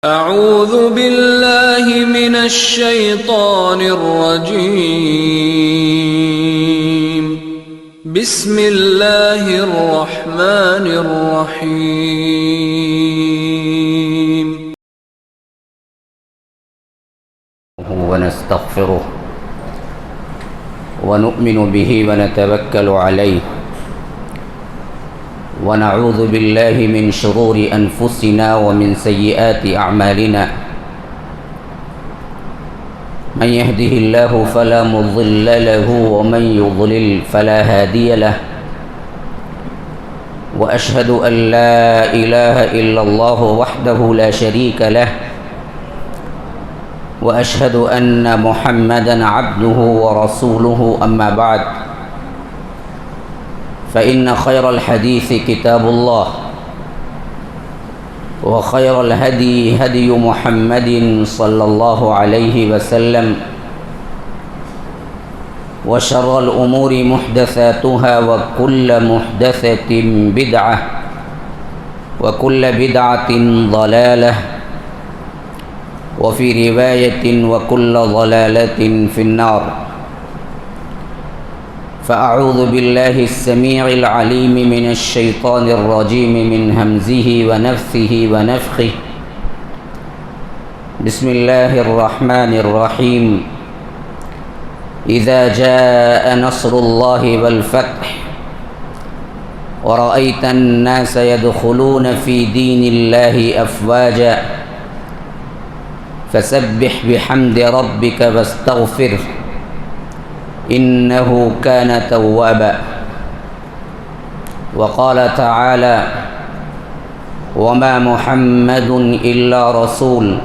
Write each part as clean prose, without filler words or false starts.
اعوذ باللہ من الشیطان الرجیم بسم اللہ الرحمن الرحیم ونستغفره ونؤمن به ونتوكل عليه ونعوذ بالله من شرور أنفسنا ومن سيئات أعمالنا من يهده الله فلا مضل له ومن يضلل فلا هادي له وأشهد أن لا إله إلا الله وحده لا شريك له وأشهد أن محمدًا عبده ورسوله أما بعد فإن خير الحديث كتاب الله وخير الهدي هدي محمد صلى الله عليه وسلم وشر الأمور محدثاتها وكل محدثة بدعة وكل بدعة ضلالة وفي رواية وكل ضلالة في النار فأعوذ بالله السميع العليم من الشيطان الرجيم من همزه ونفثه ونفخه بسم الله الرحمن الرحيم إذا جاء نصر الله والفتح ورأيت الناس يدخلون في دين الله أفواجا فسبح بحمد ربك واستغفره إنه كان توابا وقال تعالى وما محمد إلا رسول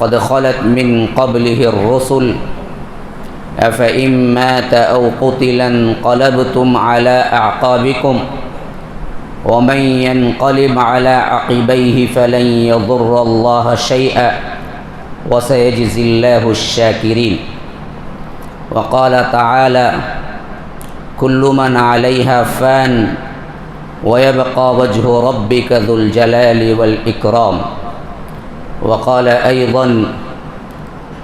قد خلت من قبله الرسل أفإن مات أو قتل انقلبتم على أعقابكم ومن ينقلب على عقبيه فلن يضر الله شيئا وسيجزي الله الشاكرين وقال تعالى كل من عليها فان ويبقى وجه ربك ذو الجلال والإكرام وقال أيضا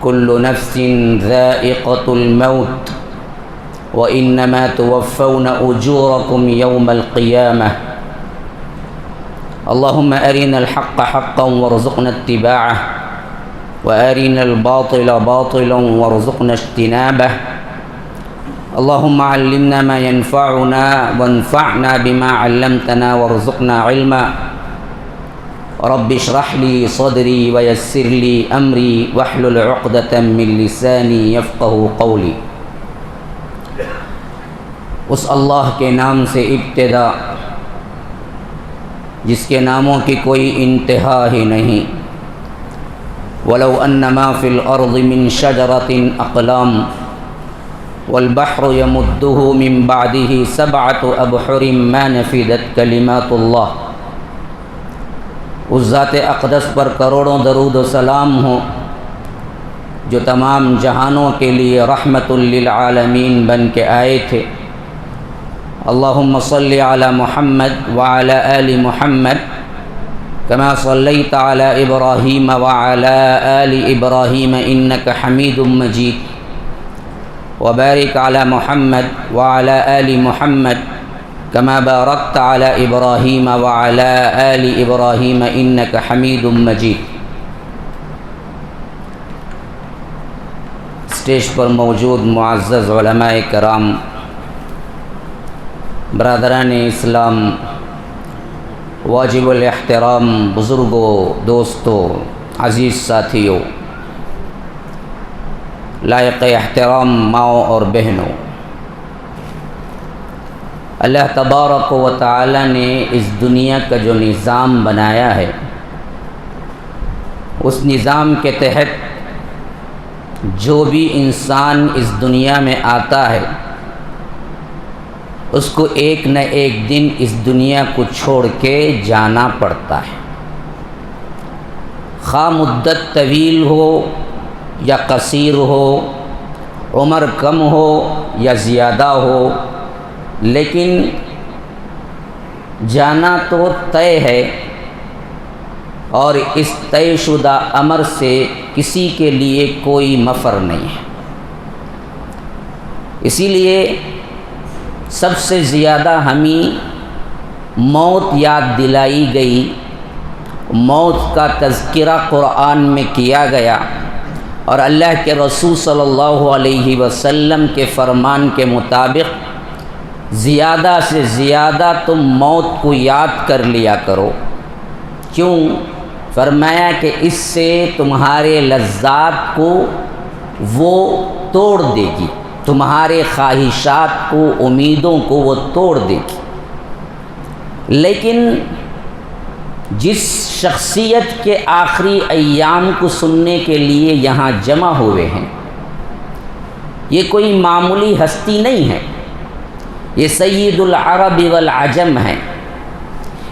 كل نفس ذائقة الموت وإنما توفون أجوركم يوم القيامة اللهم أرنا الحق حقا وارزقنا اتباعه وأرنا الباطل باطلا وارزقنا اجتنابه اللهم علمنا ما ينفعنا وانفعنا بما علمتنا وارزقنا علما رب اشرح لي صدري ويسر لي أمري واحلل عقدة من لساني يفقه قولي اس اللہ کے نام سے ابتدا جس کے ناموں کی کوئی انتہا ہی نہیں ولو ان ما فی الارض من شجرۃ اقلام والبحر یمدہ من بعدہ سبعۃ ابحر ما نفدت کلمات اللہ اس ذات اقدس پر کروڑوں درود و سلام ہوں جو تمام جہانوں کے لیے رحمت للعالمین بن کے آئے تھے اللہم صلی علی محمد وعلی آل محمد كما صليت على إبراهيم وعلى آل إبراهيم إنك حميد مجيد وبارك على محمد وعلى آل محمد كما باركت على إبراهيم وعلى آل إبراهيم إنك حميد مجيد اسٹیج پر موجود معزز علماء کرام، برادران اسلام، واجب الاحترام بزرگوں، دوستوں، عزیز ساتھیوں، لائق احترام ماؤں اور بہنوں، اللہ تبارک و تعالی نے اس دنیا کا جو نظام بنایا ہے اس نظام کے تحت جو بھی انسان اس دنیا میں آتا ہے اس کو ایک نہ ایک دن اس دنیا کو چھوڑ کے جانا پڑتا ہے، خواہ مدت طویل ہو یا قصیر ہو، عمر کم ہو یا زیادہ ہو، لیکن جانا تو طے ہے، اور اس طے شدہ امر سے کسی کے لیے کوئی مفر نہیں ہے۔ اسی لیے سب سے زیادہ ہمیں موت یاد دلائی گئی، موت کا تذکرہ قرآن میں کیا گیا، اور اللہ کے رسول صلی اللہ علیہ وسلم کے فرمان کے مطابق زیادہ سے زیادہ تم موت کو یاد کر لیا کرو۔ کیوں؟ فرمایا کہ اس سے تمہارے لذات کو وہ توڑ دے گی، تمہارے خواہشات کو، امیدوں کو وہ توڑ دے گی۔ لیکن جس شخصیت کے آخری ایام کو سننے کے لیے یہاں جمع ہوئے ہیں، یہ کوئی معمولی ہستی نہیں ہے، یہ سید العرب والعجم ہیں،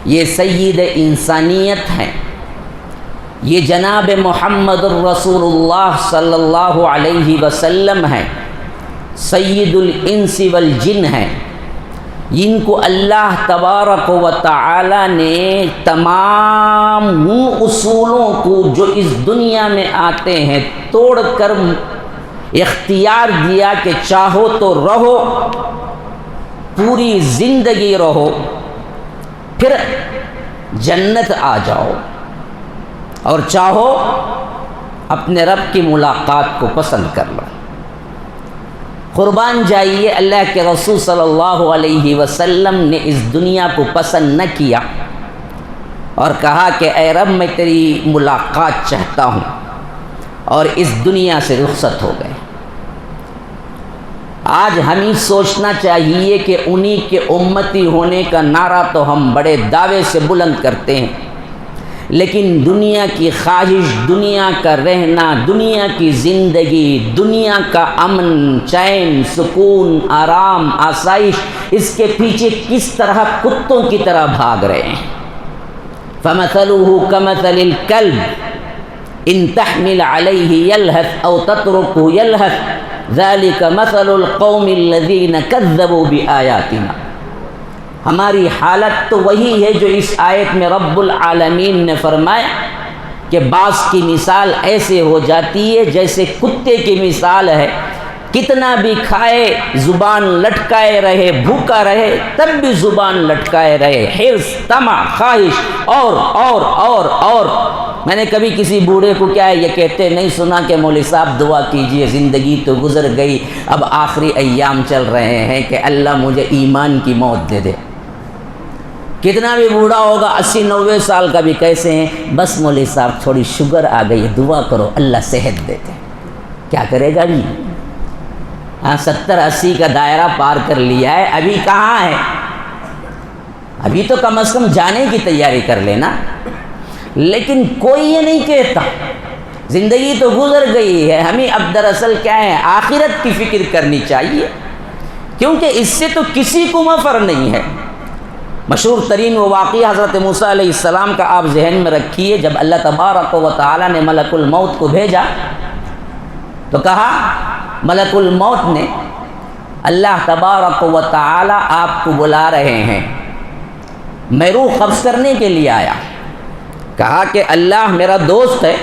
یہ سید انسانیت ہیں، یہ جناب محمد الرسول اللہ صلی اللہ علیہ وسلم ہیں، سید الانس والجن ہیں، جن کو اللہ تبارک و تعالی نے تمام ان اصولوں کو جو اس دنیا میں آتے ہیں توڑ کر اختیار دیا کہ چاہو تو رہو، پوری زندگی رہو، پھر جنت آ جاؤ، اور چاہو اپنے رب کی ملاقات کو پسند کر لو۔ قربان جائیے، اللہ کے رسول صلی اللہ علیہ وسلم نے اس دنیا کو پسند نہ کیا اور کہا کہ اے رب میں تیری ملاقات چاہتا ہوں، اور اس دنیا سے رخصت ہو گئے۔ آج ہمیں سوچنا چاہیے کہ انہی کے امتی ہونے کا نعرہ تو ہم بڑے دعوے سے بلند کرتے ہیں، لیکن دنیا کی خواہش، دنیا کا رہنا، دنیا کی زندگی، دنیا کا امن، چین، سکون، آرام، آسائش، اس کے پیچھے کس طرح کتوں کی طرح بھاگ رہے ہیں۔ فَمَثَلُهُ كَمَثَلِ الْكَلْبِ إِن تَحْمِلْ عَلَيْهِ يَلْهَثْ أَوْ تَتْرُكْهُ يَلْهَثْ ذَلِكَ مَثَلُ الْقَوْمِ الَّذِينَ كَذَّبُوا بِآيَاتِنَا۔ ہماری حالت تو وہی ہے جو اس آیت میں رب العالمین نے فرمایا کہ بعض کی مثال ایسے ہو جاتی ہے جیسے کتے کی مثال ہے، کتنا بھی کھائے زبان لٹکائے رہے، بھوکا رہے تب بھی زبان لٹکائے رہے، حرص، طمع، خواہش، اور میں نے کبھی کسی بوڑھے کو کیا ہے یہ کہتے نہیں سنا کہ مولوی صاحب دعا کیجئے، زندگی تو گزر گئی، اب آخری ایام چل رہے ہیں کہ اللہ مجھے ایمان کی موت دے دے۔ کتنا بھی بوڑھا ہوگا، 80-90 سال کا بھی کیسے ہیں، بس مولوی صاحب تھوڑی شوگر آ گئی، دعا کرو اللہ صحت دیتے۔ کیا کرے گا جی؟ 70-80 کا دائرہ پار کر لیا ہے، ابھی کہاں ہے؟ ابھی تو کم از کم جانے کی تیاری کر لینا۔ لیکن کوئی یہ نہیں کہتا، زندگی تو گزر گئی ہے، ہمیں اب دراصل کیا ہے، آخرت کی فکر کرنی چاہیے، کیونکہ اس سے تو کسی کو مفر نہیں ہے۔ مشہور ترین وہ واقعہ حضرت موسیٰ علیہ السلام کا آپ ذہن میں رکھیے، جب اللہ تبارک و تعالی نے ملک الموت کو بھیجا تو کہا ملک الموت نے، اللہ تبارک و تعالی آپ کو بلا رہے ہیں، میں روح قبض کرنے کے لیے آیا۔ کہا کہ اللہ میرا دوست ہے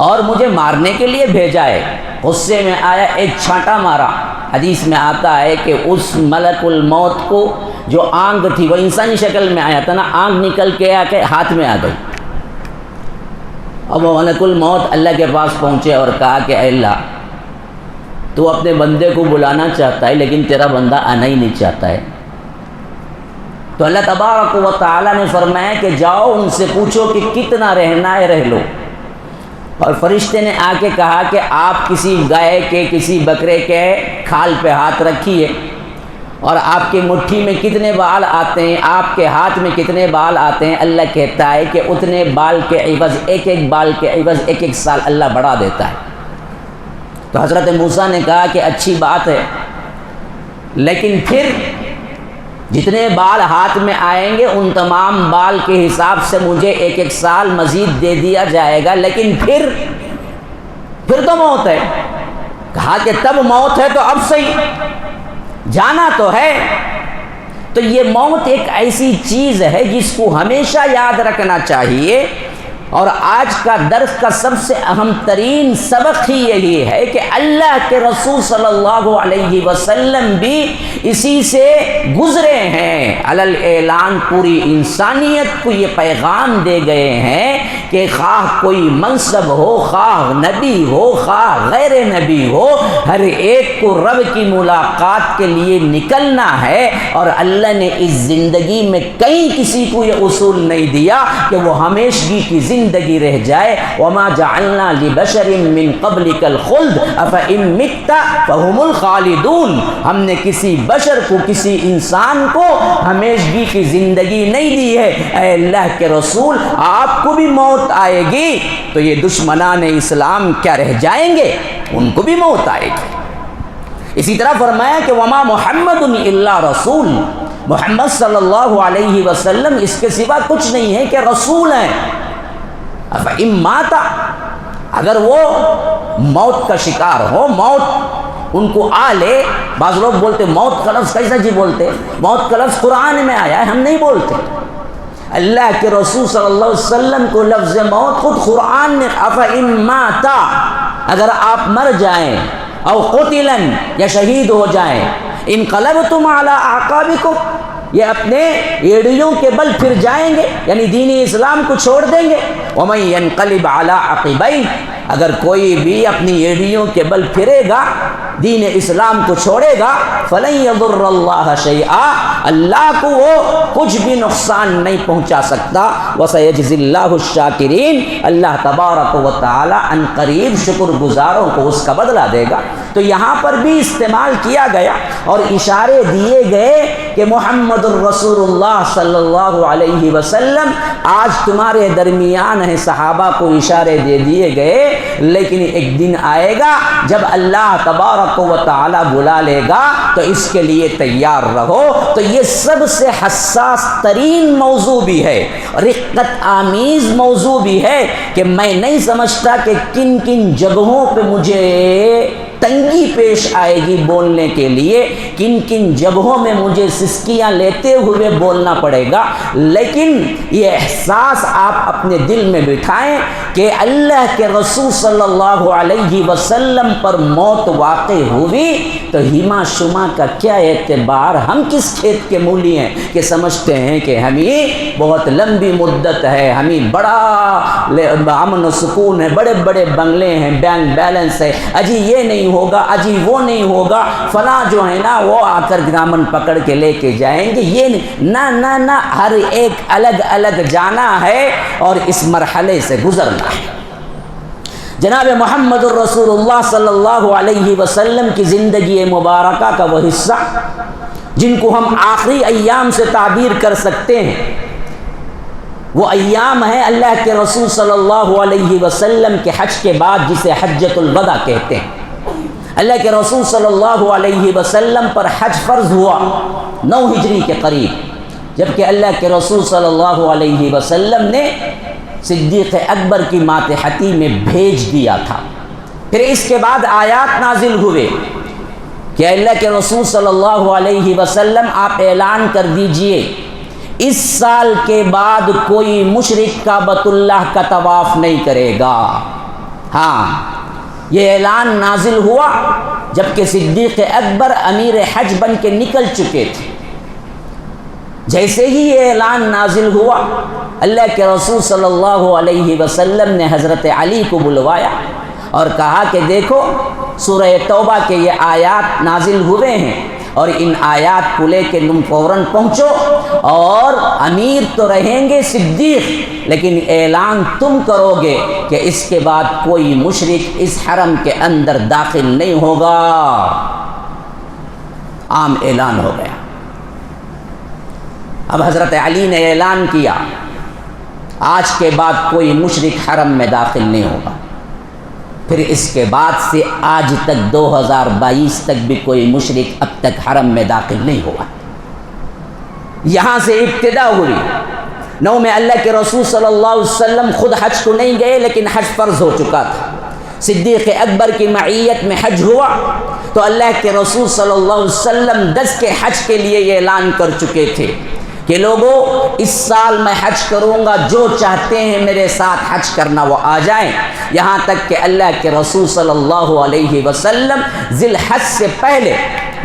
اور مجھے مارنے کے لیے بھیجا ہے۔ غصے میں آیا، ایک چھانٹا مارا۔ حدیث میں آتا ہے کہ اس ملک الموت کو جو آنکھ تھی، وہ انسانی شکل میں آیا تھا نا، آنکھ نکل کے آ کے ہاتھ میں آ گئی۔ اب وہ ملک الموت اللہ کے پاس پہنچے اور کہا کہ اے اللہ، تو اپنے بندے کو بلانا چاہتا ہے لیکن تیرا بندہ آنا ہی نہیں چاہتا ہے۔ تو اللہ تبارک و تعالی نے فرمایا کہ جاؤ ان سے پوچھو کہ کتنا رہنا ہے، رہ لو۔ اور فرشتے نے آ کے کہا کہ آپ کسی گائے کے، کسی بکرے کے کھال پہ ہاتھ رکھیے، اور آپ کی مٹھی میں کتنے بال آتے ہیں، آپ کے ہاتھ میں کتنے بال آتے ہیں؟ اللہ کہتا ہے کہ اتنے بال کے عوض، ایک ایک بال کے عوض 1-1 سال اللہ بڑھا دیتا ہے۔ تو حضرت موسیٰ نے کہا کہ اچھی بات ہے، لیکن پھر جتنے بال ہاتھ میں آئیں گے ان تمام بال کے حساب سے مجھے 1-1 سال مزید دے دیا جائے گا، لیکن پھر تو موت ہے۔ کہا کہ تب موت ہے تو اب صحیح، جانا تو ہے۔ تو یہ موت ایک ایسی چیز ہے جس کو ہمیشہ یاد رکھنا چاہیے اور آج کا درس کا سب سے اہم ترین سبق ہی یہی ہے کہ اللہ کے رسول صلی اللہ علیہ وسلم بھی اسی سے گزرے ہیں۔ علل اعلان پوری انسانیت کو یہ پیغام دے گئے ہیں کہ خواہ کوئی منصب ہو، خواہ نبی ہو، خواہ غیر نبی ہو، ہر ایک کو رب کی ملاقات کے لیے نکلنا ہے۔ اور اللہ نے اس زندگی میں کہیں کسی کو یہ اصول نہیں دیا کہ وہ ہمیشگی کی زندگی رہ جائے۔ وما جعلنا لبشر من قبلک الخلد افإن مت فهم الخالدون۔ ہم نے کسی بشر کو، کسی انسان کو ہمیشگی کی زندگی نہیں دی ہے۔ اے اللہ کے رسول، آپ کو بھی موت آئے گی تو یہ دشمنان اسلام کیا رہ جائیں گے؟ ان کو بھی موت آئے گی۔ اسی طرح فرمایا کہ وما محمد الا رسول، محمد صلی اللہ علیہ وسلم اس کے سوا کچھ نہیں ہے کہ رسول ہیں۔ افإن مات، اگر وہ موت کا شکار ہو، موت ان کو آ لے۔ بعض لوگ بولتے موت کا لفظ کیسا جی بولتے؟ موت کا لفظ قرآن میں آیا ہے، ہم نہیں بولتے۔ اللہ کے رسول صلی اللہ علیہ وسلم کو لفظ موت خود قرآن نے افإن مات، اگر آپ مر جائیں، او قتلا، یا شہید ہو جائیں، انقلبتم علی اعقابکم، یہ اپنے ایڑیوں کے بل پھر جائیں گے، یعنی دین اسلام کو چھوڑ دیں گے۔ ومن ينقلب علی عقبیہ، اگر کوئی بھی اپنی ایڑیوں کے بل پھرے گا، دین اسلام کو چھوڑے گا، فلن یضر اللہ شیئا، اللہ کو وہ کچھ بھی نقصان نہیں پہنچا سکتا۔ وسیجزی اللہ الشاکرین، اللہ تبارک و تعالی ان قریب شکر گزاروں کو اس کا بدلہ دے گا۔ تو یہاں پر بھی استعمال کیا گیا اور اشارے دیے گئے کہ محمد الرسول اللہ صلی اللہ علیہ وسلم آج تمہارے درمیان ہیں۔ صحابہ کو اشارے دے دیے گئے، لیکن ایک دن آئے گا جب اللہ تبارک و تعالی بلا لے گا، تو اس کے لیے تیار رہو۔ تو یہ سب سے حساس ترین موضوع بھی ہے، رقت آمیز موضوع بھی ہے کہ میں نہیں سمجھتا کہ کن کن جگہوں پہ مجھے تنگی پیش آئے گی بولنے کے لیے، کن کن جگہوں میں مجھے سسکیاں لیتے ہوئے بولنا پڑے گا، لیکن یہ احساس آپ اپنے دل میں بٹھائیں کہ اللہ کے رسول صلی اللہ علیہ وسلم پر موت واقع ہوئی تو ہما شما کا کیا اعتبار؟ ہم کس کھیت کے مولی ہیں کہ سمجھتے ہیں کہ ہمیں بہت لمبی مدت ہے، ہمیں بڑا امن و سکون ہے، بڑے بڑے بنگلے ہیں، بینک بیلنس ہے، اجی یہ نہیں ہوگا، اجی وہ نہیں ہوگا، فلاں جو ہے نا وہ آ کر دامن پکڑ کے لے کے جائیں گے، یہ نہیں، نہ نہ، ہر ایک الگ الگ جانا ہے اور اس مرحلے سے گزرنا ہے۔ جناب محمد الرسول اللہ صلی اللہ علیہ وسلم کی زندگی مبارکہ کا وہ حصہ جن کو ہم آخری ایام سے تعبیر کر سکتے ہیں، وہ ایام ہے اللہ کے رسول صلی اللہ علیہ وسلم کے حج کے بعد، جسے حجۃ الوداع کہتے ہیں۔ اللہ کے رسول صلی اللہ علیہ وسلم پر حج فرض ہوا 9 ہجری کے قریب، جبکہ اللہ کے رسول صلی اللہ علیہ وسلم نے صدیق اکبر کی ماتحتی میں بھیج دیا تھا۔ پھر اس کے بعد آیات نازل ہوئے کہ اللہ کے رسول صلی اللہ علیہ وسلم آپ اعلان کر دیجئے اس سال کے بعد کوئی مشرک کعبۃ اللہ کا طواف نہیں کرے گا۔ ہاں، یہ اعلان نازل ہوا جبکہ صدیق اکبر امیر حج بن کے نکل چکے تھے۔ جیسے ہی یہ اعلان نازل ہوا، اللہ کے رسول صلی اللہ علیہ وسلم نے حضرت علی کو بلوایا اور کہا کہ دیکھو سورہ توبہ کے یہ آیات نازل ہوئے ہیں اور ان آیات کو لے کے تم فوراً پہنچو، اور امیر تو رہیں گے صدیق، لیکن اعلان تم کرو گے کہ اس کے بعد کوئی مشرک اس حرم کے اندر داخل نہیں ہوگا۔ عام اعلان ہو گیا۔ اب حضرت علی نے اعلان کیا آج کے بعد کوئی مشرک حرم میں داخل نہیں ہوگا۔ پھر اس کے بعد سے آج تک 2022 تک بھی کوئی مشرک اب تک حرم میں داخل نہیں ہوا۔ یہاں سے ابتدا ہوئی۔ 9 میں اللہ کے رسول صلی اللہ علیہ وسلم خود حج کو نہیں گئے، لیکن حج فرض ہو چکا تھا۔ صدیق اکبر کی معیت میں حج ہوا تو اللہ کے رسول صلی اللہ علیہ وسلم 10 کے حج کے لیے یہ اعلان کر چکے تھے کہ لوگوں اس سال میں حج کروں گا، جو چاہتے ہیں میرے ساتھ حج کرنا وہ آ جائیں۔ یہاں تک کہ اللہ کے رسول صلی اللہ علیہ وسلم ذی الحج سے پہلے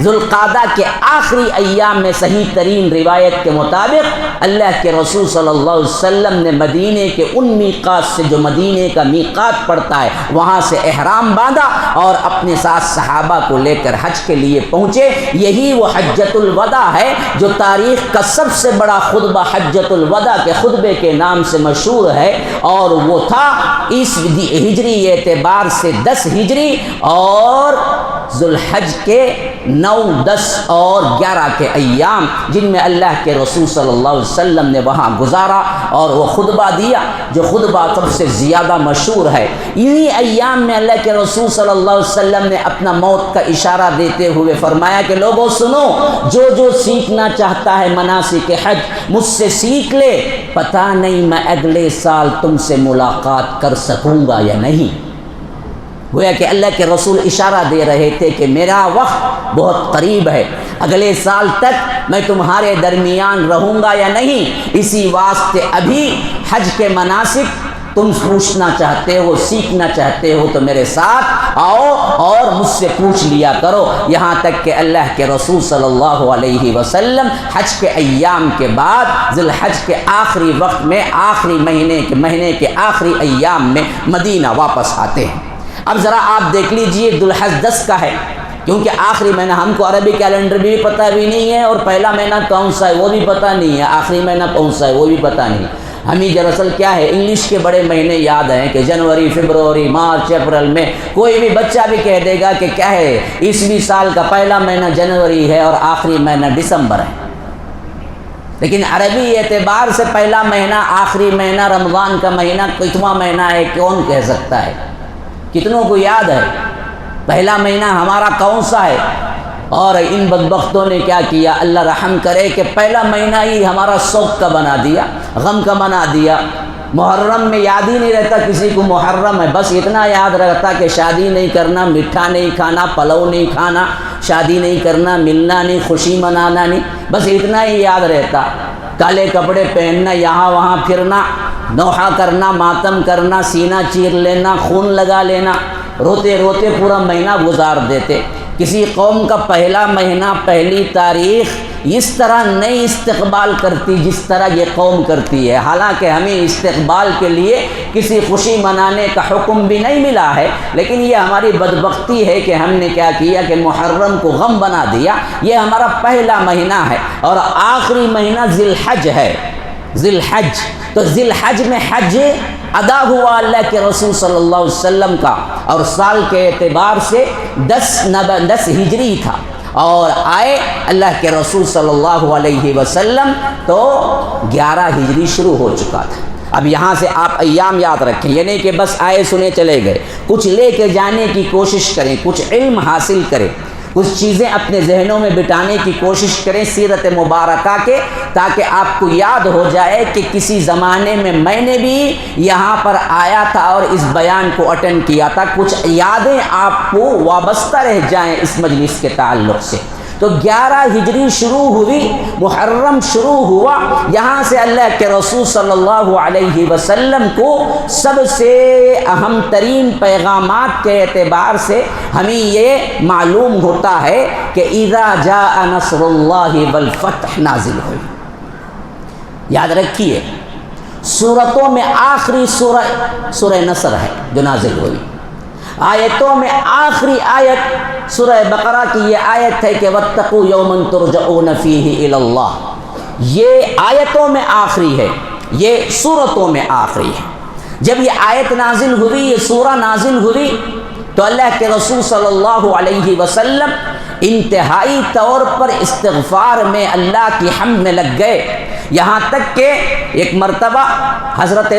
ذوالقعدہ کے آخری ایام میں صحیح ترین روایت کے مطابق اللہ کے رسول صلی اللہ علیہ وسلم نے مدینے کے ان میقات سے، جو مدینے کا میقات پڑتا ہے، وہاں سے احرام باندھا اور اپنے ساتھ صحابہ کو لے کر حج کے لیے پہنچے۔ یہی وہ حجۃ الوداع ہے جو تاریخ کا سب سے بڑا خطبہ حجۃ الوداع کے خطبے کے نام سے مشہور ہے، اور وہ تھا ہجری اعتبار سے 10 ہجری اور ذوالحج کے 9، 10 اور 11 کے ایام، جن میں اللہ کے رسول صلی اللہ علیہ وسلم نے وہاں گزارا اور وہ خطبہ دیا، جو خطبہ سب سے زیادہ مشہور ہے۔ انہی ایام میں اللہ کے رسول صلی اللہ علیہ وسلم نے اپنا موت کا اشارہ دیتے ہوئے فرمایا کہ لوگوں سنو، جو سیکھنا چاہتا ہے مناسک حج مجھ سے سیکھ لے، پتہ نہیں میں اگلے سال تم سے ملاقات کر سکوں گا یا نہیں۔ گویا کہ اللہ کے رسول اشارہ دے رہے تھے کہ میرا وقت بہت قریب ہے، اگلے سال تک میں تمہارے درمیان رہوں گا یا نہیں۔ اسی واسطے ابھی حج کے مناسک تم پوچھنا چاہتے ہو، سیکھنا چاہتے ہو تو میرے ساتھ آؤ اور مجھ سے پوچھ لیا کرو۔ یہاں تک کہ اللہ کے رسول صلی اللہ علیہ وسلم حج کے ایام کے بعد ذی الحج کے آخری وقت میں، آخری مہینے کے آخری ایام میں مدینہ واپس آتے ہیں۔ اب ذرا آپ دیکھ لیجئے، ذوالحج 10 کا ہے، کیونکہ آخری مہینہ ہم کو عربی کیلنڈر بھی پتہ بھی نہیں ہے، اور پہلا مہینہ کون سا ہے وہ بھی پتہ نہیں ہے، آخری مہینہ کون سا ہے وہ بھی پتہ نہیں۔ ہمیں دراصل کیا ہے، انگلش کے بڑے مہینے یاد ہیں کہ جنوری، فروری، مارچ، اپریل میں کوئی بھی بچہ بھی کہہ دے گا کہ کیا ہے، عیسوی سال کا پہلا مہینہ جنوری ہے اور آخری مہینہ دسمبر ہے، لیکن عربی اعتبار سے پہلا مہینہ، آخری مہینہ، رمضان کا مہینہ کتواں مہینہ ہے کون کہہ سکتا ہے؟ کتنوں کو یاد ہے پہلا مہینہ ہمارا کون سا ہے؟ اور ان بدبختوں نے کیا کیا، اللہ رحم کرے کہ پہلا مہینہ ہی ہمارا شوق کا بنا دیا، غم کا بنا دیا۔ محرم میں یاد ہی نہیں رہتا کسی کو محرم ہے، بس اتنا یاد رہتا کہ شادی نہیں کرنا، میٹھا نہیں کھانا، پلو نہیں کھانا، شادی نہیں کرنا، ملنا نہیں، خوشی منانا نہیں، بس اتنا ہی یاد رہتا۔ کالے کپڑے پہننا، یہاں وہاں پھرنا، نوحہ کرنا، ماتم کرنا، سینہ چیر لینا، خون لگا لینا، روتے روتے پورا مہینہ گزار دیتے۔ کسی قوم کا پہلا مہینہ، پہلی تاریخ اس طرح نہیں استقبال کرتی جس طرح یہ قوم کرتی ہے، حالانکہ ہمیں استقبال کے لیے کسی خوشی منانے کا حکم بھی نہیں ملا ہے، لیکن یہ ہماری بدبختی ہے کہ ہم نے کیا کیا کہ محرم کو غم بنا دیا۔ یہ ہمارا پہلا مہینہ ہے اور آخری مہینہ ذی الحج ہے، ذی الحج۔ تو ذی الحج میں حج ادا ہوا اللہ کے رسول صلی اللہ علیہ وسلم کا، اور سال کے اعتبار سے 10 ہجری تھا، اور آئے اللہ کے رسول صلی اللہ علیہ وسلم تو 11 ہجری شروع ہو چکا تھا۔ اب یہاں سے آپ ایام یاد رکھیں، یعنی کہ بس آئے سنے چلے گئے، کچھ لے کے جانے کی کوشش کریں، کچھ علم حاصل کریں، کچھ چیزیں اپنے ذہنوں میں بٹانے کی کوشش کریں سیرت مبارکہ کے، تاکہ آپ کو یاد ہو جائے کہ کسی زمانے میں نے بھی یہاں پر آیا تھا اور اس بیان کو اٹینڈ کیا تھا، کچھ یادیں آپ کو وابستہ رہ جائیں اس مجلس کے تعلق سے۔ تو 11 ہجری شروع ہوئی، محرم شروع ہوا، یہاں سے اللہ کے رسول صلی اللہ علیہ وسلم کو سب سے اہم ترین پیغامات کے اعتبار سے ہمیں یہ معلوم ہوتا ہے کہ اذا جاء نصر اللہ والفتح نازل ہوئی۔ یاد رکھیے، سورتوں میں آخری سورہ نصر ہے جو نازل ہوئی، آیتوں میں آخری آیت سورہ بقرہ کی یہ آیت ہے کہ واتقوا یوما ترجعون فیہ الی اللہ۔ یہ آیتوں میں آخری ہے، یہ سورتوں میں آخری ہے۔ جب یہ آیت نازل ہوئی، یہ سورہ نازل ہوئی، تو اللہ کے رسول صلی اللہ علیہ وسلم انتہائی طور پر استغفار میں اللہ کی حمد میں لگ گئے، یہاں تک کہ ایک مرتبہ حضرت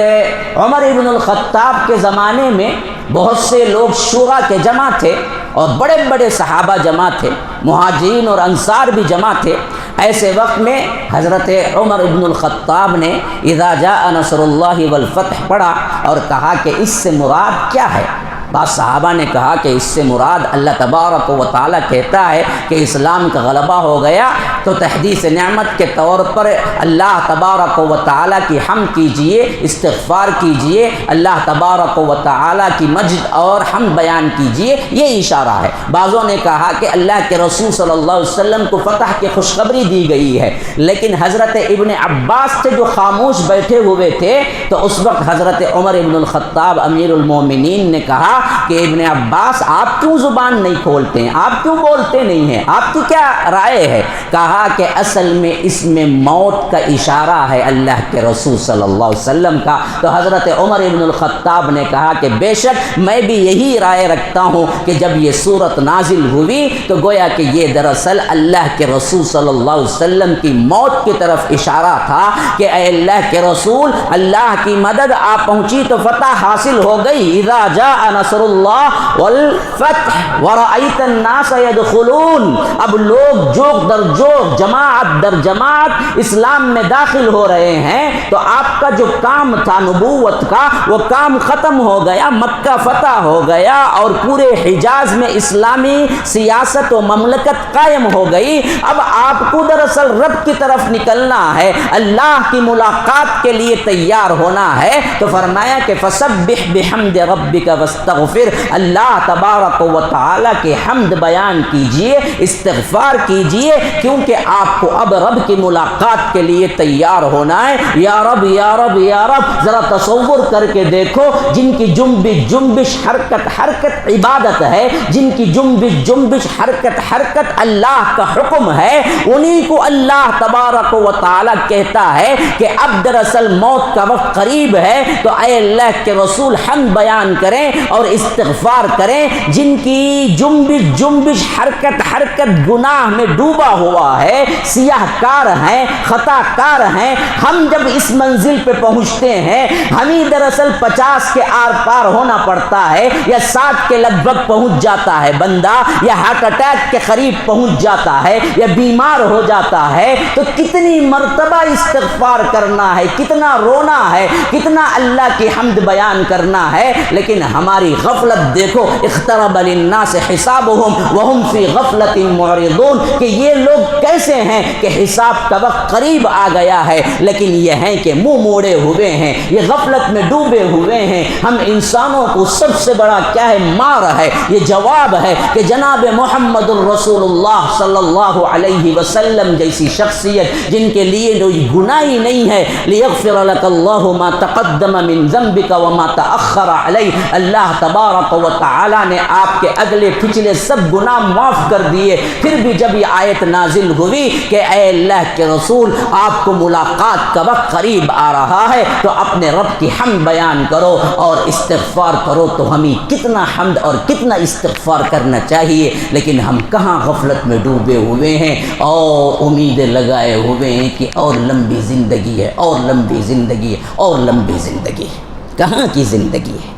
عمر ابن الخطاب کے زمانے میں بہت سے لوگ شورا کے جمع تھے اور بڑے بڑے صحابہ جمع تھے، مہاجرین اور انصار بھی جمع تھے۔ ایسے وقت میں حضرت عمر ابن الخطاب نے اذا جاء نصر اللہ والفتح پڑھا اور کہا کہ اس سے مراد کیا ہے؟ بعض صحابہ نے کہا کہ اس سے مراد اللہ تبارک و تعالیٰ کہتا ہے کہ اسلام کا غلبہ ہو گیا تو تحدیث نعمت کے طور پر اللہ تبارک و تعالیٰ کی حمد کیجئے، استغفار کیجئے، اللہ تبارک و تعالیٰ کی مجد اور حمد بیان کیجئے، یہ اشارہ ہے۔ بعضوں نے کہا کہ اللہ کے رسول صلی اللہ علیہ وسلم کو فتح کی خوشخبری دی گئی ہے، لیکن حضرت ابن عباس تھے جو خاموش بیٹھے ہوئے تھے، تو اس وقت حضرت عمر ابن الخطاب امیر المومنین نے کہا کہ ابن عباس آپ کیوں زبان نہیں کھولتے ہیں، آپ کیوں بولتے نہیں ہیں، آپ کی کیا رائے ہے؟ کہا کہ اصل میں اس میں موت کا اشارہ ہے اللہ کے رسول صلی اللہ علیہ وسلم کا۔ تو حضرت عمر ابن الخطاب نے کہا کہ بے شک میں بھی یہی رائے رکھتا ہوں کہ جب یہ صورت نازل ہوئی تو گویا کہ یہ دراصل اللہ کے رسول صلی اللہ علیہ وسلم کی موت کی طرف اشارہ تھا کہ اے اللہ کے رسول، اللہ کی مدد آ پہنچی تو فتح حاصل ہو گئی۔ اذا جاء نصر اللہ والفتح ورأیت الناس يدخلون، اب لوگ جوق در جوق، جماعت در جماعت اسلام میں داخل ہو رہے ہیں، تو آپ کا جو کام تھا نبوت کا وہ کام ختم ہو گیا، مکہ فتح ہو گیا اور پورے حجاز میں اسلامی سیاست و مملکت قائم ہو گئی۔ اب آپ کو دراصل رب کی طرف نکلنا ہے، اللہ کی ملاقات کے لیے تیار ہونا ہے۔ تو فرمایا کہ فسبح بحمد ربک واستغفر، اللہ تبارک و تعالیٰ کے حمد بیان کیجئے، استغفار کیجئے، کیونکہ آپ کو اب رب کی ملاقات کے لیے تیار ہونا ہے۔ یا رب یا رب یا رب، ذرا تصور کر کے دیکھو، جن کی جنبش جنبش حرکت حرکت عبادت ہے، جن کی جنبش جنبش حرکت حرکت اللہ کا حکم ہے، انہی کو اللہ تبارک و تعالیٰ کہتا ہے کہ اب دراصل موت کا وقت قریب ہے، تو اے اللہ کے رسول حمد بیان کریں اور استغفار کریں۔ جن کی جنبش جنبش حرکت حرکت گناہ میں ڈوبا ہوا ہے، سیاہ کار ہیں، خطا کار ہیں، ہم جب اس منزل پہ پہنچتے ہیں، ہمیں دراصل 50 کے آر پار ہونا پڑتا ہے یا 60 کے لگ بھگ پہنچ جاتا ہے بندہ، یا ہارٹ اٹیک کے قریب پہنچ جاتا ہے یا بیمار ہو جاتا ہے، تو کتنی مرتبہ استغفار کرنا ہے، کتنا رونا ہے، کتنا اللہ کی حمد بیان کرنا ہے۔ لیکن ہماری غفلت دیکھو، اقترب للناس حسابهم وهم فی غفلت معرضون، کہ یہ لوگ کیسے ہیں کہ حساب کا وقت قریب آ گیا ہے، لیکن یہ ہیں کہ منہ موڑے ہوئے ہیں، یہ غفلت میں ڈوبے ہوئے ہیں۔ ہم انسانوں کو سب سے بڑا کیا ہے؟ مار ہے، یہ جواب ہے کہ جناب محمد الرسول اللہ صلی اللہ علیہ وسلم جیسی شخصیت جن کے لیے کوئی گناہ ہی نہیں ہے، لیغفر لک اللہ ما تقدم من ذنبک وما تأخر علیہ، اللہ تبارک و تعالی نے آپ کے اگلے پچھلے سب گناہ معاف کر دیے۔ پھر بھی جب یہ آیت نازل ہوئی کہ اے اللہ کے رسول، آپ کو ملاقات کا وقت قریب آ رہا ہے، تو اپنے رب کی حمد بیان کرو اور استغفار کرو، تو ہمیں کتنا حمد اور کتنا استغفار کرنا چاہیے، لیکن ہم کہاں غفلت میں ڈوبے ہوئے ہیں اور امیدیں لگائے ہوئے ہیں کہ اور لمبی زندگی ہے، اور لمبی زندگی ہے، اور لمبی زندگی ہے۔ کہاں کی زندگی ہے؟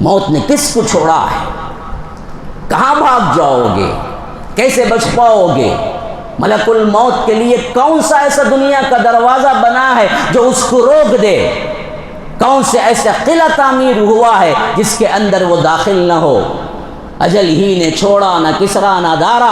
موت نے کس کو چھوڑا ہے؟ کہاں بھاگ جاؤ گے؟ کیسے بچ پاؤ گے؟ ملک الموت کے لیے کون سا ایسا دنیا کا دروازہ بنا ہے جو اس کو روک دے؟ کون سے ایسا قلعہ تعمیر ہوا ہے جس کے اندر وہ داخل نہ ہو؟ اجل ہی نے چھوڑا نہ کسرا نہ دارا،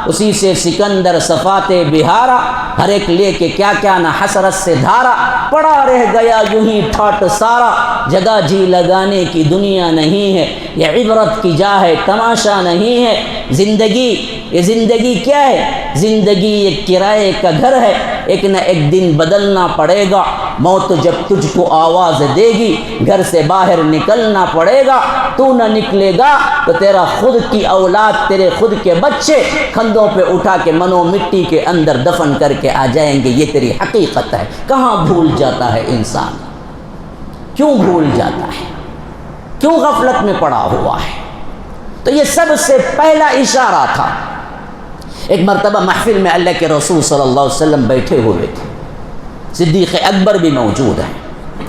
اسی سے سکندر صفات بہارا، ہر ایک لے کے کیا کیا نہ حسرت سے دھارا، پڑا رہ گیا یوں ہی ٹھاٹ سارا، جگہ جی لگانے کی دنیا نہیں ہے، یہ عبرت کی جا ہے تماشا نہیں ہے۔ زندگی، یہ زندگی کیا ہے؟ زندگی ایک کرائے کا گھر ہے، ایک نہ ایک دن بدلنا پڑے گا۔ موت جب تجھ کو آواز دے گی، گھر سے باہر نکلنا پڑے گا، تو نہ نکلے گا تو تیرا خود کی اولاد، تیرے خود کے بچے کندھوں پہ اٹھا کے منو مٹی کے اندر دفن کر کے آ جائیں گے۔ یہ تیری حقیقت ہے۔ کہاں بھول جاتا ہے انسان؟ کیوں بھول جاتا ہے؟ کیوں غفلت میں پڑا ہوا ہے؟ تو یہ سب سے پہلا اشارہ تھا۔ ایک مرتبہ محفل میں اللہ کے رسول صلی اللہ علیہ وسلم بیٹھے ہوئے تھے، صدیق اکبر بھی موجود ہیں۔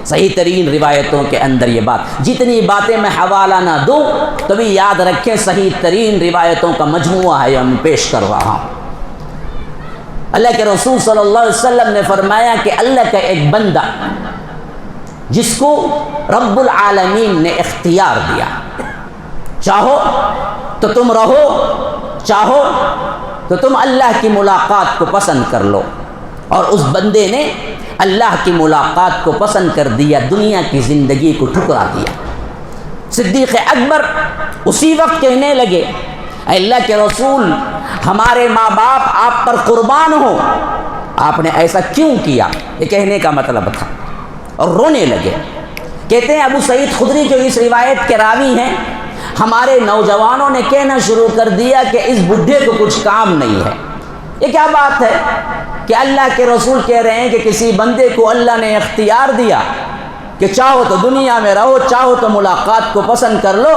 صحیح ترین روایتوں کے اندر یہ بات، جتنی باتیں میں حوالہ نہ دوں تو بھی یاد رکھیں صحیح ترین روایتوں کا مجموعہ ہے، میں پیش کر رہا ہوں۔ اللہ کے رسول صلی اللہ علیہ وسلم نے فرمایا کہ اللہ کا ایک بندہ جس کو رب العالمین نے اختیار دیا، چاہو تو تم رہو، چاہو تو تم اللہ کی ملاقات کو پسند کر لو۔ اور اس بندے نے اللہ کی ملاقات کو پسند کر دیا، دنیا کی زندگی کو ٹھکرا دیا۔ صدیق اکبر اسی وقت کہنے لگے، اے اللہ کے رسول، ہمارے ماں باپ آپ پر قربان ہو، آپ نے ایسا کیوں کیا؟ یہ کہنے کا مطلب تھا، اور رونے لگے۔ کہتے ہیں ابو سعید خدری جو اس روایت کے راوی ہیں، ہمارے نوجوانوں نے کہنا شروع کر دیا کہ اس بڈھے کو کچھ کام نہیں ہے۔ یہ کیا بات ہے کہ اللہ کے رسول کہہ رہے ہیں کہ کسی بندے کو اللہ نے اختیار دیا کہ چاہو تو دنیا میں رہو، چاہو تو ملاقات کو پسند کر لو،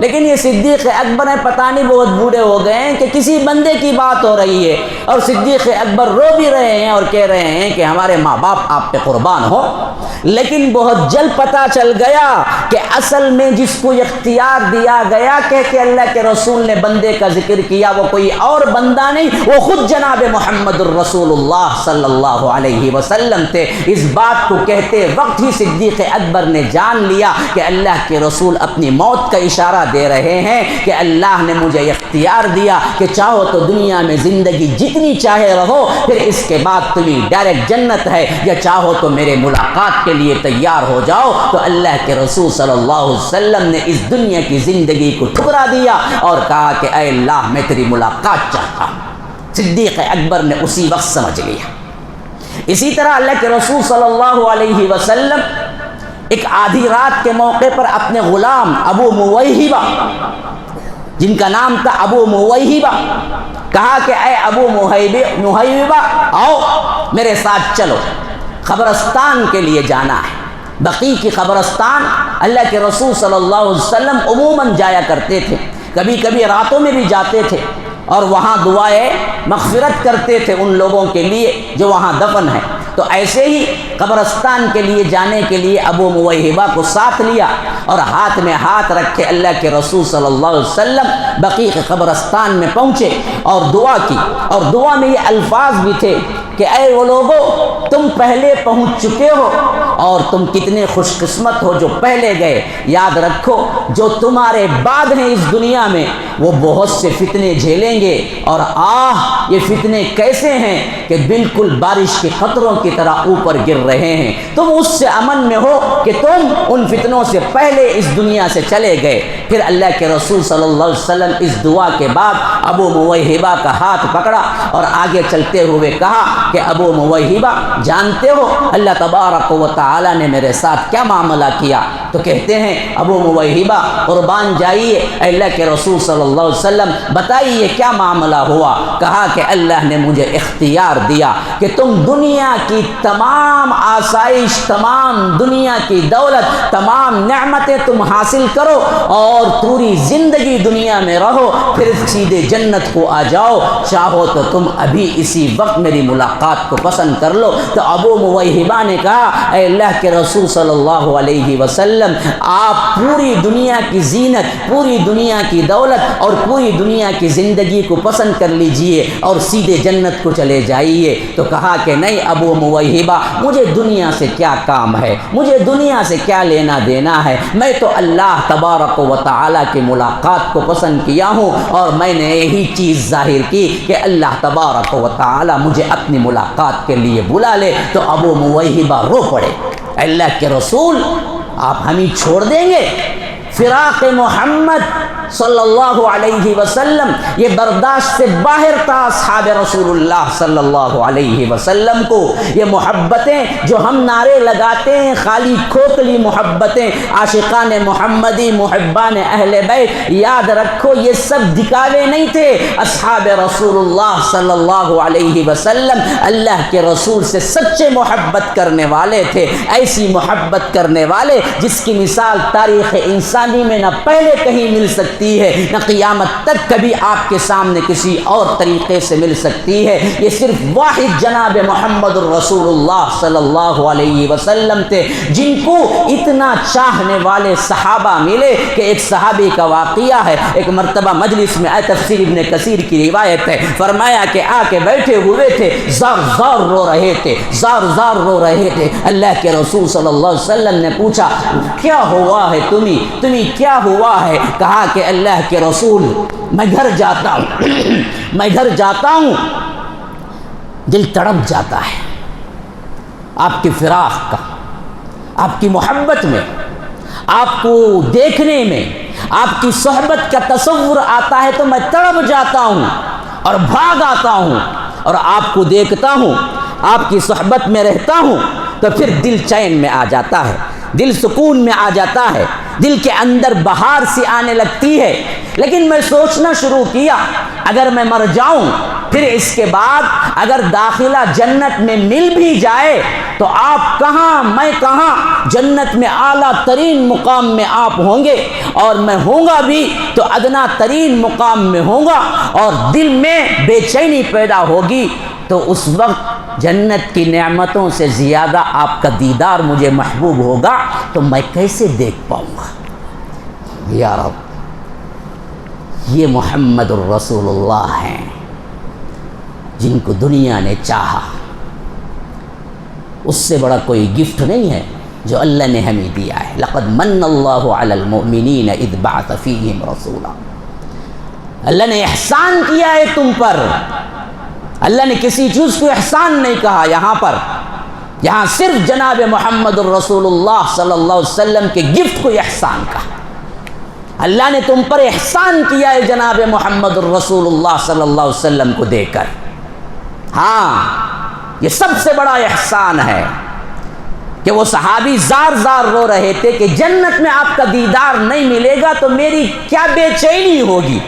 لیکن یہ صدیق اکبر ہیں، پتہ نہیں بہت بوڑھے ہو گئے ہیں کہ کسی بندے کی بات ہو رہی ہے، اور صدیق اکبر رو بھی رہے ہیں اور کہہ رہے ہیں کہ ہمارے ماں باپ آپ پہ قربان ہو۔ لیکن بہت جلد پتہ چل گیا کہ اصل میں جس کو اختیار دیا گیا کہ اللہ کے رسول نے بندے کا ذکر کیا، وہ کوئی اور بندہ نہیں، وہ خود جناب محمد الرسول اللہ صلی اللہ علیہ وسلم تھے۔ اس بات کو کہتے وقت ہی صدیق اکبر نے جان لیا کہ اللہ کے رسول اپنی موت کا اشارہ دے رہے ہیں کہ اللہ نے مجھے اختیار دیا کہ چاہو تو دنیا میں زندگی جتنی چاہے رہو، پھر اس کے بعد تمہیں ڈائریکٹ جنت ہے، یا چاہو تو میرے ملاقات کے لیے تیار ہو جاؤ۔ تو اللہ کے رسول صلی اللہ علیہ وسلم نے اس دنیا کی زندگی کو ٹھکرا دیا اور کہا کہ اے اللہ میں تیری ملاقات چاہتا ہوں۔ صدیق اکبر نے اسی وقت سمجھ لیا۔ اسی طرح اللہ کے رسول صلی اللہ علیہ وسلم ایک آدھی رات کے موقع پر اپنے غلام ابو مویہبہ، جن کا نام تھا ابو مویہبہ، کہا کہ اے ابو مویہبہ آؤ میرے ساتھ چلو، قبرستان کے لیے جانا ہے۔ بقیع کی قبرستان اللہ کے رسول صلی اللہ علیہ وسلم عموماً جایا کرتے تھے، کبھی کبھی راتوں میں بھی جاتے تھے اور وہاں دعائیں مغفرت کرتے تھے ان لوگوں کے لیے جو وہاں دفن ہیں۔ تو ایسے ہی قبرستان کے لیے جانے کے لیے ابو مویہبہ کو ساتھ لیا اور ہاتھ میں ہاتھ رکھے اللہ کے رسول صلی اللہ علیہ وسلم بقیع کے قبرستان میں پہنچے اور دعا کی، اور دعا میں یہ الفاظ بھی تھے کہ اے وہ لوگو، تم پہلے پہنچ چکے ہو اور تم کتنے خوش قسمت ہو جو پہلے گئے۔ یاد رکھو جو تمہارے بعد ہیں اس دنیا میں وہ بہت سے فتنے جھیلیں گے، اور یہ فتنے کیسے ہیں کہ بالکل بارش کے قطروں کی طرح اوپر گر رہے ہیں۔ تم اس سے امن میں ہو کہ تم ان فتنوں سے پہلے اس دنیا سے چلے گئے۔ پھر اللہ کے رسول صلی اللہ علیہ وسلم اس دعا کے بعد ابو مویہبہ کا ہاتھ پکڑا اور آگے چلتے ہوئے کہا کہ ابو مویہبہ جانتے ہو اللہ تبارک و تعالی نے میرے ساتھ کیا معاملہ کیا؟ تو کہتے ہیں ابو مویہبہ قربان جائیے اے اللہ کے رسول صلی اللہ علیہ وسلم، بتائیے کیا معاملہ ہوا؟ کہا کہ اللہ نے مجھے اختیار دیا کہ تم دنیا کی تمام آسائش، تمام دنیا کی دولت، تمام نعمتیں تم حاصل کرو اور پوری زندگی دنیا میں رہو، پھر سیدھے جنت کو آ جاؤ، چاہو تو تم ابھی اسی وقت میری ملاقات کو پسند کر لو۔ تو ابو مویہبہ نے کہا اے اللہ کے رسول صلی اللہ علیہ وسلم، آپ پوری دنیا کی زینت، پوری دنیا کی دولت اور پوری دنیا کی زندگی کو پسند کر لیجئے اور سیدھے جنت کو چلے جائیے۔ تو کہا کہ نہیں ابو مویہبہ، مجھے دنیا سے کیا کام ہے، مجھے دنیا سے کیا لینا دینا ہے، میں تو اللہ تبارک و تعالی کی ملاقات کو پسند کیا ہوں، اور میں نے یہی چیز ظاہر کی کہ اللہ تبارک و تعالی مجھے اپنی ملاقات کے لیے بلا لے۔ تو ابو مویہبہ رو پڑے، اللہ کے رسول آپ ہمیں چھوڑ دیں گے؟ فراق محمد صلی اللہ علیہ وسلم یہ برداشت سے باہر تھا اصحاب رسول اللہ صلی اللہ علیہ وسلم کو۔ یہ محبتیں جو ہم نعرے لگاتے ہیں، خالی کھوکھلی محبتیں، عاشقان محمدی، محبان اہل بیت، یاد رکھو یہ سب دکھاوے نہیں تھے۔ اصحاب رسول اللہ صلی اللہ علیہ وسلم اللہ کے رسول سے سچے محبت کرنے والے تھے، ایسی محبت کرنے والے جس کی مثال تاریخ انسانی میں نہ پہلے کہیں مل سکتی ہے، نہ قیامت تک کبھی آپ کے سامنے کسی اور طریقے سے مل سکتی ہے۔ یہ صرف واحد جناب محمد الرسول اللہ صلی اللہ علیہ وسلم تھے جن کو اتنا چاہنے والے صحابہ ملے کہ ایک صحابی کا واقعہ ہے، ایک مرتبہ مجلس میں تفسیر ابن کثیر کی روایت ہے، فرمایا کہ آ کے بیٹھے ہوئے تھے، زار زار رو رہے تھے، زار زار رو رہے تھے۔ اللہ کے رسول صلی اللہ علیہ وسلم نے پوچھا کیا ہوا ہے تمہیں کیا ہوا ہے؟ کہا کہ اللہ کے رسول میں گھر جاتا ہوں میں گھر جاتا ہوں دل تڑپ جاتا ہے آپ کی فراق کا، آپ کی محبت میں، آپ کو دیکھنے میں، آپ کی صحبت کا تصور آتا ہے تو میں تڑپ جاتا ہوں اور بھاگ آتا ہوں اور آپ کو دیکھتا ہوں، آپ کی صحبت میں رہتا ہوں تو پھر دل چین میں آ جاتا ہے، دل سکون میں آ جاتا ہے، دل کے اندر بہار سی آنے لگتی ہے۔ لیکن میں سوچنا شروع کیا اگر میں مر جاؤں پھر اس کے بعد اگر داخلہ جنت میں مل بھی جائے تو آپ کہاں میں کہاں، جنت میں اعلیٰ ترین مقام میں آپ ہوں گے اور میں ہوں گا بھی تو ادنا ترین مقام میں ہوں گا اور دل میں بے چینی پیدا ہوگی، تو اس وقت جنت کی نعمتوں سے زیادہ آپ کا دیدار مجھے محبوب ہوگا تو میں کیسے دیکھ پاؤں گا۔ یا رب، یہ محمد الرسول اللہ ہیں جن کو دنیا نے چاہا، اس سے بڑا کوئی گفٹ نہیں ہے جو اللہ نے ہمیں دیا ہے۔ لقد من اللہ علی المؤمنین اذ بعث فیہم رسولا، اللہ نے احسان کیا ہے تم پر۔ اللہ نے کسی چیز کو احسان نہیں کہا یہاں پر، یہاں صرف جناب محمد الرسول اللہ صلی اللہ علیہ وسلم کے گفٹ کو احسان کہا۔ اللہ نے تم پر احسان کیا ہے جناب محمد الرسول اللہ صلی اللہ علیہ وسلم کو دے کر۔ ہاں، یہ سب سے بڑا احسان ہے کہ وہ صحابی زار زار رو رہے تھے کہ جنت میں آپ کا دیدار نہیں ملے گا تو میری کیا بے چینی ہوگی۔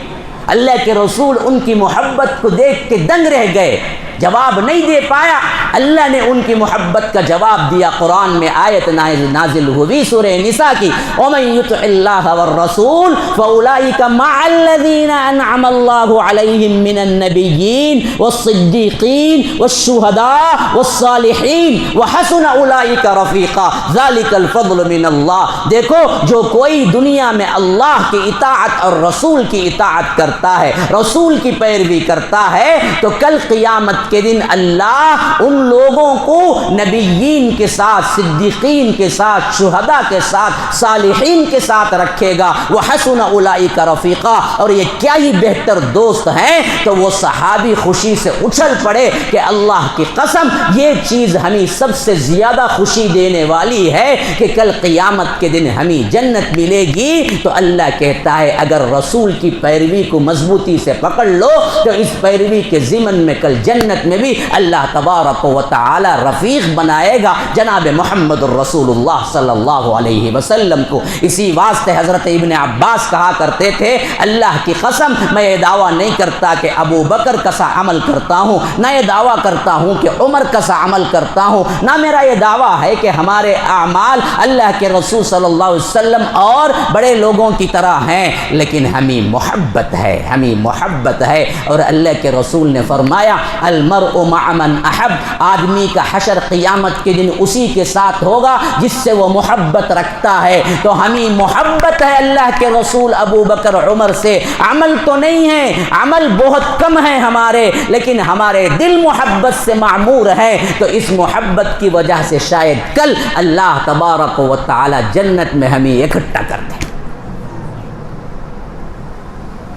اللہ کے رسول ان کی محبت کو دیکھ کے دنگ رہ گئے، جواب نہیں دے پایا۔ اللہ نے ان کی محبت کا جواب دیا، قرآن میں آیت نازل ہوئی سورہ نساء کی، وَمَن يُطِعِ اللَّهَ وَالرَّسُولَ فَأُولَٰئِكَ مَعَ الَّذِينَ أَنْعَمَ اللَّهُ عَلَيْهِم مِّنَ النَّبِيِّينَ وَالصِّدِّيقِينَ وَالشُّهَدَاءِ وَالصَّالِحِينَ وَحَسُنَ أُولَٰئِكَ رَفِيقًا ذَلِكَ الْفَضْلُ مِنَ اللَّهِ۔ دیکھو، جو کوئی دنیا میں اللہ کی اطاعت اور رسول کی اطاعت کرتا ہے، رسول کی پیروی کرتا ہے، تو کل قیامت کے دن اللہ ان لوگوں کو نبیین کے ساتھ، صدیقین کے ساتھ، شہداء کے ساتھ، صالحین کے ساتھ رکھے گا۔ وَحَسُنَ أُولَٰئِكَ رَفِيقًا، اور یہ کیا ہی بہتر دوست ہیں۔ تو وہ صحابی خوشی سے اچھل پڑے کہ اللہ کی قسم یہ چیز ہمیں سب سے زیادہ خوشی دینے والی ہے کہ کل قیامت کے دن ہمیں جنت ملے گی۔ تو اللہ کہتا ہے اگر رسول کی پیروی کو مضبوطی سے پکڑ لو تو اس پیروی کے ضمن میں کل جنت میں بھی اللہ تبارک و تعالی رفیق بنائے گا جناب محمد الرسول اللہ صلی اللہ علیہ وسلم کو۔ اسی واسطے حضرت ابن عباس کہا کرتے تھے، اللہ کی قسم میں یہ دعویٰ نہیں کرتا کہ ابو بکر کا سا عمل کرتا ہوں، نہ یہ دعویٰ کرتا ہوں کہ عمر کا سا عمل کرتا ہوں، نہ میرا یہ دعویٰ ہے کہ ہمارے اعمال اللہ کے رسول صلی اللہ علیہ وسلم اور بڑے لوگوں کی طرح ہیں، لیکن ہمیں محبت ہے، ہمیں محبت ہے۔ اور اللہ کے رسول نے فرمایا المرء مع من احب، آدمی کا حشر قیامت کے دن اسی کے ساتھ ہوگا جس سے وہ محبت رکھتا ہے۔ تو ہمیں محبت ہے اللہ کے رسول ابو بکر عمر سے، عمل تو نہیں ہے، عمل بہت کم ہے ہمارے، لیکن ہمارے دل محبت سے معمور ہے۔ تو اس محبت کی وجہ سے شاید کل اللہ تبارک و تعالی جنت میں ہمیں اکٹھا کر دے۔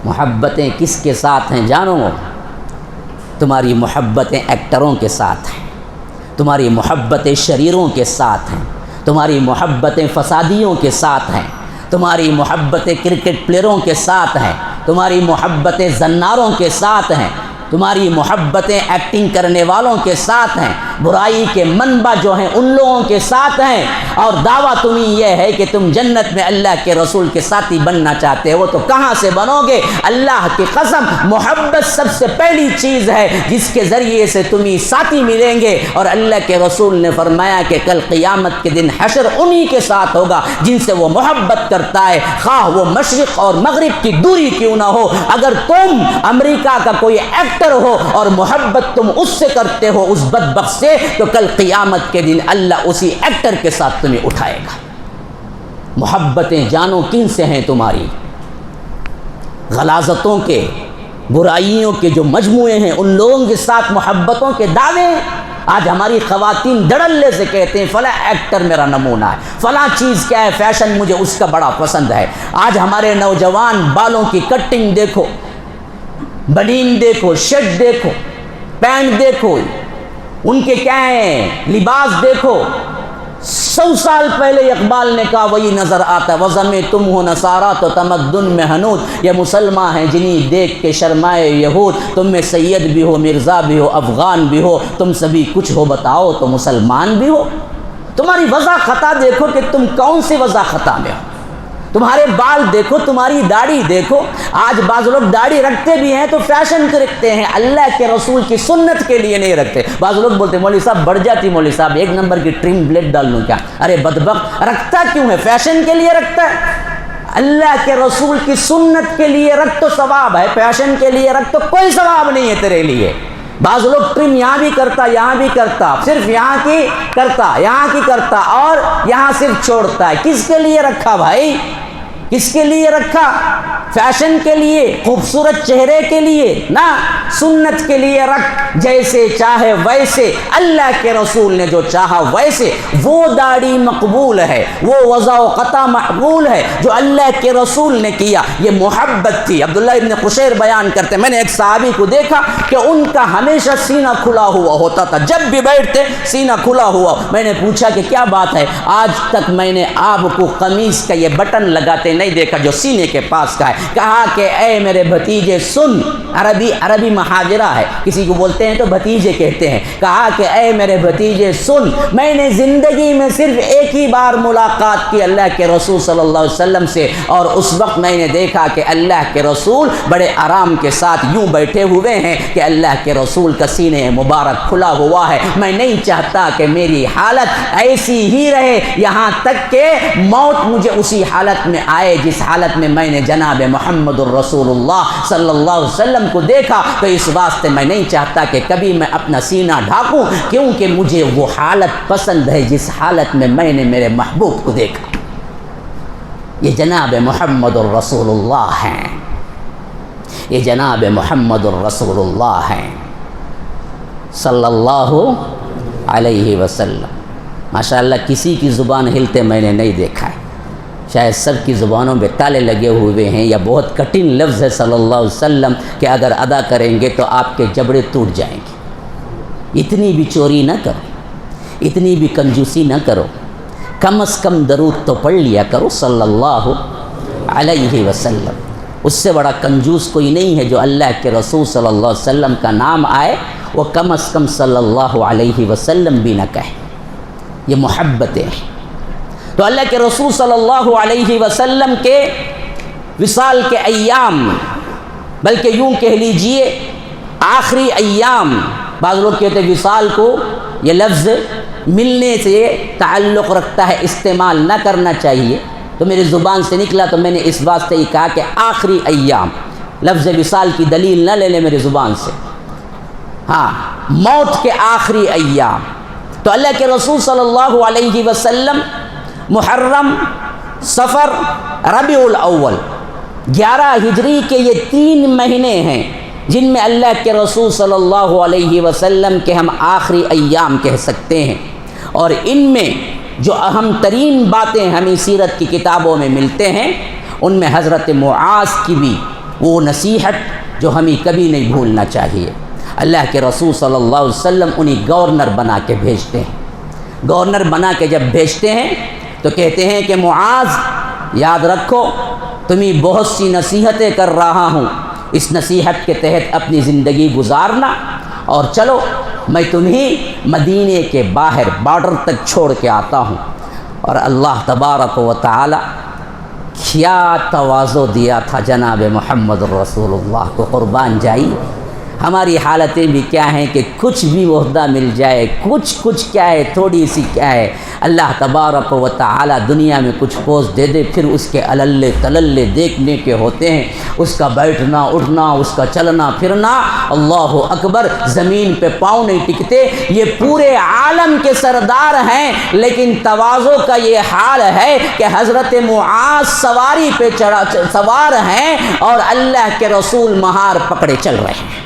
محبتیں کس کے ساتھ ہیں جانو؟ تمہاری محبتیں ایکٹروں کے ساتھ ہیں، تمہاری محبتیں شریروں کے ساتھ ہیں، تمہاری محبتیں فسادیوں کے ساتھ ہیں، تمہاری محبتیں کرکٹ پلیئروں کے ساتھ ہیں، تمہاری محبتیں زناروں کے ساتھ ہیں، تمہاری محبتیں ایکٹنگ کرنے والوں کے ساتھ ہیں، برائی کے منبع جو ہیں ان لوگوں کے ساتھ ہیں، اور دعویٰ تمہیں یہ ہے کہ تم جنت میں اللہ کے رسول کے ساتھی بننا چاہتے ہو، تو کہاں سے بنو گے؟ اللہ کی قسم محبت سب سے پہلی چیز ہے جس کے ذریعے سے تمہیں ساتھی ملیں گے۔ اور اللہ کے رسول نے فرمایا کہ کل قیامت کے دن حشر انہی کے ساتھ ہوگا جن سے وہ محبت کرتا ہے، خواہ وہ مشرق اور مغرب کی دوری کیوں نہ ہو۔ اگر تم امریکہ کا کوئی ایکٹر ہو اور محبت تم اس سے کرتے ہو، اس بدبخت سے، تو کل قیامت کے دن اللہ اسی ایکٹر کے ساتھ تمہیں اٹھائے گا۔ محبتیں جانو کن سے ہیں تمہاری؟ غلاظتوں کے، برائیوں کے جو مجموعے ہیں ان لوگوں کے ساتھ محبتوں کے دعوے آج ہماری خواتین دھڑلے سے کہتے ہیں فلاں ایکٹر میرا نمونہ ہے، فلاں چیز کیا ہے فیشن مجھے اس کا بڑا پسند ہے۔ آج ہمارے نوجوان بالوں کی کٹنگ دیکھو، بنین دیکھو، شرٹ دیکھو، پینٹ دیکھو، ان کے کیا ہیں لباس دیکھو۔ 100 سال پہلے اقبال نے کہا وہی نظر آتا ہے، وضم تم ہو نصارہ تو تمدن میں حنود، یہ مسلمان ہیں جنہیں دیکھ کے شرمائے یہود، تم میں سید بھی ہو، مرزا بھی ہو، افغان بھی ہو، تم سبھی کچھ ہو بتاؤ تو مسلمان بھی ہو۔ تمہاری وضع خطا دیکھو کہ تم کون سی وضع خطا میں ہو، تمہارے بال دیکھو، تمہاری داڑھی دیکھو۔ آج بعض لوگ داڑھی رکھتے بھی ہیں تو فیشن کے رکھتے ہیں، اللہ کے رسول کی سنت کے لیے نہیں رکھتے۔ بعض لوگ بولتے ہیں مولوی صاحب بڑھ جاتی، مولوی صاحب 1 نمبر کی ٹرم بلیڈ ڈال لوں کیا؟ ارے بدبخت، رکھتا کیوں ہے؟ فیشن کے لیے رکھتا ہے؟ اللہ کے رسول کی سنت کے لیے رکھ تو ثواب ہے، فیشن کے لیے رکھ تو کوئی ثواب نہیں ہے تیرے لیے۔ بعض لوگ ٹرم یہاں بھی کرتا، یہاں بھی کرتا، صرف یہاں کی کرتا، یہاں کی کرتا اور یہاں صرف چھوڑتا ہے۔ کس کے لیے رکھا بھائی؟ کس کے لیے رکھا؟ فیشن کے لیے، خوبصورت چہرے کے لیے نہ، سنت کے لیے رکھ، جیسے چاہے ویسے، اللہ کے رسول نے جو چاہا ویسے۔ وہ داڑھی مقبول ہے، وہ وضع و قطع مقبول ہے جو اللہ کے رسول نے کیا، یہ محبت تھی۔ عبداللہ ابن قشیر بیان کرتے ہیں میں نے ایک صحابی کو دیکھا کہ ان کا ہمیشہ سینہ کھلا ہوا ہوتا تھا، جب بھی بیٹھتے سینہ کھلا ہوا۔ میں نے پوچھا کہ کیا بات ہے؟ آج تک میں نے آپ کو قمیص کا یہ بٹن لگاتے نہیں دیکھا جو سینے کے پاس کا ہے۔ کہا کہ اے میرے بھتیجے سن، عربی محاورہ ہے، کسی کو بولتے ہیں تو بھتیجے کہتے ہیں۔ کہا کہ اے میرے بھتیجے سن، میں نے زندگی میں صرف ایک ہی بار ملاقات کی اللہ کے رسول صلی اللہ علیہ وسلم سے، اور اس وقت میں نے دیکھا کہ اللہ کے رسول بڑے آرام کے ساتھ یوں بیٹھے ہوئے ہیں کہ اللہ کے رسول کا سینے مبارک کھلا ہوا ہے۔ میں نہیں چاہتا کہ میری حالت ایسی ہی رہے یہاں تک کہ موت مجھے اسی حالت میں آئے جس حالت میں میں نے جناب محمد الرسول اللہ صلی اللہ علیہ وسلم کو دیکھا۔ تو اس واسطے میں نہیں چاہتا کہ کبھی میں اپنا سینہ ڈھانکوں، کیونکہ مجھے وہ حالت پسند ہے جس حالت میں نے میرے محبوب کو دیکھا۔ یہ جناب محمد الرسول اللہ ہیں، یہ جناب محمد الرسول اللہ ہیں صلی اللہ علیہ وسلم۔ ماشاءاللہ کسی کی زبان ہلتے میں نے نہیں دیکھا ہے، شاید سب کی زبانوں میں تالے لگے ہوئے ہیں، یا بہت کٹھن لفظ ہے صلی اللہ علیہ وسلم کہ اگر ادا کریں گے تو آپ کے جبڑے ٹوٹ جائیں گے۔ اتنی بھی چوری نہ کرو، اتنی بھی کنجوسی نہ کرو، کم از کم درود تو پڑھ لیا کرو صلی اللہ علیہ وسلم۔ اس سے بڑا کنجوس کوئی نہیں ہے جو اللہ کے رسول صلی اللہ علیہ وسلم کا نام آئے وہ کم از کم صلی اللہ علیہ وسلم بھی نہ کہے۔ یہ محبتیں ہیں۔ تو اللہ کے رسول صلی اللہ علیہ وسلم کے وصال کے ایام، بلکہ یوں کہہ لیجئے آخری ایام، بعض لوگ کہتے ہیں وصال کو یہ لفظ ملنے سے تعلق رکھتا ہے، استعمال نہ کرنا چاہیے، تو میری زبان سے نکلا تو میں نے اس واسطے ہی کہا کہ آخری ایام، لفظ وصال کی دلیل نہ لے لیں میری زبان سے، ہاں موت کے آخری ایام۔ تو اللہ کے رسول صلی اللہ علیہ وسلم محرم، صفر، ربیع الاول، 11 ہجری کے یہ 3 مہینے ہیں جن میں اللہ کے رسول صلی اللہ علیہ وسلم کے ہم آخری ایام کہہ سکتے ہیں، اور ان میں جو اہم ترین باتیں ہمیں سیرت کی کتابوں میں ملتے ہیں ان میں حضرت معاذ کی بھی وہ نصیحت جو ہمیں کبھی نہیں بھولنا چاہیے۔ اللہ کے رسول صلی اللہ علیہ وسلم انہیں گورنر بنا کے بھیجتے ہیں۔ گورنر بنا کے جب بھیجتے ہیں تو کہتے ہیں کہ معاذ یاد رکھو تمہیں بہت سی نصیحتیں کر رہا ہوں، اس نصیحت کے تحت اپنی زندگی گزارنا، اور چلو میں تمہیں مدینے کے باہر بارڈر تک چھوڑ کے آتا ہوں۔ اور اللہ تبارک و تعالی کیا تواضع دیا تھا جناب محمد الرسول اللہ کو، قربان جائی۔ ہماری حالتیں بھی کیا ہیں کہ کچھ بھی عہدہ مل جائے، کچھ کیا ہے، تھوڑی سی کیا ہے، اللہ تبارک و تعالی دنیا میں کچھ پوسٹ دے دے، پھر اس کے عللے تللے دیکھنے کے ہوتے ہیں، اس کا بیٹھنا اٹھنا، اس کا چلنا پھرنا، اللہ اکبر، زمین پہ پاؤں نہیں ٹکتے۔ یہ پورے عالم کے سردار ہیں، لیکن تواضع کا یہ حال ہے کہ حضرت معاذ سواری پہ سوار ہیں اور اللہ کے رسول مہار پکڑے چل رہے ہیں۔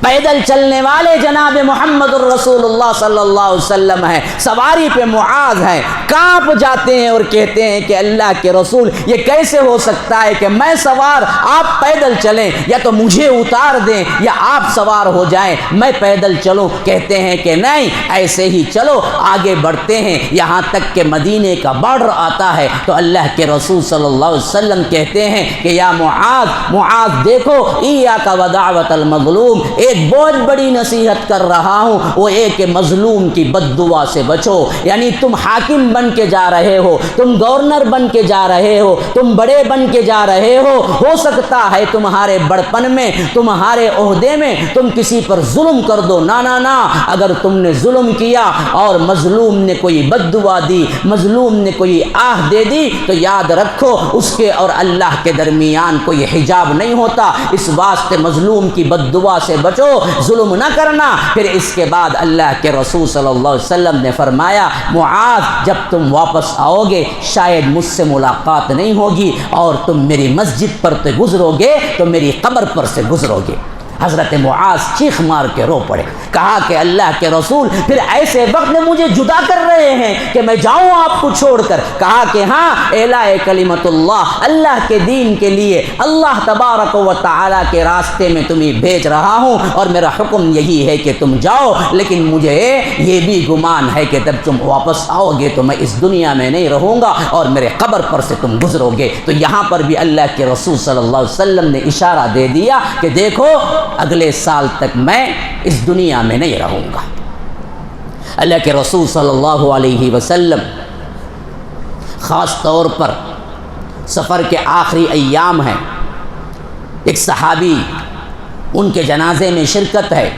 پیدل چلنے والے جناب محمد الرسول اللہ صلی اللہ علیہ وسلم ہیں، سواری پہ معاذ ہیں، کانپ جاتے ہیں اور کہتے ہیں کہ اللہ کے رسول یہ کیسے ہو سکتا ہے کہ میں سوار آپ پیدل چلیں، یا تو مجھے اتار دیں یا آپ سوار ہو جائیں، میں پیدل چلوں۔ کہتے ہیں کہ نہیں، ایسے ہی چلو، آگے بڑھتے ہیں یہاں تک کہ مدینے کا بارڈر آتا ہے تو اللہ کے رسول صلی اللہ علیہ وسلم کہتے ہیں کہ یا معاذ، معاذ دیکھو، ایاک ودعوت المظلوم، ایک بہت بڑی نصیحت کر رہا ہوں، وہ ایک مظلوم کی بد دعا سے بچو۔ یعنی تم حاکم بن کے جا رہے ہو، تم گورنر بن کے جا رہے ہو، تم بڑے بن کے جا رہے ہو سکتا ہے تمہارے بڑپن میں، تمہارے عہدے میں تم کسی پر ظلم کر دو، نا نا نا، اگر تم نے ظلم کیا اور مظلوم نے کوئی بد دعا دی، مظلوم نے کوئی آہ دے دی، تو یاد رکھو اس کے اور اللہ کے درمیان کوئی حجاب نہیں ہوتا، اس واسطے مظلوم کی بد دعا سے بچو، ظلم نہ کرنا۔ پھر اس کے بعد اللہ کے رسول صلی اللہ علیہ وسلم نے فرمایا معاذ جب تم واپس آؤ گے شاید مجھ سے ملاقات نہیں ہوگی اور تم میری مسجد پر تو گزرو گے تو میری قبر پر سے گزرو گے۔ حضرت معاذ چیخ مار کے رو پڑے، کہا کہ اللہ کے رسول پھر ایسے وقت میں مجھے جدا کر رہے ہیں کہ میں جاؤں آپ کو چھوڑ کر؟ کہا کہ ہاں، اعلاء کلمت اللہ، اللہ کے دین کے لیے اللہ تبارک و تعالیٰ کے راستے میں تمہیں بھیج رہا ہوں اور میرا حکم یہی ہے کہ تم جاؤ، لیکن مجھے یہ بھی گمان ہے کہ جب تم واپس آؤ گے تو میں اس دنیا میں نہیں رہوں گا اور میرے قبر پر سے تم گزرو گے۔ تو یہاں پر بھی اللہ کے رسول صلی اللہ علیہ وسلم نے اشارہ دے دیا کہ دیکھو اگلے سال تک میں اس دنیا میں نہیں رہوں گا۔ اللہ کے رسول صلی اللہ علیہ وسلم خاص طور پر سفر کے آخری ایام ہیں، ایک صحابی ان کے جنازے میں شرکت ہے،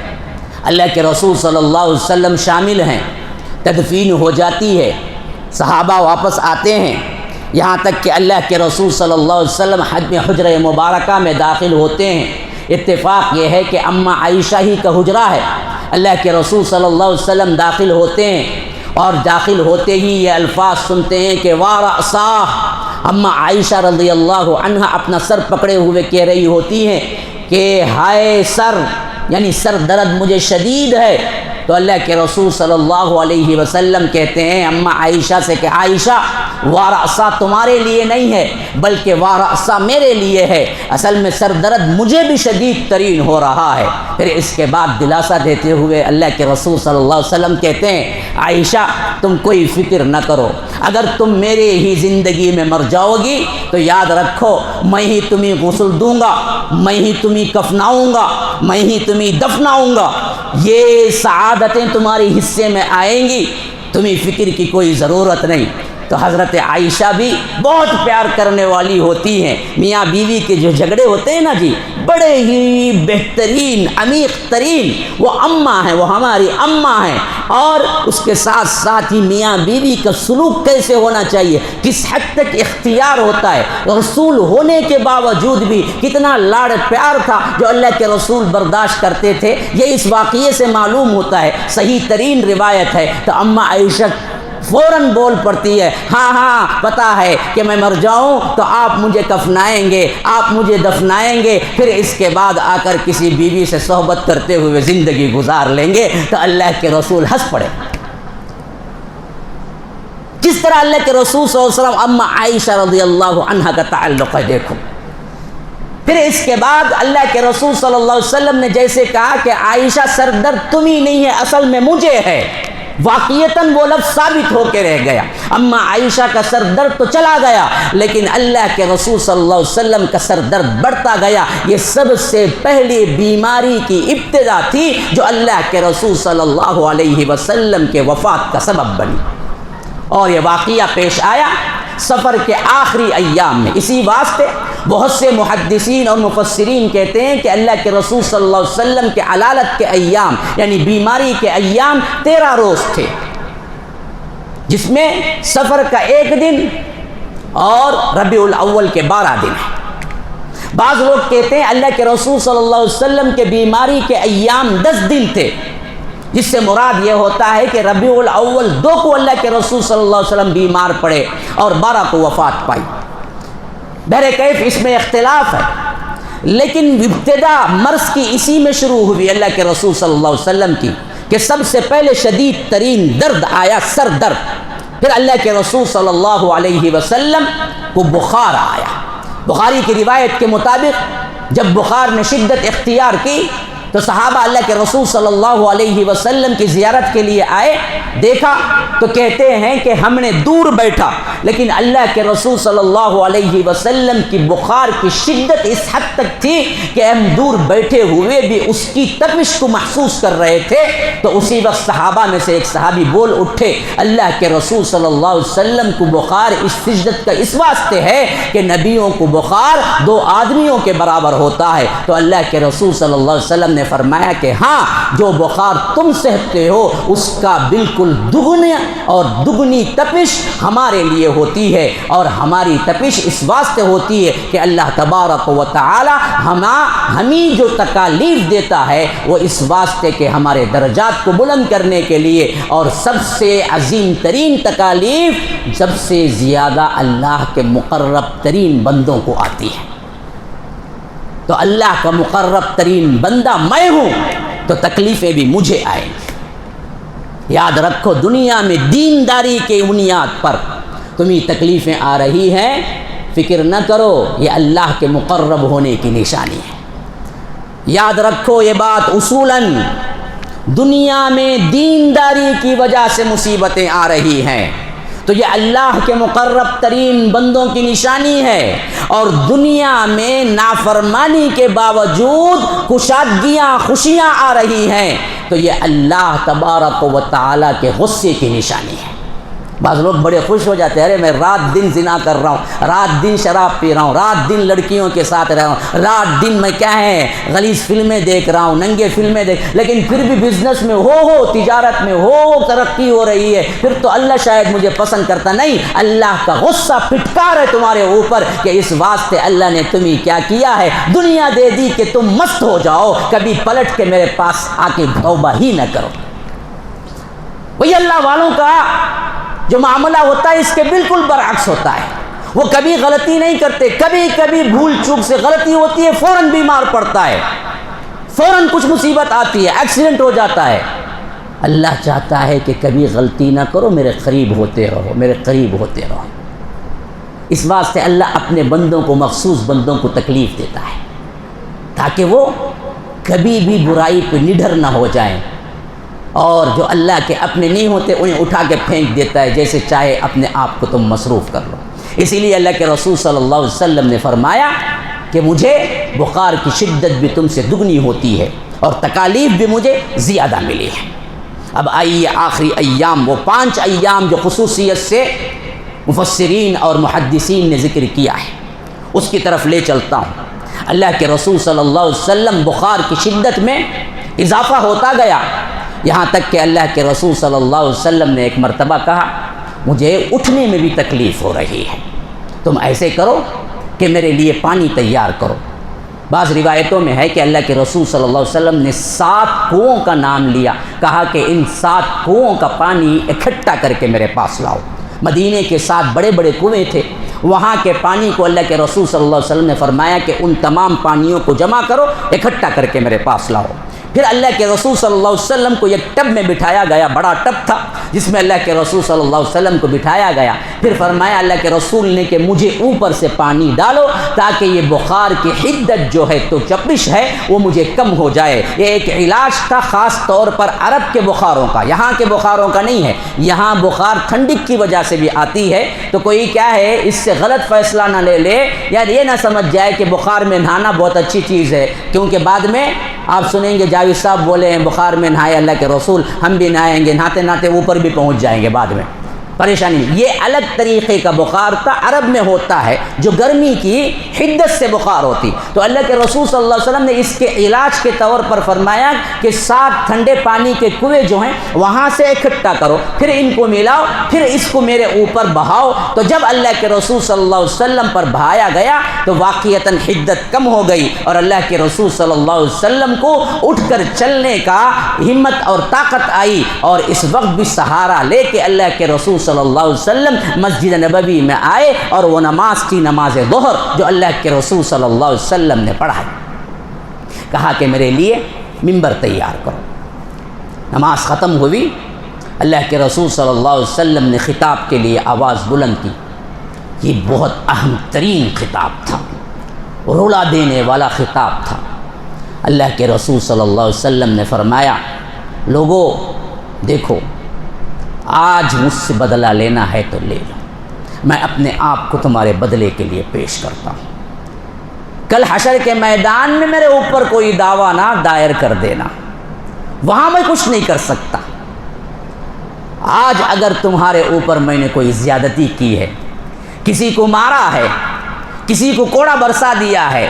اللہ کے رسول صلی اللہ علیہ وسلم شامل ہیں، تدفین ہو جاتی ہے، صحابہ واپس آتے ہیں، یہاں تک کہ اللہ کے رسول صلی اللہ علیہ وسلم حجرہ مبارکہ میں داخل ہوتے ہیں۔ اتفاق یہ ہے کہ اماں عائشہ ہی کا حجرہ ہے، اللہ کے رسول صلی اللہ علیہ وسلم داخل ہوتے ہیں اور داخل ہوتے ہی یہ الفاظ سنتے ہیں کہ وارأساہ، اماں عائشہ رضی اللہ عنہا اپنا سر پکڑے ہوئے کہہ رہی ہوتی ہیں کہ ہائے سر، یعنی سر درد مجھے شدید ہے۔ تو اللہ کے رسول صلی اللہ علیہ وسلم کہتے ہیں اماں عائشہ سے کہ عائشہ وارأسا تمہارے لیے نہیں ہے بلکہ وارأسا میرے لیے ہے، اصل میں سر درد مجھے بھی شدید ترین ہو رہا ہے۔ پھر اس کے بعد دلاسا دیتے ہوئے اللہ کے رسول صلی اللہ علیہ وسلم کہتے ہیں عائشہ تم کوئی فکر نہ کرو، اگر تم میرے ہی زندگی میں مر جاؤ گی تو یاد رکھو میں ہی تمہیں غسل دوں گا، میں ہی تمہیں کفناؤں گا، میں ہی تمہیں دفناؤں گا، یہ سعادتیں تمہاری حصے میں آئیں گی، تمہیں فکر کی کوئی ضرورت نہیں۔ تو حضرت عائشہ بھی بہت پیار کرنے والی ہوتی ہیں، میاں بیوی کے جو جھگڑے ہوتے ہیں نا جی، بڑے ہی بہترین عمیق ترین وہ اماں ہیں، وہ ہماری اماں ہیں، اور اس کے ساتھ ساتھ ہی میاں بیوی کا سلوک کیسے ہونا چاہیے، کس حد تک اختیار ہوتا ہے، رسول ہونے کے باوجود بھی کتنا لاڑ پیار تھا جو اللہ کے رسول برداشت کرتے تھے، یہ اس واقعے سے معلوم ہوتا ہے، صحیح ترین روایت ہے۔ تو اماں عائشہ فوراً بول پڑتی ہے ہاں ہاں پتہ ہے کہ میں مر جاؤں تو آپ مجھے کفنائیں گے، آپ مجھے دفنائیں گے، پھر اس کے بعد آ کر کسی بیوی سے صحبت کرتے ہوئے زندگی گزار لیں گے۔ تو اللہ کے رسول ہنس پڑے۔ جس طرح اللہ کے رسول صلی اللہ علیہ وسلم اماں عائشہ رضی اللہ عنہا کا تعلق ہے دیکھو۔ پھر اس کے بعد اللہ کے رسول صلی اللہ علیہ وسلم نے جیسے کہا کہ عائشہ سر درد تمہیں نہیں ہے اصل میں مجھے ہے، واقعیتاً وہ لفظ ثابت ہو کے رہ گیا، اماں عائشہ کا سر درد تو چلا گیا لیکن اللہ کے رسول صلی اللہ علیہ وسلم کا سر درد بڑھتا گیا۔ یہ سب سے پہلی بیماری کی ابتدا تھی جو اللہ کے رسول صلی اللہ علیہ وسلم کے وفات کا سبب بنی، اور یہ واقعہ پیش آیا سفر کے آخری ایام میں۔ اسی واسطے بہت سے محدثین اور مفسرین کہتے ہیں کہ اللہ کے رسول صلی اللہ علیہ وسلم کے علالت کے ایام یعنی بیماری کے ایام 13 روز تھے، جس میں سفر کا 1 دن اور ربیع الاول کے 12 دن ہیں۔ بعض لوگ کہتے ہیں اللہ کے رسول صلی اللہ علیہ وسلم کے بیماری کے ایام 10 دن تھے، جس سے مراد یہ ہوتا ہے کہ ربیع الاول 2 کو اللہ کے رسول صلی اللہ علیہ وسلم بیمار پڑے اور 12 کو وفات پائی۔ بہرکیف اس میں اختلاف ہے، لیکن ابتدا مرض کی اسی میں شروع ہوئی اللہ کے رسول صلی اللہ علیہ وسلم کی، کہ سب سے پہلے شدید ترین درد آیا، سر درد، پھر اللہ کے رسول صلی اللہ علیہ وسلم کو بخار آیا۔ بخاری کی روایت کے مطابق جب بخار نے شدت اختیار کی تو صحابہ اللہ کے رسول صلی اللہ علیہ وسلم کی زیارت کے لیے آئے، دیکھا تو کہتے ہیں کہ ہم نے دور بیٹھا، لیکن اللہ کے رسول صلی اللہ علیہ وسلم کی بخار کی شدت اس حد تک تھی کہ ہم دور بیٹھے ہوئے بھی اس کی تپش کو محسوس کر رہے تھے۔ تو اسی وقت صحابہ میں سے ایک صحابی بول اٹھے، اللہ کے رسول صلی اللہ علیہ وسلم کو بخار اس شدت کا اس واسطے ہے کہ نبیوں کو بخار 2 آدمیوں کے برابر ہوتا ہے۔ تو اللہ کے رسول صلی اللہ علیہ وسلم نے فرمایا کہ ہاں، جو بخار تم سہتے ہو اس کا بالکل دگنی تپش ہمارے لیے ہوتی ہے، اور ہماری تپش اس واسطے ہوتی ہے کہ اللہ تبارک و تعالی ہمیں جو تکالیف دیتا ہے وہ اس واسطے کہ ہمارے درجات کو بلند کرنے کے لیے، اور سب سے عظیم ترین تکالیف سب سے زیادہ اللہ کے مقرب ترین بندوں کو آتی ہے۔ تو اللہ کا مقرب ترین بندہ میں ہوں تو تکلیفیں بھی مجھے آئیں گی۔ یاد رکھو، دنیا میں دینداری کے بنیاد پر تمہیں تکلیفیں آ رہی ہیں، فکر نہ کرو، یہ اللہ کے مقرب ہونے کی نشانی ہے۔ یاد رکھو یہ بات، اصولاً دنیا میں دینداری کی وجہ سے مصیبتیں آ رہی ہیں تو یہ اللہ کے مقرب ترین بندوں کی نشانی ہے، اور دنیا میں نافرمانی کے باوجود کشادگیاں خوشیاں آ رہی ہیں تو یہ اللہ تبارک و تعالیٰ کے غصے کی نشانی ہے۔ بعض لوگ بڑے خوش ہو جاتے ہیں، ارے میں رات دن زنا کر رہا ہوں، رات دن شراب پی رہا ہوں، رات دن لڑکیوں کے ساتھ رہ رہا ہوں، رات دن میں کیا ہے غلیظ فلمیں دیکھ رہا ہوں، ننگے فلمیں لیکن پھر بھی بزنس میں ہو تجارت میں ہو ترقی ہو رہی ہے، پھر تو اللہ شاید مجھے پسند کرتا نہیں۔ اللہ کا غصہ پھٹکار ہے تمہارے اوپر کہ اس واسطے اللہ نے تمہیں کیا کیا ہے، دنیا دے دی کہ تم مست ہو جاؤ، کبھی پلٹ کے میرے پاس آ کے توبہ ہی نہ کرو۔ وہی اللہ والوں کا جو معاملہ ہوتا ہے اس کے بالکل برعکس ہوتا ہے، وہ کبھی غلطی نہیں کرتے، کبھی کبھی بھول چوک سے غلطی ہوتی ہے، فوراً بیمار پڑتا ہے، فوراً کچھ مصیبت آتی ہے، ایکسیڈنٹ ہو جاتا ہے۔ اللہ چاہتا ہے کہ کبھی غلطی نہ کرو، میرے قریب ہوتے رہو، میرے قریب ہوتے رہو۔ اس واسطے اللہ اپنے بندوں کو، مخصوص بندوں کو تکلیف دیتا ہے تاکہ وہ کبھی بھی برائی پہ نڈر نہ ہو جائیں، اور جو اللہ کے اپنے نہیں ہوتے انہیں اٹھا کے پھینک دیتا ہے، جیسے چاہے اپنے آپ کو تم مصروف کر لو۔ اسی لیے اللہ کے رسول صلی اللہ علیہ وسلم نے فرمایا کہ مجھے بخار کی شدت بھی تم سے دگنی ہوتی ہے اور تکالیف بھی مجھے زیادہ ملی ہے۔ اب آئیے آخری ایام، وہ 5 ایام جو خصوصیت سے مفسرین اور محدثین نے ذکر کیا ہے، اس کی طرف لے چلتا ہوں۔ اللہ کے رسول صلی اللہ علیہ وسلم بخار کی شدت میں اضافہ ہوتا گیا، یہاں تک کہ اللہ کے رسول صلی اللہ علیہ وسلم نے ایک مرتبہ کہا، مجھے اٹھنے میں بھی تکلیف ہو رہی ہے، تم ایسے کرو کہ میرے لیے پانی تیار کرو۔ بعض روایتوں میں ہے کہ اللہ کے رسول صلی اللہ علیہ وسلم نے 7 کنوؤں کا نام لیا، کہا کہ ان 7 کنوؤں کا پانی اکٹھا کر کے میرے پاس لاؤ۔ مدینے کے 7 بڑے بڑے کنویں تھے، وہاں کے پانی کو اللہ کے رسول صلی اللہ علیہ وسلم نے فرمایا کہ ان تمام پانیوں کو جمع کرو، اکٹھا کر کے میرے پاس لاؤ۔ پھر اللہ کے رسول صلی اللہ علیہ وسلم کو ایک ٹب میں بٹھایا گیا، بڑا ٹب تھا جس میں اللہ کے رسول صلی اللہ علیہ وسلم کو بٹھایا گیا۔ پھر فرمایا اللہ کے رسول نے کہ مجھے اوپر سے پانی ڈالو تاکہ یہ بخار کی حدت جو ہے تو چپش ہے وہ مجھے کم ہو جائے۔ یہ ایک علاج تھا خاص طور پر عرب کے بخاروں کا، یہاں کے بخاروں کا نہیں ہے۔ یہاں بخار ٹھنڈک کی وجہ سے بھی آتی ہے، تو کوئی کیا ہے اس سے غلط فیصلہ نہ لے لے، یا یہ نہ سمجھ جائے کہ بخار میں نہانا بہت اچھی چیز ہے، کیونکہ بعد میں آپ سنیں گے جاوید صاحب بولے ہیں بخار میں نہائے اللہ کے رسول، ہم بھی نہائیں گے، نہاتے نہاتے اوپر بھی پہنچ جائیں گے بعد میں، پریشانی نہیں۔ یہ الگ طریقے کا بخار تھا، عرب میں ہوتا ہے جو گرمی کی حدت سے بخار ہوتی۔ تو اللہ کے رسول صلی اللہ علیہ وسلم نے اس کے علاج کے طور پر فرمایا کہ 7 ٹھنڈے پانی کے کنویں جو ہیں وہاں سے اکٹھا کرو، پھر ان کو ملاؤ، پھر اس کو میرے اوپر بہاؤ۔ تو جب اللہ کے رسول صلی اللہ علیہ وسلم پر بہایا گیا تو واقعتاً حدت کم ہو گئی، اور اللہ کے رسول صلی اللہ علیہ وسلم کو اٹھ کر چلنے کا ہمت اور طاقت آئی، اور اس وقت بھی سہارا لے کے اللہ کے رسول صلی اللہ علیہ وسلم مسجد نبوی میں آئے اور وہ نماز تھی نماز ظہر جو اللہ کے رسول صلی اللہ علیہ وسلم نے پڑھائی. کہا کہ میرے لیے ممبر تیار کرو. نماز ختم ہوئی. اللہ کے رسول صلی اللہ علیہ وسلم نے خطاب کے لیے آواز بلند کی. یہ بہت اہم ترین خطاب تھا, رولا دینے والا خطاب تھا. اللہ کے رسول صلی اللہ علیہ وسلم نے فرمایا, لوگوں دیکھو, آج مجھ سے بدلہ لینا ہے تو لے لو, میں اپنے آپ کو تمہارے بدلے کے لیے پیش کرتا ہوں. کل حشر کے میدان میں میرے اوپر کوئی دعویٰ نہ دائر کر دینا, وہاں میں کچھ نہیں کر سکتا. آج اگر تمہارے اوپر میں نے کوئی زیادتی کی ہے, کسی کو مارا ہے, کسی کو کوڑا برسا دیا ہے,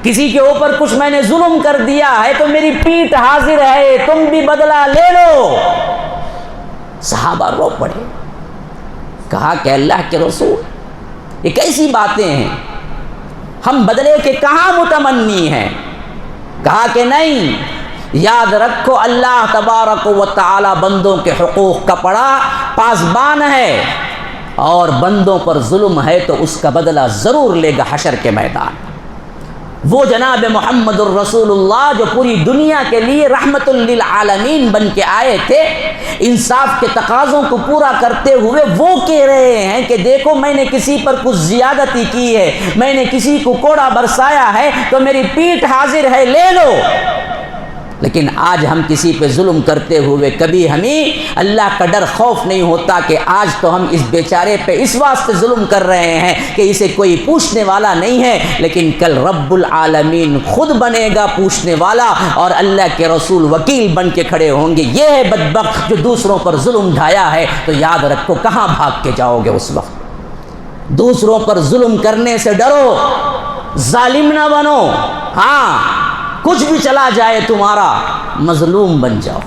کسی کے اوپر کچھ میں نے ظلم کر دیا ہے, تو میری پیٹھ حاضر ہے, تم بھی بدلہ لے لو. صحابہ رو پڑے. کہا کہ اللہ کے رسول, یہ کیسی باتیں ہیں, ہم بدلے کے کہاں متمنی ہیں. کہا کہ نہیں, یاد رکھو اللہ تبارک و تعالی بندوں کے حقوق کا پاسبان ہے, اور بندوں پر ظلم ہے تو اس کا بدلہ ضرور لے گا حشر کے میدان. وہ جناب محمد الرسول اللہ جو پوری دنیا کے لیے رحمت للعالمین بن کے آئے تھے, انصاف کے تقاضوں کو پورا کرتے ہوئے وہ کہہ رہے ہیں کہ دیکھو میں نے کسی پر کچھ زیادتی کی ہے, میں نے کسی کو کوڑا برسایا ہے تو میری پیٹھ حاضر ہے, لے لو. لیکن آج ہم کسی پہ ظلم کرتے ہوئے کبھی ہمیں اللہ کا ڈر خوف نہیں ہوتا کہ آج تو ہم اس بیچارے پہ اس واسطے ظلم کر رہے ہیں کہ اسے کوئی پوچھنے والا نہیں ہے, لیکن کل رب العالمین خود بنے گا پوچھنے والا, اور اللہ کے رسول وکیل بن کے کھڑے ہوں گے. یہ ہے بدبخت جو دوسروں پر ظلم ڈھایا ہے. تو یاد رکھو, کہاں بھاگ کے جاؤ گے اس وقت. دوسروں پر ظلم کرنے سے ڈرو, ظالم نہ بنو. ہاں, کچھ بھی چلا جائے تمہارا, مظلوم بن جاؤ,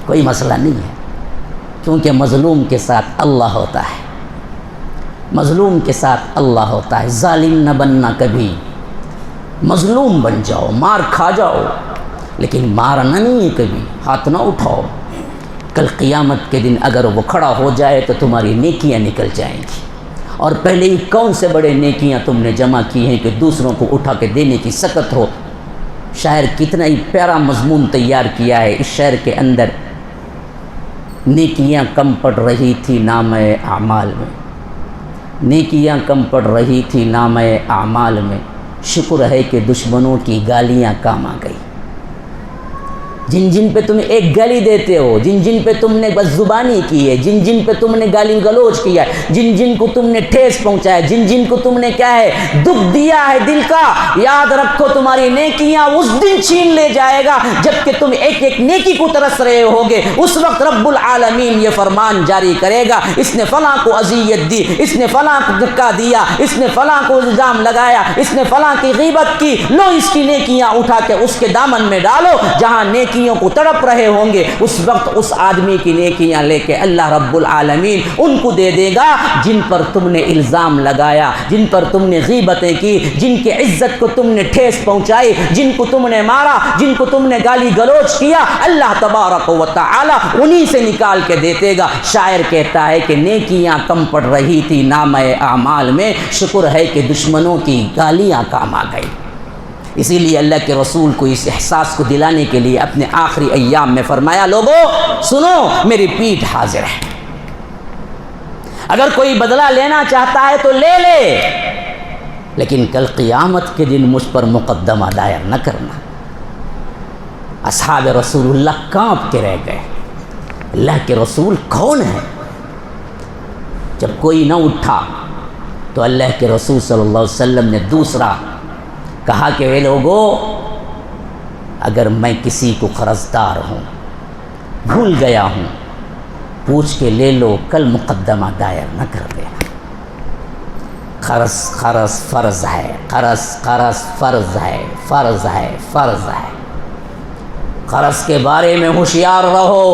کوئی مسئلہ نہیں ہے, کیونکہ مظلوم کے ساتھ اللہ ہوتا ہے. مظلوم کے ساتھ اللہ ہوتا ہے. ظالم نہ بننا کبھی, مظلوم بن جاؤ, مار کھا جاؤ, لیکن مارنا نہیں ہے کبھی, ہاتھ نہ اٹھاؤ. کل قیامت کے دن اگر وہ کھڑا ہو جائے تو تمہاری نیکیاں نکل جائیں گی, اور پہلے ہی کون سے بڑے نیکیاں تم نے جمع کی ہیں کہ دوسروں کو اٹھا کے دینے کی سکت ہو. شاعر کتنا ہی پیارا مضمون تیار کیا ہے اس شعر کے اندر. نیکیاں کم پڑ رہی تھی نامہ اعمال میں, نیکیاں کم پڑ رہی تھی نامہ اعمال میں, شکر ہے کہ دشمنوں کی گالیاں کام آ گئی. جن جن پہ تم ایک گالی دیتے ہو, جن جن پہ تم نے بد زبانی کی ہے, جن جن پہ تم نے گالی گلوچ کیا ہے, جن جن کو تم نے ٹھیس پہنچایا, جن جن کو تم نے کیا ہے دکھ دیا ہے دل کا, یاد رکھو تمہاری نیکیاں اس دن چھین لے جائے گا جب کہ تم ایک ایک نیکی کو ترس رہے ہوگے. اس وقت رب العالمین یہ فرمان جاری کرے گا, اس نے فلاں کو اذیت دی, اس نے فلاں کو دھکا دیا, اس نے فلاں کو الزام لگایا, اس نے فلاں کی غیبت کی, لو اس کی نیکیاں اٹھا کے اس کے دامن میں ڈالو جہاں نیکیوں کو تڑپ رہے ہوں گے. اس وقت اس آدمی کی نیکیاں لے کے اللہ رب العالمین ان کو دے دے گا جن پر تم نے الزام لگایا, جن پر تم نے غیبتیں کی, جن کی عزت کو تم نے ٹھیس پہنچائی, جن کو تم نے مارا, جن کو تم نے گالی گلوچ کیا. اللہ تبارک و تعالی انہی سے نکال کے دیتے گا. شاعر کہتا ہے کہ نیکیاں کم پڑ رہی تھی نامہ اعمال میں, شکر ہے کہ دشمنوں کی گالیاں کام آ گئی. اسی لیے اللہ کے رسول کو اس احساس کو دلانے کے لیے اپنے آخری ایام میں فرمایا, لوگوں سنو, میری پیٹھ حاضر ہے. اگر کوئی بدلہ لینا چاہتا ہے تو لے لے, لیکن کل قیامت کے دن مجھ پر مقدمہ دائر نہ کرنا. اصحاب رسول اللہ کانپ کے رہ گئے. اللہ کے رسول کون ہے؟ جب کوئی نہ اٹھا تو اللہ کے رسول صلی اللہ علیہ وسلم نے دوسرا کہا کہ اے لوگو, اگر میں کسی کو قرضدار ہوں, بھول گیا ہوں, پوچھ کے لے لو, کل مقدمہ دائر نہ کر دینا. قرض قرض فرض ہے, قرض قرض فرض ہے, فرض ہے, فرض ہے. قرض کے بارے میں ہوشیار رہو.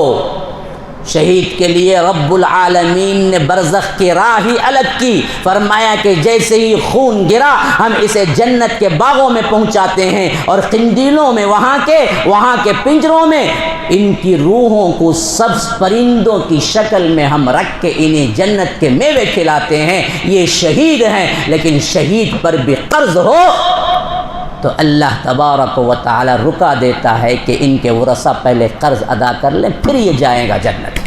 شہید کے لیے رب العالمین نے برزخ کی راہ ہی الگ کی، فرمایا کہ جیسے ہی خون گرا ہم اسے جنت کے باغوں میں پہنچاتے ہیں اور قندیلوں میں وہاں کے پنجروں میں ان کی روحوں کو سبز پرندوں کی شکل میں ہم رکھ کے انہیں جنت کے میوے کھلاتے ہیں۔ یہ شہید ہیں، لیکن شہید پر بھی قرض ہو تو اللہ تبارک و تعالی رکا دیتا ہے کہ ان کے ورثہ پہلے قرض ادا کر لیں، پھر یہ جائیں گا جنت۔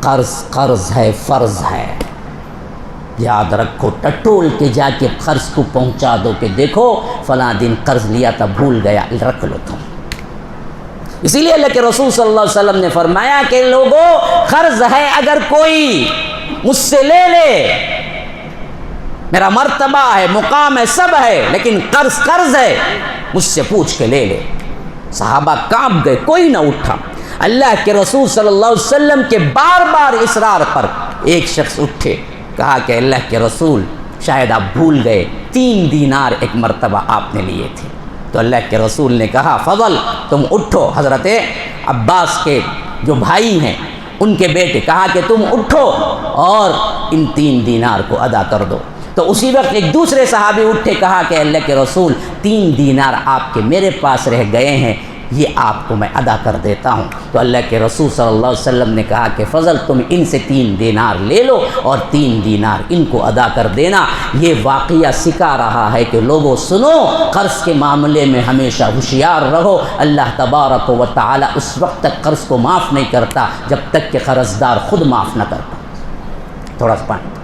قرض ہے، فرض ہے، یاد رکھو، ٹٹول کے جا کے قرض کو پہنچا دو کہ دیکھو فلاں دن قرض لیا تھا، بھول گیا، رکھ لو تم۔ اسی لیے اللہ کے رسول صلی اللہ علیہ وسلم نے فرمایا کہ لوگوں، قرض ہے اگر کوئی مجھ سے لے لے، میرا مرتبہ ہے، مقام ہے، سب ہے، لیکن قرض ہے، مجھ سے پوچھ کے لے لے۔ صحابہ کانپ گئے، کوئی نہ اٹھا۔ اللہ کے رسول صلی اللہ علیہ وسلم کے بار بار اصرار پر ایک شخص اٹھے، کہا کہ اللہ کے رسول شاید آپ بھول گئے، 3 دینار ایک مرتبہ آپ نے لیے تھے۔ تو اللہ کے رسول نے کہا فضل تم اٹھو، حضرت عباس کے جو بھائی ہیں ان کے بیٹے، کہا کہ تم اٹھو اور ان 3 دینار کو ادا کر دو۔ تو اسی وقت ایک دوسرے صحابی اٹھے، کہا کہ اللہ کے رسول 3 دینار آپ کے میرے پاس رہ گئے ہیں، یہ آپ کو میں ادا کر دیتا ہوں۔ تو اللہ کے رسول صلی اللہ علیہ وسلم نے کہا کہ فضل تم ان سے 3 دینار لے لو اور 3 دینار ان کو ادا کر دینا۔ یہ واقعہ سکھا رہا ہے کہ لوگوں سنو، قرض کے معاملے میں ہمیشہ ہوشیار رہو۔ اللہ تبارک و تعالی اس وقت تک قرض کو معاف نہیں کرتا جب تک کہ قرض دار خود معاف نہ کرتا۔ تھوڑا سا پانی۔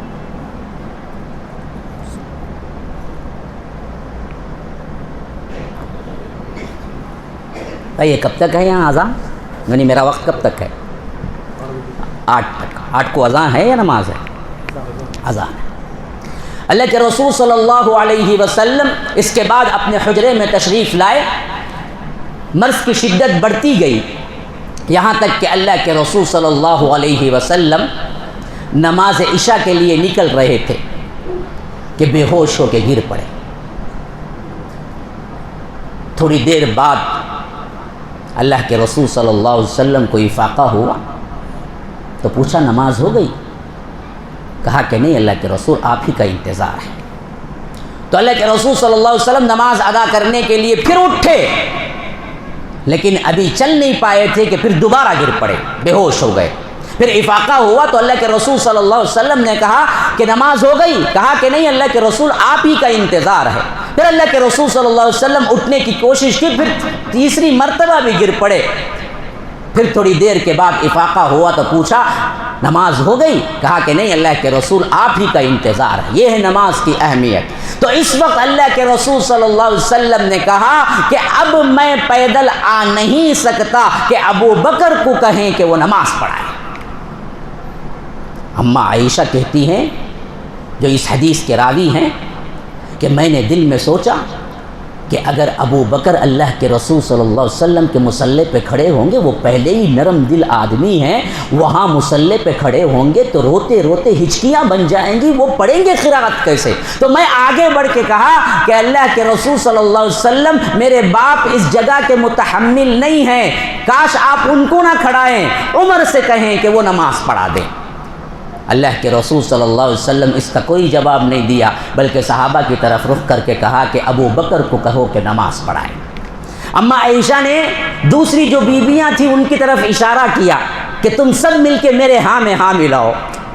یہ کب تک ہے یہاں اذان؟ یعنی میرا وقت کب تک ہے؟ 8 تک۔ 8 کو اذان ہے یا نماز ہے؟ اذان ہے۔ اللہ کے رسول صلی اللہ علیہ وسلم اس کے بعد اپنے حجرے میں تشریف لائے، مرض کی شدت بڑھتی گئی، یہاں تک کہ اللہ کے رسول صلی اللہ علیہ وسلم نماز عشاء کے لیے نکل رہے تھے کہ بے ہوش ہو کے گر پڑے۔ تھوڑی دیر بعد اللہ کے رسول صلی اللہ علیہ وسلم کو افاقہ ہوا تو پوچھا نماز ہو گئی؟ کہا کہ نہیں اللہ کے رسول آپ ہی کا انتظار ہے۔ تو اللہ کے رسول صلی اللہ علیہ وسلم نماز ادا کرنے کے لیے پھر اٹھے، لیکن ابھی چل نہیں پائے تھے کہ پھر دوبارہ گر پڑے، بے ہوش ہو گئے۔ پھر افاقہ ہوا تو اللہ کے رسول صلی اللہ علیہ وسلم نے کہا کہ نماز ہو گئی؟ کہا کہ نہیں اللہ کے رسول آپ ہی کا انتظار ہے۔ پھر اللہ کے رسول صلی اللہ علیہ وسلم اٹھنے کی کوشش کی، پھر تیسری مرتبہ بھی گر پڑے۔ پھر تھوڑی دیر کے بعد افاقہ ہوا تو پوچھا نماز ہو گئی؟ کہا کہ نہیں اللہ کے رسول آپ ہی کا انتظار ہے۔ یہ ہے نماز کی اہمیت۔ تو اس وقت اللہ کے رسول صلی اللہ علیہ وسلم نے کہا کہ اب میں پیدل آ نہیں سکتا کہ ابو بکر کو کہیں کہ وہ نماز پڑھائے۔ اماں عائشہ کہتی ہیں جو اس حدیث کے راوی ہیں کہ میں نے دل میں سوچا کہ اگر ابو بکر اللہ کے رسول صلی اللہ علیہ وسلم کے مصلی پہ کھڑے ہوں گے، وہ پہلے ہی نرم دل آدمی ہیں، وہاں مصلی پہ کھڑے ہوں گے تو روتے روتے ہچکیاں بن جائیں گی، وہ پڑھیں گے قرات کیسے؟ تو میں آگے بڑھ کے کہا کہ اللہ کے رسول صلی اللہ علیہ وسلم میرے باپ اس جگہ کے متحمل نہیں ہیں، کاش آپ ان کو نہ کھڑائیں، عمر سے کہیں کہ وہ نماز پڑھا دیں۔ اللہ کے رسول صلی اللہ علیہ وسلم اس کا کوئی جواب نہیں دیا، بلکہ صحابہ کی طرف رخ کر کے کہا کہ ابو بکر کو کہو کہ نماز پڑھائے۔ اماں عائشہ نے دوسری جو بیویاں تھیں ان کی طرف اشارہ کیا کہ تم سب مل کے میرے ہاں میں ہاں ملاؤ،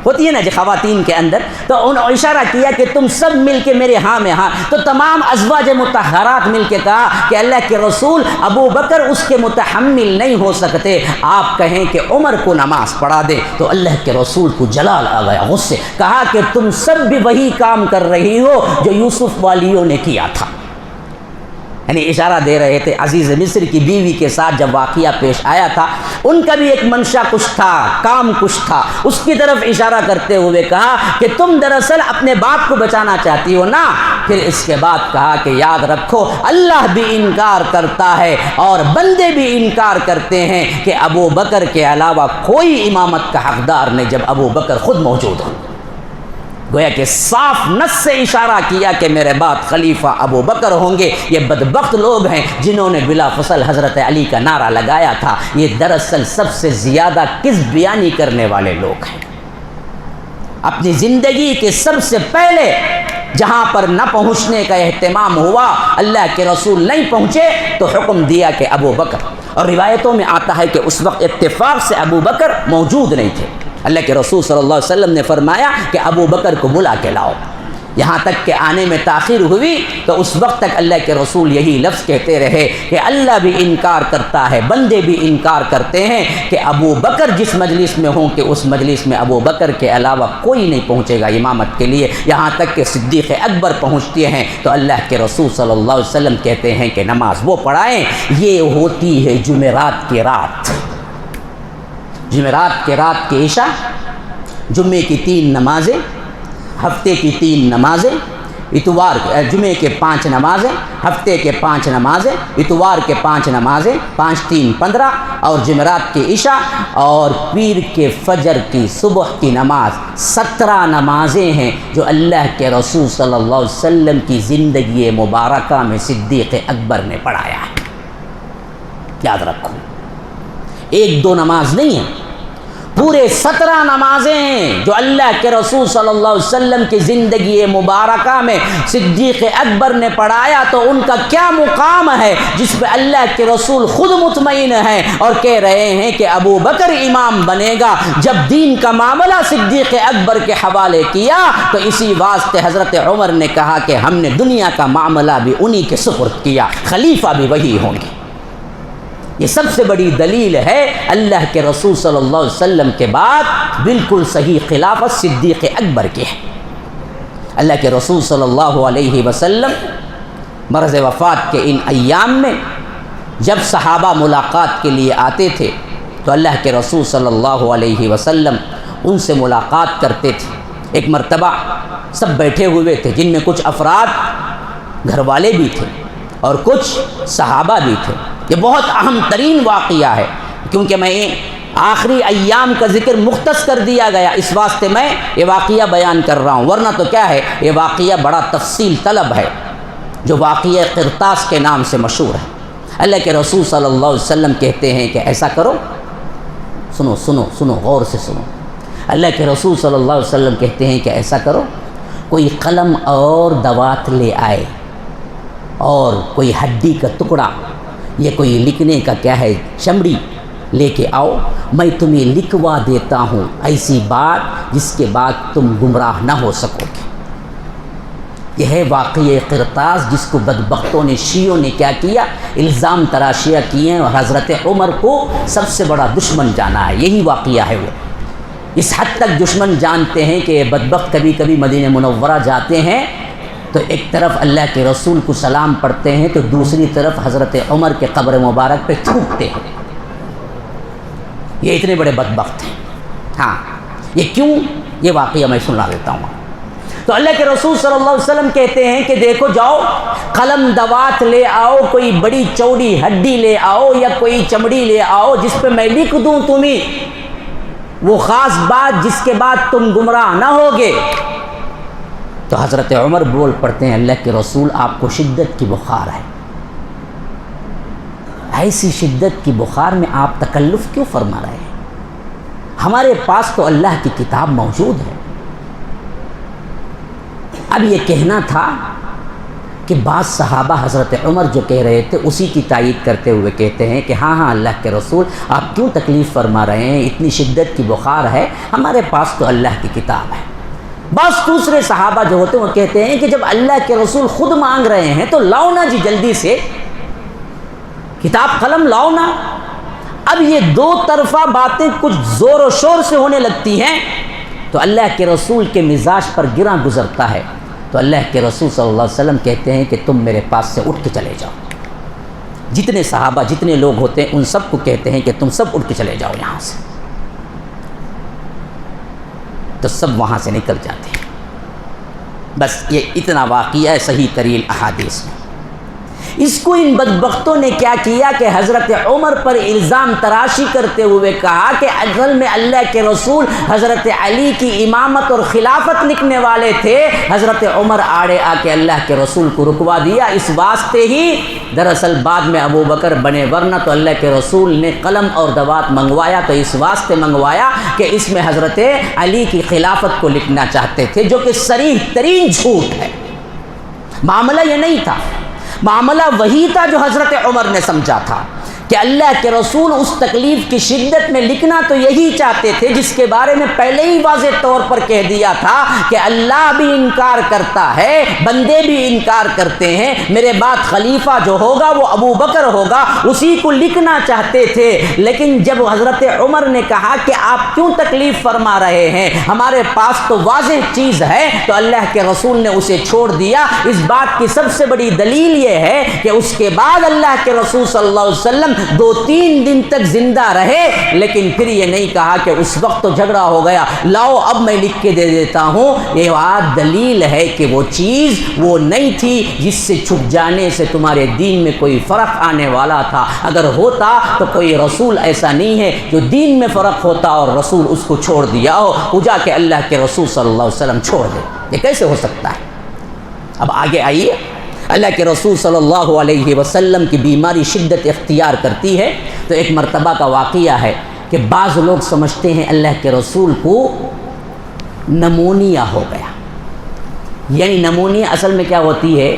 ہوتی ہے نا جو خواتین کے اندر، تو انہوں نے اشارہ کیا کہ تم سب مل کے میرے ہاں میں ہاں۔ تو تمام ازواج مطہرات مل کے کہا کہ اللہ کے رسول ابو بکر اس کے متحمل نہیں ہو سکتے، آپ کہیں کہ عمر کو نماز پڑھا دے۔ تو اللہ کے رسول کو جلال آ گیا، غصے، کہا کہ تم سب بھی وہی کام کر رہی ہو جو یوسف والیوں نے کیا تھا۔ یعنی اشارہ دے رہے تھے عزیز مصر کی بیوی کے ساتھ جب واقعہ پیش آیا تھا، ان کا بھی ایک منشا کچھ تھا، کام کچھ تھا، اس کی طرف اشارہ کرتے ہوئے کہا کہ تم دراصل اپنے باپ کو بچانا چاہتی ہو نا۔ پھر اس کے بعد کہا کہ یاد رکھو اللہ بھی انکار کرتا ہے اور بندے بھی انکار کرتے ہیں کہ ابو بکر کے علاوہ کوئی امامت کا حقدار نہیں جب ابو بکر خود موجود ہو۔ گویا کہ صاف نص سے اشارہ کیا کہ میرے بعد خلیفہ ابو بکر ہوں گے۔ یہ بدبخت لوگ ہیں جنہوں نے بلا فصل حضرت علی کا نعرہ لگایا تھا، یہ دراصل سب سے زیادہ کذب بیانی کرنے والے لوگ ہیں۔ اپنی زندگی کے سب سے پہلے جہاں پر نہ پہنچنے کا اہتمام ہوا، اللہ کے رسول نہیں پہنچے تو حکم دیا کہ ابو بکر، اور روایتوں میں آتا ہے کہ اس وقت اتفاق سے ابو بکر موجود نہیں تھے۔ اللہ کے رسول صلی اللہ علیہ وسلم نے فرمایا کہ ابو بکر کو بلا کے لاؤ۔ یہاں تک کہ آنے میں تاخیر ہوئی تو اس وقت تک اللہ کے رسول یہی لفظ کہتے رہے کہ اللہ بھی انکار کرتا ہے، بندے بھی انکار کرتے ہیں کہ ابو بکر جس مجلس میں ہوں کہ اس مجلس میں ابو بکر کے علاوہ کوئی نہیں پہنچے گا امامت کے لیے۔ یہاں تک کہ صدیق اکبر پہنچتے ہیں تو اللہ کے رسول صلی اللہ علیہ وسلم کہتے ہیں کہ نماز وہ پڑھائیں، یہ ہوتی ہے جمعرات کی رات۔ جمعرات کے رات کی عشاء، جمعے کی 3 نمازیں، ہفتے کی 3 نمازیں، جمعے کے 5 نمازیں، ہفتے کے 5 نمازیں، اتوار کے 5 نمازیں، 5 3 15، اور جمعرات کی عشاء اور پیر کے فجر کی صبح کی نماز، 17 نمازیں ہیں جو اللہ کے رسول صلی اللہ علیہ وسلم کی زندگی مبارکہ میں صدیق اکبر نے پڑھایا ہے۔ یاد رکھو، 1 2 نماز نہیں ہے، پورے 17 نمازیں ہیں جو اللہ کے رسول صلی اللہ علیہ وسلم کی زندگی مبارکہ میں صدیق اکبر نے پڑھایا۔ تو ان کا کیا مقام ہے جس پہ اللہ کے رسول خود مطمئن ہیں اور کہہ رہے ہیں کہ ابو بکر امام بنے گا۔ جب دین کا معاملہ صدیق اکبر کے حوالے کیا تو اسی واسطے حضرت عمر نے کہا کہ ہم نے دنیا کا معاملہ بھی انہی کے سپرد کیا، خلیفہ بھی وہی ہوں گے۔ یہ سب سے بڑی دلیل ہے اللہ کے رسول صلی اللہ علیہ وسلم کے بعد بالکل صحیح خلافت صدیق اکبر کی ہے۔ اللہ کے رسول صلی اللہ علیہ وسلم مرض وفات کے ان ایام میں جب صحابہ ملاقات کے لیے آتے تھے تو اللہ کے رسول صلی اللہ علیہ وسلم ان سے ملاقات کرتے تھے۔ ایک مرتبہ سب بیٹھے ہوئے تھے جن میں کچھ افراد گھر والے بھی تھے اور کچھ صحابہ بھی تھے۔ یہ بہت اہم ترین واقعہ ہے کیونکہ میں آخری ایام کا ذکر مختص کر دیا گیا، اس واسطے میں یہ واقعہ بیان کر رہا ہوں، ورنہ تو کیا ہے یہ واقعہ بڑا تفصیل طلب ہے جو واقعہ قرطاس کے نام سے مشہور ہے۔ اللہ کے رسول صلی اللہ علیہ وسلم کہتے ہیں کہ ایسا کرو، سنو سنو سنو غور سے سنو، اللہ کے رسول صلی اللہ علیہ وسلم کہتے ہیں کہ ایسا کرو، کوئی قلم اور دوات لے آئے اور کوئی ہڈی کا ٹکڑا یہ کوئی لکھنے کا کیا ہے چمڑی لے کے آؤ، میں تمہیں لکھوا دیتا ہوں ایسی بات جس کے بعد تم گمراہ نہ ہو سکو گے۔ یہ ہے واقعہ قرطاس جس کو بدبختوں نے شیعوں نے کیا کیا، الزام تراشیاں کیے ہیں اور حضرت عمر کو سب سے بڑا دشمن جانا ہے۔ یہی واقعہ ہے وہ، اس حد تک دشمن جانتے ہیں کہ یہ بدبخت کبھی کبھی مدینہ منورہ جاتے ہیں تو ایک طرف اللہ کے رسول کو سلام پڑھتے ہیں تو دوسری طرف حضرت عمر کے قبر مبارک پہ تھوکتے ہیں۔ یہ اتنے بڑے بدبخت ہیں۔ ہاں، یہ کیوں؟ یہ واقعہ میں سنا دیتا ہوں۔ تو اللہ کے رسول صلی اللہ علیہ وسلم کہتے ہیں کہ دیکھو جاؤ قلم دوات لے آؤ، کوئی بڑی چوڑی ہڈی لے آؤ یا کوئی چمڑی لے آؤ جس پہ میں لکھ دوں تمہیں وہ خاص بات جس کے بعد تم گمراہ نہ ہوگے۔ تو حضرت عمر بول پڑتے ہیں اللہ کے رسول آپ کو شدت کی بخار ہے، ایسی شدت کی بخار میں آپ تکلف کیوں فرما رہے ہیں؟ ہمارے پاس تو اللہ کی کتاب موجود ہے۔ اب یہ کہنا تھا کہ بعض صحابہ حضرت عمر جو کہہ رہے تھے اسی کی تائید کرتے ہوئے کہتے ہیں کہ ہاں ہاں اللہ کے رسول آپ کیوں تکلیف فرما رہے ہیں، اتنی شدت کی بخار ہے، ہمارے پاس تو اللہ کی کتاب ہے۔ بعض دوسرے صحابہ جو ہوتے ہیں وہ کہتے ہیں کہ جب اللہ کے رسول خود مانگ رہے ہیں تو لاؤ نا جی، جلدی سے کتاب قلم لاؤ نا۔ اب یہ دو طرفہ باتیں کچھ زور و شور سے ہونے لگتی ہیں تو اللہ کے رسول کے مزاج پر گراں گزرتا ہے، تو اللہ کے رسول صلی اللہ علیہ وسلم کہتے ہیں کہ تم میرے پاس سے اٹھ کے چلے جاؤ۔ جتنے صحابہ جتنے لوگ ہوتے ہیں ان سب کو کہتے ہیں کہ تم سب اٹھ کے چلے جاؤ یہاں سے، تو سب وہاں سے نکل جاتے ہیں۔ بس یہ اتنا واقعہ ہے صحیح ترین احادیث میں۔ اس کو ان بدبختوں نے کیا کیا کہ حضرت عمر پر الزام تراشی کرتے ہوئے کہا کہ اصل میں اللہ کے رسول حضرت علی کی امامت اور خلافت لکھنے والے تھے، حضرت عمر آڑے آ کے اللہ کے رسول کو رکوا دیا، اس واسطے ہی دراصل بعد میں ابو بکر بنے، ورنہ تو اللہ کے رسول نے قلم اور دوات منگوایا تو اس واسطے منگوایا کہ اس میں حضرت علی کی خلافت کو لکھنا چاہتے تھے، جو کہ صریح ترین جھوٹ ہے۔ معاملہ یہ نہیں تھا، معاملہ وہی تھا جو حضرت عمر نے سمجھا تھا کہ اللہ کے رسول اس تکلیف کی شدت میں لکھنا تو یہی چاہتے تھے جس کے بارے میں پہلے ہی واضح طور پر کہہ دیا تھا کہ اللہ بھی انکار کرتا ہے، بندے بھی انکار کرتے ہیں، میرے بعد خلیفہ جو ہوگا وہ ابو بکر ہوگا، اسی کو لکھنا چاہتے تھے۔ لیکن جب حضرت عمر نے کہا کہ آپ کیوں تکلیف فرما رہے ہیں، ہمارے پاس تو واضح چیز ہے، تو اللہ کے رسول نے اسے چھوڑ دیا۔ اس بات کی سب سے بڑی دلیل یہ ہے کہ اس کے بعد اللہ کے رسول صلی اللہ علیہ وسلم 2-3 دن تک زندہ رہے، لیکن پھر یہ نہیں کہا کہ اس وقت تو جھگڑا ہو گیا، لاؤ اب میں لکھ کے دے دیتا ہوں۔ یہ بات دلیل ہے کہ وہ چیز وہ نہیں تھی جس سے چھپ جانے سے تمہارے دین میں کوئی فرق آنے والا تھا۔ اگر ہوتا تو کوئی رسول ایسا نہیں ہے جو دین میں فرق ہوتا اور رسول اس کو چھوڑ دیا ہو، وہ جا کے اللہ کے رسول صلی اللہ علیہ وسلم چھوڑ دے، یہ کیسے ہو سکتا ہے؟ اب آگے آئیے، اللہ کے رسول صلی اللہ علیہ وسلم کی بیماری شدت اختیار کرتی ہے تو ایک مرتبہ کا واقعہ ہے کہ بعض لوگ سمجھتے ہیں اللہ کے رسول کو نمونیا ہو گیا۔ یعنی نمونیا اصل میں کیا ہوتی ہے؟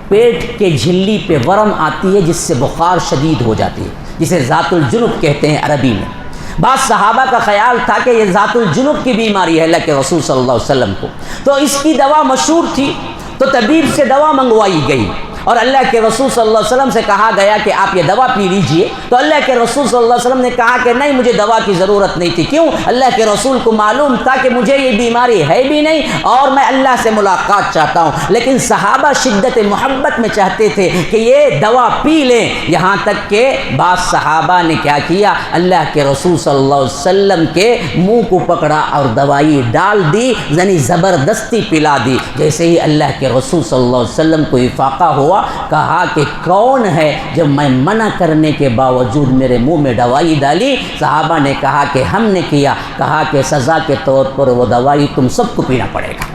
پیٹ کے جھلی پہ ورم آتی ہے جس سے بخار شدید ہو جاتی ہے، جسے ذات الجنب کہتے ہیں عربی میں۔ بعض صحابہ کا خیال تھا کہ یہ ذات الجنب کی بیماری ہے اللہ کے رسول صلی اللہ علیہ وسلم کو، تو اس کی دوا مشہور تھی، تو طبیب سے دوا منگوائی گئی اور اللہ کے رسول صلی اللہ علیہ وسلم سے کہا گیا کہ آپ یہ دوا پی لیجئے، تو اللہ کے رسول صلی اللہ علیہ وسلم نے کہا کہ نہیں، مجھے دوا کی ضرورت نہیں تھی۔ کیوں؟ اللہ کے رسول کو معلوم تھا کہ مجھے یہ بیماری ہے بھی نہیں اور میں اللہ سے ملاقات چاہتا ہوں، لیکن صحابہ شدت محبت میں چاہتے تھے کہ یہ دوا پی لیں، یہاں تک کہ بعض صحابہ نے کیا کیا، اللہ کے رسول صلی اللہ علیہ وسلم کے منہ کو پکڑا اور دوائی ڈال دی، یعنی زبردستی پلا دی۔ جیسے ہی اللہ کے رسول صلی اللہ علیہ وسلم کو افاقہ ہوا، کہا کہ کون ہے جب میں منع کرنے کے باوجود میرے منہ میں دوائی ڈالی؟ صحابہ نے کہا کہ ہم نے کیا۔ کہا کہ سزا کے طور پر وہ دوائی تم سب کو پینا پڑے گا۔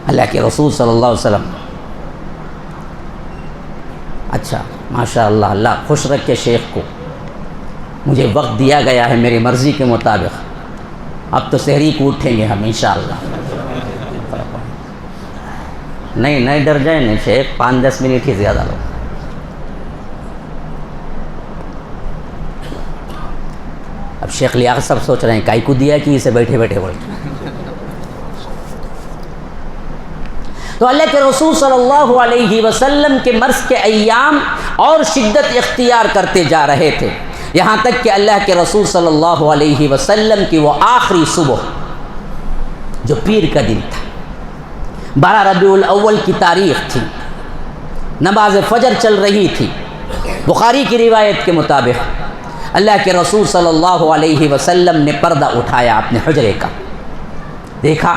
اللہ کے رسول صلی اللہ علیہ وسلم، اچھا ماشاء اللہ، اللہ خوش رکھے شیخ کو، مجھے وقت دیا گیا ہے میری مرضی کے مطابق، اب تو سحری کو اٹھیں گے ہم انشاءاللہ۔ نہیں ڈر جائیں نہیں شیخ، 5-10 منٹ ہی زیادہ لو۔ اب شیخ لیاقت صاحب سوچ رہے ہیں کائی کو دیا کہ اسے بیٹھے بیٹھے بول۔ تو اللہ کے رسول صلی اللہ علیہ وسلم کے مرض کے ایام اور شدت اختیار کرتے جا رہے تھے، یہاں تک کہ اللہ کے رسول صلی اللہ علیہ وسلم کی وہ آخری صبح جو پیر کا دن تھا، 12 ربیع الاول کی تاریخ تھی، نماز فجر چل رہی تھی، بخاری کی روایت کے مطابق اللہ کے رسول صلی اللہ علیہ وسلم نے پردہ اٹھایا اپنے حجرے کا، دیکھا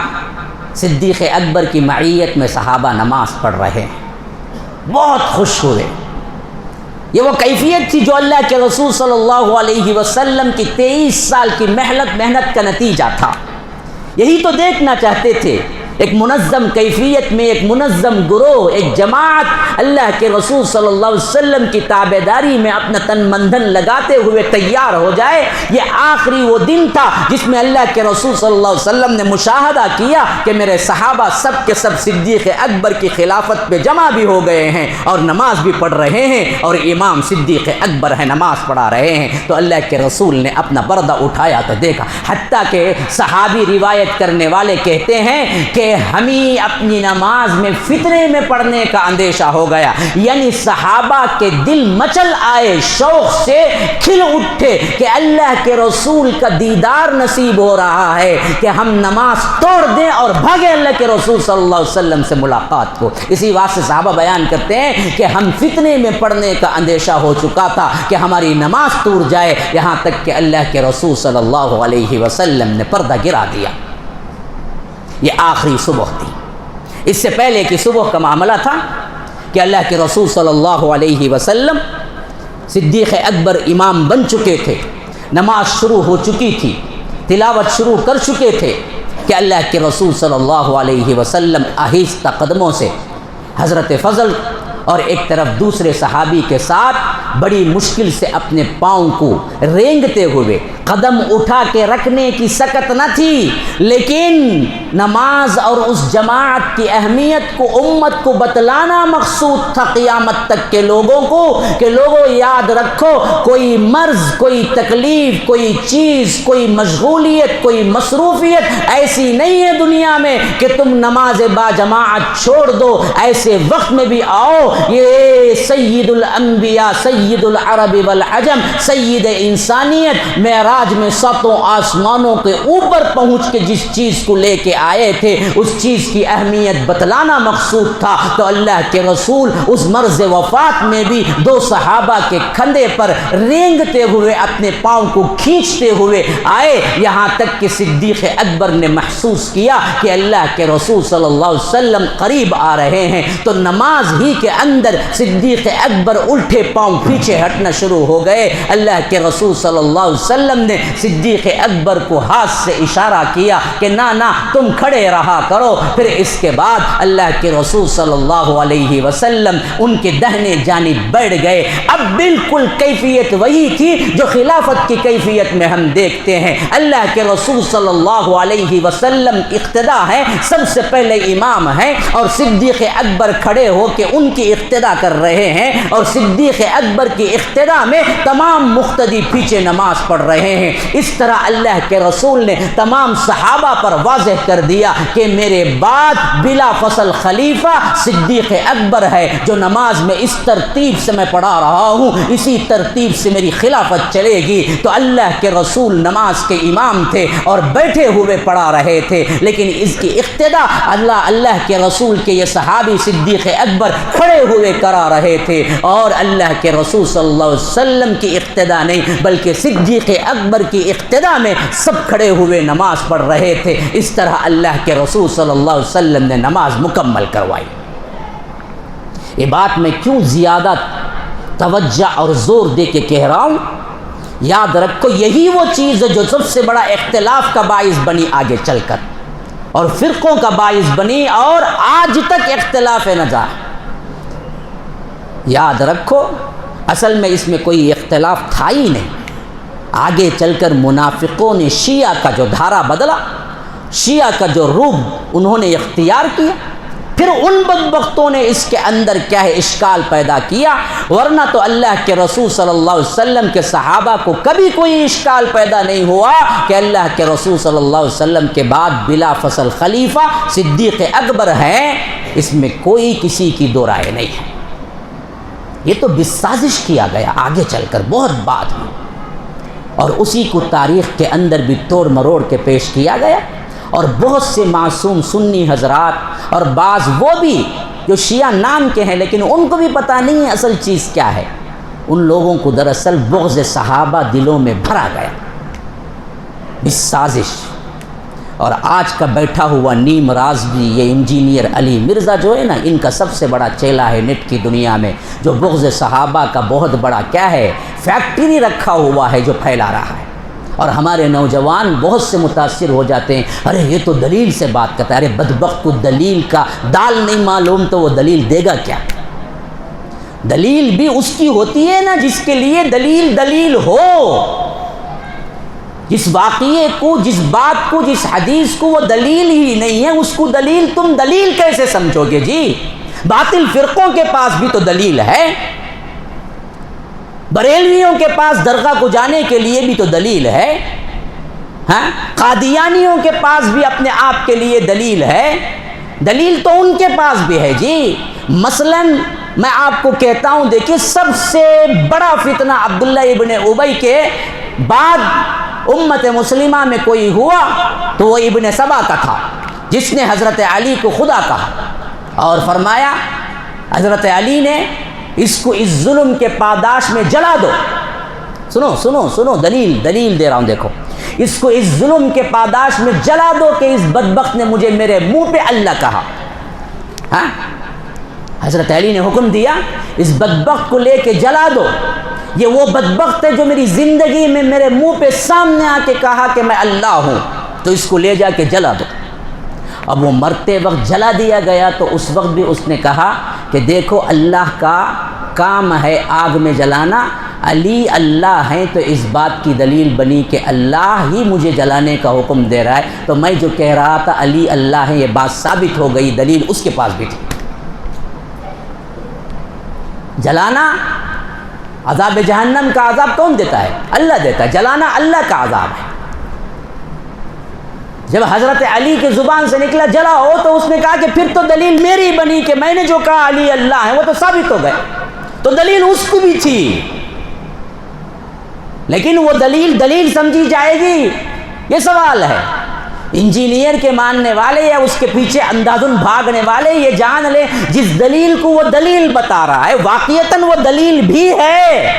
صدیق اکبر کی معیت میں صحابہ نماز پڑھ رہے ہیں، بہت خوش ہوئے۔ یہ وہ کیفیت تھی جو اللہ کے رسول صلی اللہ علیہ وسلم کی 23 سال کی محنت کا نتیجہ تھا۔ یہی تو دیکھنا چاہتے تھے، ایک منظم کیفیت میں ایک منظم گروہ، ایک جماعت اللہ کے رسول صلی اللہ علیہ وسلم کی تابعداری میں اپنا تن مندھن لگاتے ہوئے تیار ہو جائے۔ یہ آخری وہ دن تھا جس میں اللہ کے رسول صلی اللہ علیہ وسلم نے مشاہدہ کیا کہ میرے صحابہ سب کے سب صدیق اکبر کی خلافت پہ جمع بھی ہو گئے ہیں اور نماز بھی پڑھ رہے ہیں، اور امام صدیق اکبر ہے نماز پڑھا رہے ہیں۔ تو اللہ کے رسول نے اپنا پردہ اٹھایا تو دیکھا، حتیٰ کہ صحابی روایت کرنے والے کہتے ہیں کہ ہمیں اپنی نماز میں فتنے میں پڑھنے کا اندیشہ ہو گیا، یعنی صحابہ کے دل مچل آئے، شوق سے کھل اٹھے کہ اللہ کے رسول کا دیدار نصیب ہو رہا ہے کہ ہم نماز توڑ دیں اور بھاگے اللہ کے رسول صلی اللہ علیہ وسلم سے ملاقات کو۔ اسی واسطے صحابہ بیان کرتے ہیں کہ ہم فتنے میں پڑھنے کا اندیشہ ہو چکا تھا کہ ہماری نماز ٹوٹ جائے، یہاں تک کہ اللہ کے رسول صلی اللہ علیہ وسلم نے پردہ گرا دیا۔ یہ آخری صبح تھی، اس سے پہلے کہ صبح کا معاملہ تھا کہ اللہ کے رسول صلی اللہ علیہ وسلم صدیق اکبر امام بن چکے تھے، نماز شروع ہو چکی تھی، تلاوت شروع کر چکے تھے کہ اللہ کے رسول صلی اللہ علیہ وسلم آہستہ قدموں سے حضرت فضل اور ایک طرف دوسرے صحابی کے ساتھ بڑی مشکل سے اپنے پاؤں کو رینگتے ہوئے، قدم اٹھا کے رکھنے کی سکت نہ تھی، لیکن نماز اور اس جماعت کی اہمیت کو امت کو بتلانا مقصود تھا قیامت تک کے لوگوں کو، کہ لوگوں یاد رکھو کوئی مرض، کوئی تکلیف، کوئی چیز، کوئی مشغولیت، کوئی مصروفیت ایسی نہیں ہے دنیا میں کہ تم نماز با جماعت چھوڑ دو، ایسے وقت میں بھی آؤ۔ یہ سید الانبیاء، سید العرب والعجم، سید انسانیت معراج میں ساتوں آسمانوں کے اوپر پہنچ کے جس چیز کو لے کے آئے تھے اس چیز کی اہمیت بتلانا مقصود تھا، تو اللہ کے رسول اس مرض وفات میں بھی دو صحابہ کے کندھے پر رینگتے ہوئے اپنے پاؤں کو کھینچتے ہوئے آئے، یہاں تک کہ صدیق اکبر نے محسوس کیا کہ اللہ کے رسول صلی اللہ علیہ وسلم قریب آ رہے ہیں، تو نماز ہی کے اندر صدیق اکبر الٹے پاؤں پیچھے ہٹنا شروع ہو گئے۔ اللہ کے رسول صلی اللہ علیہ وسلم نے صدیق اکبر کو ہاتھ سے اشارہ کیا کہ نہ تم کھڑے رہا کرو۔ پھر اس کے بعد اللہ کے رسول صلی اللہ علیہ وسلم ان کے دہنے جانب بیٹھ گئے۔ اب بالکل کیفیت وہی تھی جو خلافت کی کیفیت میں ہم دیکھتے ہیں۔ اللہ کے رسول صلی اللہ علیہ وسلم اقتدا ہے، سب سے پہلے امام ہیں، اور صدیق اکبر کھڑے ہو کے ان کی اقتدا کر رہے ہیں، اور صدیق اکبر کی اقتدا میں تمام مقتدی پیچھے نماز پڑھ رہے ہیں۔ اس طرح اللہ کے رسول نے تمام صحابہ پر واضح کر دیا کہ میرے بعد بلا فصل خلیفہ صدیق اکبر ہے، جو نماز میں اس ترتیب سے میں پڑھا رہا ہوں اسی ترتیب سے میری خلافت چلے گی۔ تو اللہ کے رسول نماز کے امام تھے اور بیٹھے ہوئے پڑھا رہے تھے، لیکن اس کی اقتدا اللہ کے رسول کے یہ صحابی صدیق اکبر کھڑے ہوئے کرا رہے تھے، اور اللہ کے رسول صلی اللہ علیہ وسلم کی اقتدا نہیں بلکہ صدیق اکبر کی اقتدا میں سب کھڑے ہوئے نماز پڑھ رہے تھے۔ اس طرح اللہ کے رسول صلی اللہ علیہ وسلم نے نماز مکمل کروائی۔ یہ بات میں کیوں زیادہ توجہ اور زور دے کے کہہ رہا ہوں؟ یاد رکھو یہی وہ چیز ہے جو سب سے بڑا اختلاف کا باعث بنی آگے چل کر، اور فرقوں کا باعث بنی، اور آج تک اختلاف نظر۔ یاد رکھو اصل میں اس میں کوئی اختلاف تھا ہی نہیں، آگے چل کر منافقوں نے شیعہ کا جو دھارا بدلا، شیعہ کا جو روح انہوں نے اختیار کیا، پھر ان بدبختوں نے اس کے اندر کیا ہے اشکال پیدا کیا، ورنہ تو اللہ کے رسول صلی اللہ علیہ وسلم کے صحابہ کو کبھی کوئی اشکال پیدا نہیں ہوا کہ اللہ کے رسول صلی اللہ علیہ وسلم کے بعد بلا فصل خلیفہ صدیق اکبر ہیں، اس میں کوئی کسی کی دو رائے نہیں ہے۔ یہ تو بسازش کیا گیا آگے چل کر بہت بعد میں، اور اسی کو تاریخ کے اندر بھی توڑ مروڑ کے پیش کیا گیا، اور بہت سے معصوم سنی حضرات اور بعض وہ بھی جو شیعہ نام کے ہیں لیکن ان کو بھی پتہ نہیں ہے اصل چیز کیا ہے، ان لوگوں کو دراصل بغض صحابہ دلوں میں بھرا گیا بسازش۔ اور آج کا بیٹھا ہوا نیم راز بھی یہ انجینئر علی مرزا جو ہے نا، ان کا سب سے بڑا چیلا ہے نیٹ کی دنیا میں، جو بغض صحابہ کا بہت بڑا کیا ہے فیکٹری رکھا ہوا ہے جو پھیلا رہا ہے، اور ہمارے نوجوان بہت سے متاثر ہو جاتے ہیں، ارے یہ تو دلیل سے بات کرتا ہے، ارے بدبخت کو دلیل کا دال نہیں معلوم تو وہ دلیل دے گا کیا؟ دلیل بھی اس کی ہوتی ہے نا جس کے لیے دلیل ہو، جس واقعے کو، جس بات کو، جس حدیث کو وہ دلیل ہی نہیں ہے اس کو دلیل تم دلیل کیسے سمجھو گے جی؟ باطل فرقوں کے پاس بھی تو دلیل ہے، بریلویوں کے پاس درگاہ کو جانے کے لیے بھی تو دلیل ہے، ہاں قادیانیوں کے پاس بھی اپنے آپ کے لیے دلیل ہے، دلیل تو ان کے پاس بھی ہے جی۔ مثلا میں آپ کو کہتا ہوں دیکھیے سب سے بڑا فتنہ عبداللہ ابن ابی کے بعد امت مسلمہ میں کوئی ہوا تو وہ ابن سبا کا تھا، جس نے حضرت علی کو خدا کہا اور فرمایا حضرت علی نے اس کو اس ظلم کے پاداش میں جلا دو۔ سنو سنو سنو دلیل دے رہا ہوں، دیکھو اس کو اس ظلم کے پاداش میں جلا دو کہ اس بدبخت نے مجھے میرے منہ پہ اللہ کہا۔ ہاں، حضرت علی نے حکم دیا اس بدبخت کو لے کے جلا دو، یہ وہ بدبخت ہے جو میری زندگی میں میرے منہ پہ سامنے آ کے کہا کہ میں اللہ ہوں، تو اس کو لے جا کے جلا دو۔ اب وہ مرتے وقت جلا دیا گیا تو اس وقت بھی اس نے کہا کہ دیکھو اللہ کا کام ہے آگ میں جلانا، علی اللہ ہیں تو اس بات کی دلیل بنی کہ اللہ ہی مجھے جلانے کا حکم دے رہا ہے، تو میں جو کہہ رہا تھا علی اللہ ہیں یہ بات ثابت ہو گئی، دلیل اس کے پاس بھی تھی۔ جلانا عذاب جہنم کا عذاب کون دیتا ہے؟ اللہ دیتا ہے، جلانا اللہ کا عذاب ہے۔ جب حضرت علی کی زبان سے نکلا جلاؤ تو اس نے کہا کہ پھر تو دلیل میری بنی کہ میں نے جو کہا علی اللہ ہے وہ تو ثابت ہو گئے، تو دلیل اس کو بھی تھی، لیکن وہ دلیل سمجھی جائے گی یہ سوال ہے۔ انجینئر کے ماننے والے یا اس کے پیچھے اندھادھن بھاگنے والے یہ جان لیں جس دلیل کو وہ دلیل بتا رہا ہے واقعتاً وہ دلیل بھی ہے۔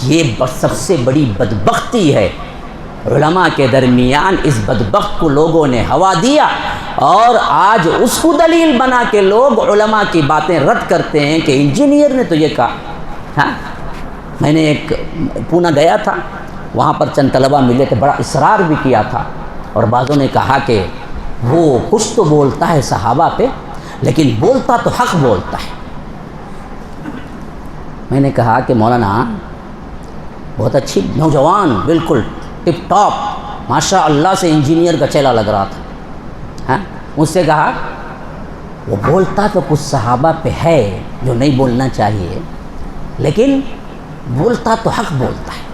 یہ سب سے بڑی بدبختی ہے، علماء کے درمیان اس بدبخت کو لوگوں نے ہوا دیا اور آج اس کو دلیل بنا کے لوگ علماء کی باتیں رد کرتے ہیں کہ انجینئر نے تو یہ کہا۔ ہاں، میں نے ایک پونا گیا تھا، وہاں پر چند طلبہ ملے تھے، بڑا اصرار بھی کیا تھا اور بعضوں نے کہا کہ وہ کچھ تو بولتا ہے صحابہ پہ لیکن بولتا تو حق بولتا ہے۔ میں نے کہا کہ مولانا بہت اچھی نوجوان، بالکل ٹپ ٹاپ ماشاء اللہ سے انجینئر کا چیلا لگ رہا تھا، ہاں، مجھ سے کہا وہ بولتا تو کچھ صحابہ پہ ہے جو نہیں بولنا چاہیے لیکن بولتا تو حق بولتا ہے۔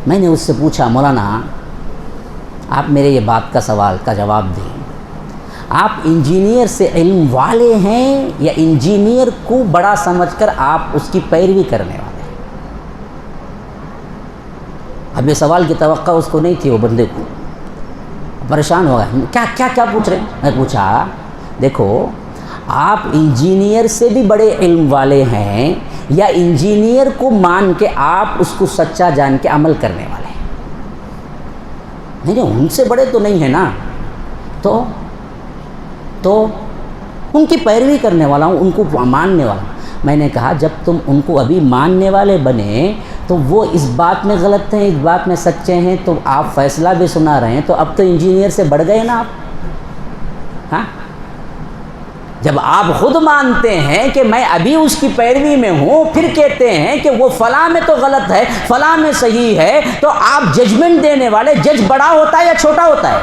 میں نے اس سے پوچھا مولانا آپ میرے یہ بات کا سوال کا جواب دیں، آپ انجینئر سے علم والے ہیں یا انجینئر کو بڑا سمجھ کر آپ اس کی پیروی کرنے والے ہیں؟ اب یہ سوال کی توقع اس کو نہیں تھی، وہ بندے کو پریشان ہو گیا، کیا پوچھ رہے ہیں؟ میں پوچھا دیکھو آپ انجینئر سے بھی بڑے علم والے ہیں یا انجینئر کو مان کے آپ اس کو سچا جان کے عمل کرنے والے ہیں؟ نہیں ان سے بڑے تو نہیں ہیں نا، تو ان کی پیروی کرنے والا ہوں، ان کو ماننے والا ہوں۔ میں نے کہا جب تم ان کو ابھی ماننے والے بنے تو وہ اس بات میں غلط ہیں، اس بات میں سچے ہیں، تو آپ فیصلہ بھی سنا رہے ہیں، تو اب تو انجینئر سے بڑھ گئے نا آپ۔ ہاں، جب آپ خود مانتے ہیں کہ میں ابھی اس کی پیروی میں ہوں پھر کہتے ہیں کہ وہ فلاں میں تو غلط ہے فلاں میں صحیح ہے، تو آپ ججمنٹ دینے والے جج بڑا ہوتا ہے یا چھوٹا ہوتا ہے؟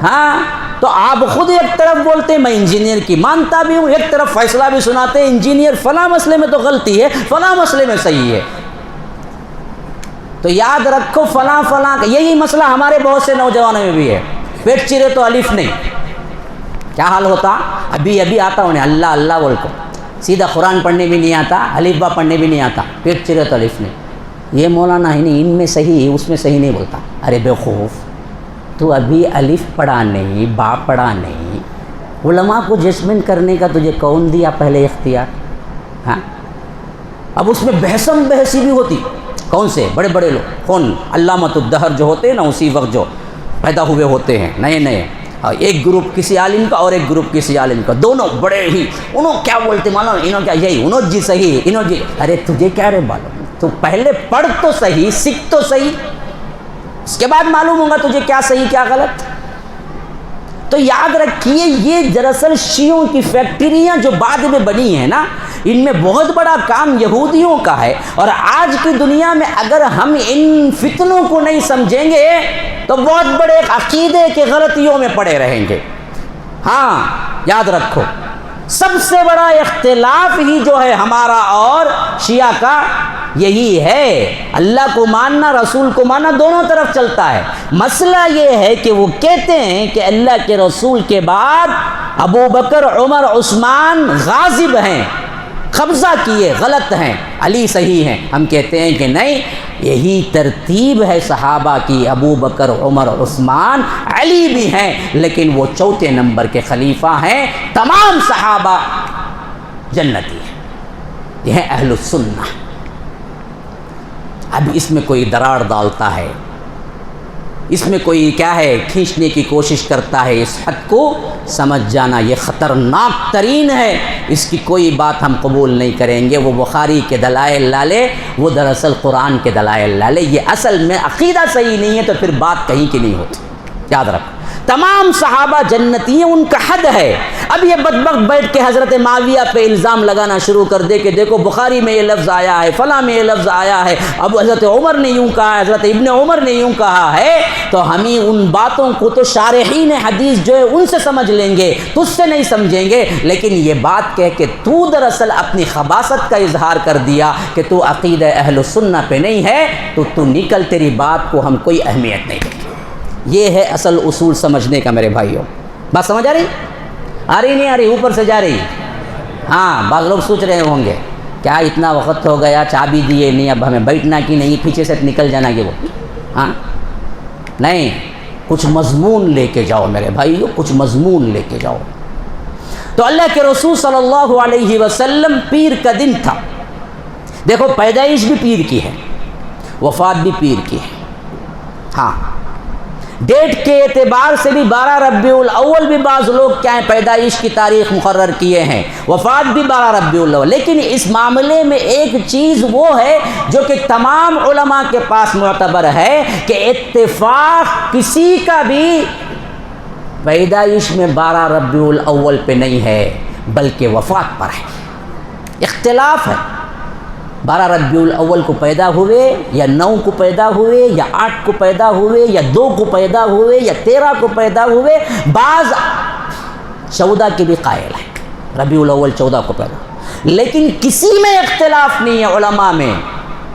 ہاں، تو آپ خود ایک طرف بولتے ہیں میں انجینئر کی مانتا بھی ہوں، ایک طرف فیصلہ بھی سناتے ہیں انجینئر فلاں مسئلے میں تو غلطی ہے فلاں مسئلے میں صحیح ہے۔ تو یاد رکھو فلاں کا یہی مسئلہ ہمارے بہت سے نوجوانوں میں بھی ہے، پیٹ چرے تو الف نہیں، کیا حال ہوتا؟ ابھی آتا انہیں اللہ اللہ بول کو، سیدھا قرآن پڑھنے بھی نہیں آتا، الف با پڑھنے بھی نہیں آتا، پیٹ چرے تو الف نہیں، یہ مولانا ہی نہیں، ان میں صحیح اس میں صحیح نہیں بولتا۔ ارے بیوقوف، تو ابھی الف پڑھا نہیں با پڑھا نہیں، علماء کو ججمنٹ کرنے کا تجھے کون دیا پہلے اختیار؟ ہاں، اب اس میں بحثی بھی ہوتی، کون سے بڑے لوگ کون علامۃ الدہر جو ہوتے ہیں نا، اسی وقت جو پیدا ہوئے ہوتے ہیں نئے، ایک گروپ کسی عالم کا اور ایک گروپ کسی عالم کا، دونوں بڑے ہی، انہوں کیا بولتے معلوم، انہوں کیا یہی انہوں جی صحیح، انہوں جی، ارے تجھے کیا رے معلوم، تو پہلے پڑھ تو صحیح، سیکھ تو صحیح، اس کے بعد معلوم ہوگا تجھے کیا صحیح کیا غلط۔ تو یاد رکھیے یہ دراصل شیعوں کی فیکٹریاں جو بعد میں بنی ہیں نا، ان میں بہت بڑا کام یہودیوں کا ہے، اور آج کی دنیا میں اگر ہم ان فتنوں کو نہیں سمجھیں گے تو بہت بڑے عقیدے کے غلطیوں میں پڑے رہیں گے۔ ہاں یاد رکھو سب سے بڑا اختلاف ہی جو ہے ہمارا اور شیعہ کا یہی ہے، اللہ کو ماننا رسول کو ماننا دونوں طرف چلتا ہے۔ مسئلہ یہ ہے کہ وہ کہتے ہیں کہ اللہ کے رسول کے بعد ابو بکر عمر عثمان غاصب ہیں، قبضہ کیے، غلط ہیں، علی صحیح ہیں۔ ہم کہتے ہیں کہ نہیں، یہی ترتیب ہے صحابہ کی، ابو بکر عمر عثمان علی بھی ہیں لیکن وہ چوتھے نمبر کے خلیفہ ہیں، تمام صحابہ جنتی ہیں، یہ ہے اہل السنہ۔ اب اس میں کوئی درار ڈالتا ہے، اس میں کوئی کیا ہے کھینچنے کی کوشش کرتا ہے، اس حد کو سمجھ جانا یہ خطرناک ترین ہے، اس کی کوئی بات ہم قبول نہیں کریں گے۔ وہ بخاری کے دلائل لالے، وہ دراصل قرآن کے دلائل لالے، یہ اصل میں عقیدہ صحیح نہیں ہے تو پھر بات کہیں کی نہیں ہوتی۔ یاد رکھو تمام صحابہ جنتی ہیں، ان کا حد ہے۔ اب یہ بدبخت بیٹھ کے حضرت معاویہ پہ الزام لگانا شروع کر دے کہ دیکھو بخاری میں یہ لفظ آیا ہے، فلاں میں یہ لفظ آیا ہے، اب حضرت عمر نے یوں کہا ہے، حضرت ابن عمر نے یوں کہا ہے، تو ہمیں ان باتوں کو تو شارحین حدیث جو ہے ان سے سمجھ لیں گے، تجھ سے نہیں سمجھیں گے۔ لیکن یہ بات کہہ کہ تو دراصل اپنی خباثت کا اظہار کر دیا کہ تو عقیدہ اہل السنہ پہ نہیں ہے، تو نکل، تیری بات کو ہم کوئی اہمیت نہیں دیں گے۔ یہ ہے اصل اصول سمجھنے کا میرے بھائیوں۔ بات سمجھ آ رہی؟ آ رہی نہیں آ رہی؟ اوپر سے جا رہی؟ ہاں، بعض لوگ سوچ رہے ہوں گے کیا اتنا وقت ہو گیا، چابی دیے نہیں، اب ہمیں بیٹھنا کی نہیں، پیچھے سے نکل جانا کہ وہ ہاں نہیں، کچھ مضمون لے کے جاؤ میرے بھائیوں، کچھ مضمون لے کے جاؤ۔ تو اللہ کے رسول صلی اللہ علیہ وسلم پیر کا دن تھا، دیکھو پیدائش بھی پیر کی ہے، وفات بھی پیر کی ہے۔ ہاں، ڈیٹ کے اعتبار سے بھی 12 ربیع الاول بھی بعض لوگ کیا ہیں پیدائش کی تاریخ مقرر کیے ہیں، وفات بھی 12 ربیع الاول۔ لیکن اس معاملے میں ایک چیز وہ ہے جو کہ تمام علماء کے پاس معتبر ہے کہ اتفاق کسی کا بھی پیدائش میں 12 ربیع الاول پہ نہیں ہے، بلکہ وفات پر ہے، اختلاف ہے۔ 12 ربیع الاول کو پیدا ہوئے یا 9 کو پیدا ہوئے یا 8 کو پیدا ہوئے یا 2 کو پیدا ہوئے یا 13 کو پیدا ہوئے، بعض 14 کے بھی قائل ہیں، ربیع الاول 14 کو پیدا، لیکن کسی میں اختلاف نہیں ہے علماء میں۔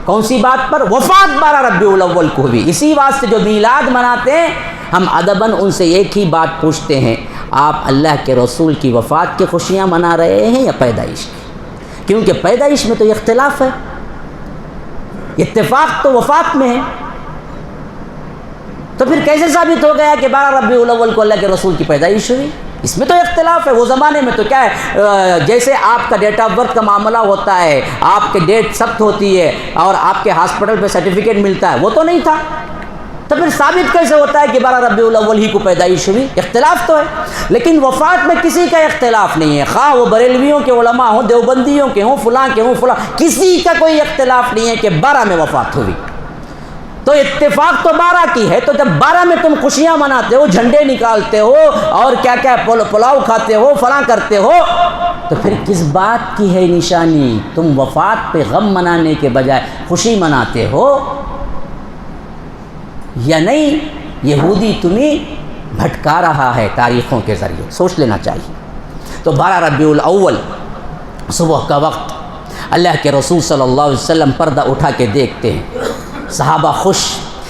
کون سی بات پر؟ وفات 12 ربیع الاول کو ہوئی۔ اسی واسطے جو میلاد مناتے ہیں ہم ادباً ان سے ایک ہی بات پوچھتے ہیں، آپ اللہ کے رسول کی وفات کی خوشیاں منا رہے ہیں یا پیدائش کی؟ کیونکہ پیدائش میں تو یہ اختلاف ہے، اتفاق تو وفات میں ہے، تو پھر کیسے ثابت ہو گیا کہ 12 ربیع الاول کو اللہ کے رسول کی پیدائش ہوئی؟ اس میں تو اختلاف ہے۔ وہ زمانے میں تو کیا ہے، جیسے آپ کا ڈیٹ آف برتھ کا معاملہ ہوتا ہے، آپ کے ڈیٹ ثبت ہوتی ہے اور آپ کے ہاسپٹل پہ سرٹیفکیٹ ملتا ہے، وہ تو نہیں تھا، تو پھر ثابت کیسے ہوتا ہے کہ 12 ربیع الاول ہی کو پیدائش ہوئی؟ اختلاف تو ہے۔ لیکن وفات میں کسی کا اختلاف نہیں ہے، خواہ وہ بریلویوں کے علماء ہوں، دیوبندیوں کے ہوں، فلاں کے ہوں، فلاں، کسی کا کوئی اختلاف نہیں ہے کہ 12 میں وفات ہوئی۔ تو اتفاق تو 12 کی ہے، تو جب 12 میں تم خوشیاں مناتے ہو، جھنڈے نکالتے ہو اور کیا کیا پلاؤ کھاتے ہو، فلاں کرتے ہو، تو پھر کس بات کی ہے نشانی؟ تم وفات پہ غم منانے کے بجائے خوشی مناتے ہو یا نہیں؟ یہودی تمہیں بھٹکا رہا ہے تاریخوں کے ذریعے، سوچ لینا چاہیے۔ تو 12 ربیع الاول صبح کا وقت اللہ کے رسول صلی اللہ علیہ وسلم پردہ اٹھا کے دیکھتے ہیں، صحابہ خوش۔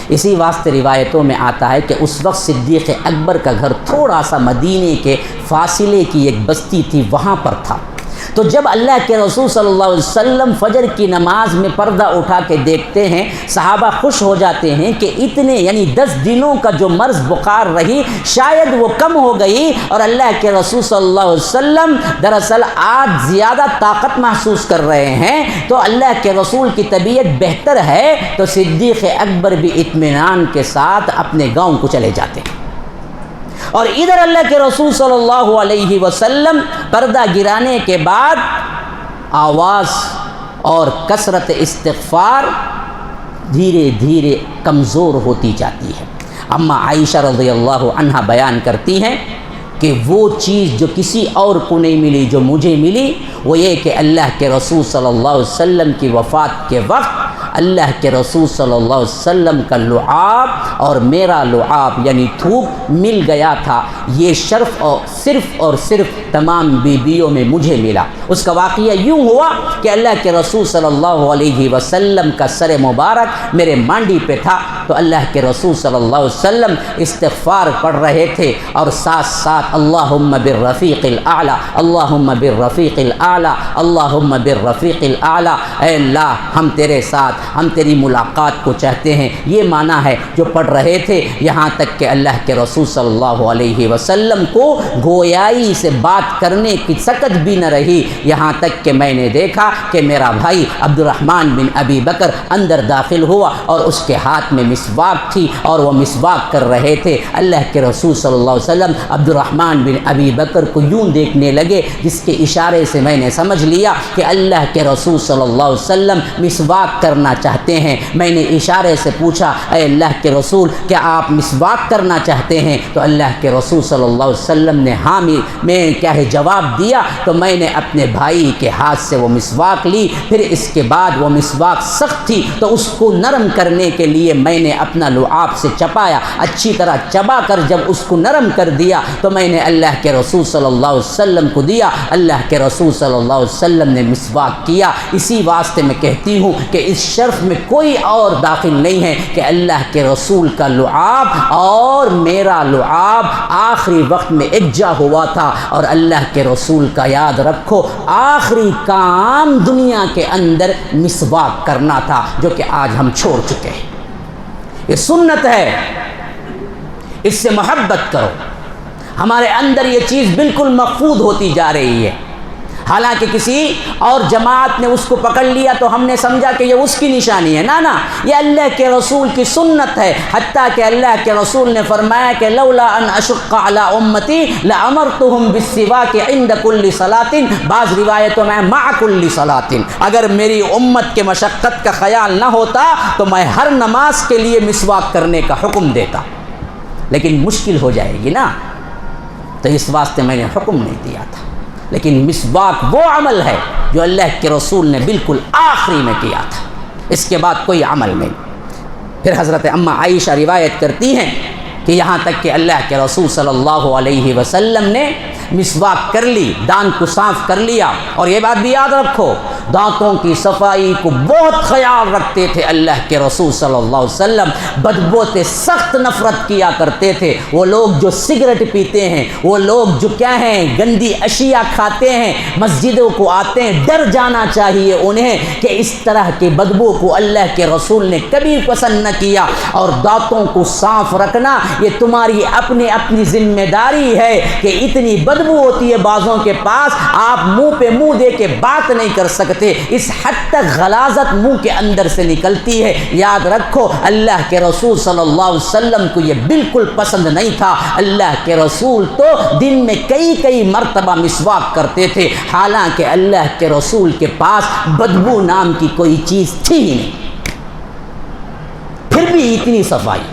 اسی واسطے روایتوں میں آتا ہے کہ اس وقت صدیق اکبر کا گھر تھوڑا سا مدینے کے فاصلے کی ایک بستی تھی، وہاں پر تھا۔ تو جب اللہ کے رسول صلی اللہ علیہ وسلم فجر کی نماز میں پردہ اٹھا کے دیکھتے ہیں، صحابہ خوش ہو جاتے ہیں کہ اتنے یعنی 10 دنوں کا جو مرض بخار رہی شاید وہ کم ہو گئی، اور اللہ کے رسول صلی اللہ علیہ وسلم دراصل آج زیادہ طاقت محسوس کر رہے ہیں، تو اللہ کے رسول کی طبیعت بہتر ہے، تو صدیق اکبر بھی اطمینان کے ساتھ اپنے گاؤں کو چلے جاتے ہیں۔ اور ادھر اللہ کے رسول صلی اللہ علیہ وسلم پردہ گرانے کے بعد آواز اور کثرت استغفار دھیرے دھیرے کمزور ہوتی جاتی ہے۔ اما عائشہ رضی اللہ عنہا بیان کرتی ہیں کہ وہ چیز جو کسی اور کو نہیں ملی جو مجھے ملی، وہ یہ کہ اللہ کے رسول صلی اللہ علیہ وسلم کی وفات کے وقت اللہ کے رسول صلی اللہ علیہ وسلم کا لعاب اور میرا لعاب یعنی تھوک مل گیا تھا۔ یہ شرف اور صرف تمام بیویوں میں مجھے ملا۔ اس کا واقعہ یوں ہوا کہ اللہ کے رسول صلی اللہ علیہ وسلم کا سر مبارک میرے مانڈی پہ تھا، تو اللہ کے رسول صلی اللہ علیہ وسلم استغفار پڑھ رہے تھے اور ساتھ ساتھ اللہم بالرفیق الاعلی، اللہم بالرفیق الاعلی، اللہم بالرفیق الاعلی، اے اللہ ہم تیرے ساتھ، ہم تیری ملاقات کو چاہتے ہیں، یہ معنی ہے جو پڑھ رہے تھے، یہاں تک کہ اللہ کے رسول صلی اللہ علیہ وسلم کو گویائی سے بات کرنے کی سکت بھی نہ رہی، یہاں تک کہ میں نے دیکھا کہ میرا بھائی عبد الرحمن بن ابی بکر اندر داخل ہوا اور اس کے ہاتھ میں مسواک تھی اور وہ مسواک کر رہے تھے۔ اللہ کے رسول صلی اللہ علیہ وسلم عبد الرحمن بن ابی بکر کو یوں دیکھنے لگے، جس کے اشارے سے میں نے سمجھ لیا کہ اللہ کے رسول صلی اللہ علیہ وسلم مسواک کرنا چاہتے ہیں۔ میں نے اشارے سے پوچھا، اے اللہ کے رسول، کیا آپ مسواک کرنا چاہتے ہیں؟ تو اللہ کے رسول صلی اللہ علیہ وسلم نے ہاں میں کیا ہے جواب دیا۔ تو میں نے اپنے بھائی کے ہاتھ سے وہ مسواک لی، پھر اس کے بعد وہ مسواک سخت تھی تو اس کو نرم کرنے کے لیے میں نے اپنا لعاب سے چپایا، اچھی طرح چبا کر جب اس کو نرم کر دیا تو میں نے اللہ کے رسول صلی اللہ علیہ وسلم کو دیا۔ اللہ کے رسول صلی اللہ علیہ وسلم نے مسواک کیا۔ اسی واسطے میں کہتی ہوں کہ اس شرف میں کوئی اور داخل نہیں ہے کہ اللہ کے رسول کا لعاب اور میرا لعاب آخری وقت میں یکجا ہوا تھا، اور اللہ کے رسول کا یاد رکھو آخری کام دنیا کے اندر مسواک کرنا تھا، جو کہ آج ہم چھوڑ چکے ہیں۔ یہ سنت ہے، اس سے محبت کرو۔ ہمارے اندر یہ چیز بالکل مفقود ہوتی جا رہی ہے، حالانکہ کسی اور جماعت نے اس کو پکڑ لیا تو ہم نے سمجھا کہ یہ اس کی نشانی ہے۔ نا یہ اللہ کے رسول کی سنت ہے، حتیٰ کہ اللہ کے رسول نے فرمایا کہ لولا ان اشق علی امتی لامرتهم بالسواک عند کل صلاۃ، بعض روایتوں میں مع کل صلاۃ، اگر میری امت کے مشقت کا خیال نہ ہوتا تو میں ہر نماز کے لیے مسواک کرنے کا حکم دیتا، لیکن مشکل ہو جائے گی نا، تو اس واسطے میں نے حکم نہیں دیا تھا۔ لیکن مسواک وہ عمل ہے جو اللہ کے رسول نے بالکل آخری میں کیا تھا، اس کے بعد کوئی عمل نہیں۔ پھر حضرت اما عائشہ روایت کرتی ہیں کہ یہاں تک کہ اللہ کے رسول صلی اللہ علیہ وسلم نے مسواک کر لی، دانت کو صاف کر لیا، اور یہ بات بھی یاد رکھو دانتوں کی صفائی کو بہت خیال رکھتے تھے اللہ کے رسول صلی اللہ علیہ وسلم، بدبو سے سخت نفرت کیا کرتے تھے۔ وہ لوگ جو سگریٹ پیتے ہیں، وہ لوگ جو کیا ہیں گندی اشیاء کھاتے ہیں، مسجدوں کو آتے ہیں، ڈر جانا چاہیے انہیں کہ اس طرح کے بدبو کو اللہ کے رسول نے کبھی پسند نہ کیا، اور دانتوں کو صاف رکھنا یہ تمہاری اپنی ذمہ داری ہے کہ اتنی بدبو ہوتی ہے بعضوں کے پاس، آپ منہ پہ منہ دے کے بات نہیں کر سکتے، اس حد تک غلاظت منہ کے اندر سے نکلتی ہے۔ یاد رکھو اللہ کے رسول صلی اللہ علیہ وسلم کو یہ بالکل پسند نہیں تھا۔ اللہ کے رسول تو دن میں کئی مرتبہ مسواک کرتے تھے، حالانکہ اللہ کے رسول کے پاس بدبو نام کی کوئی چیز تھی ہی نہیں، پھر بھی اتنی صفائی۔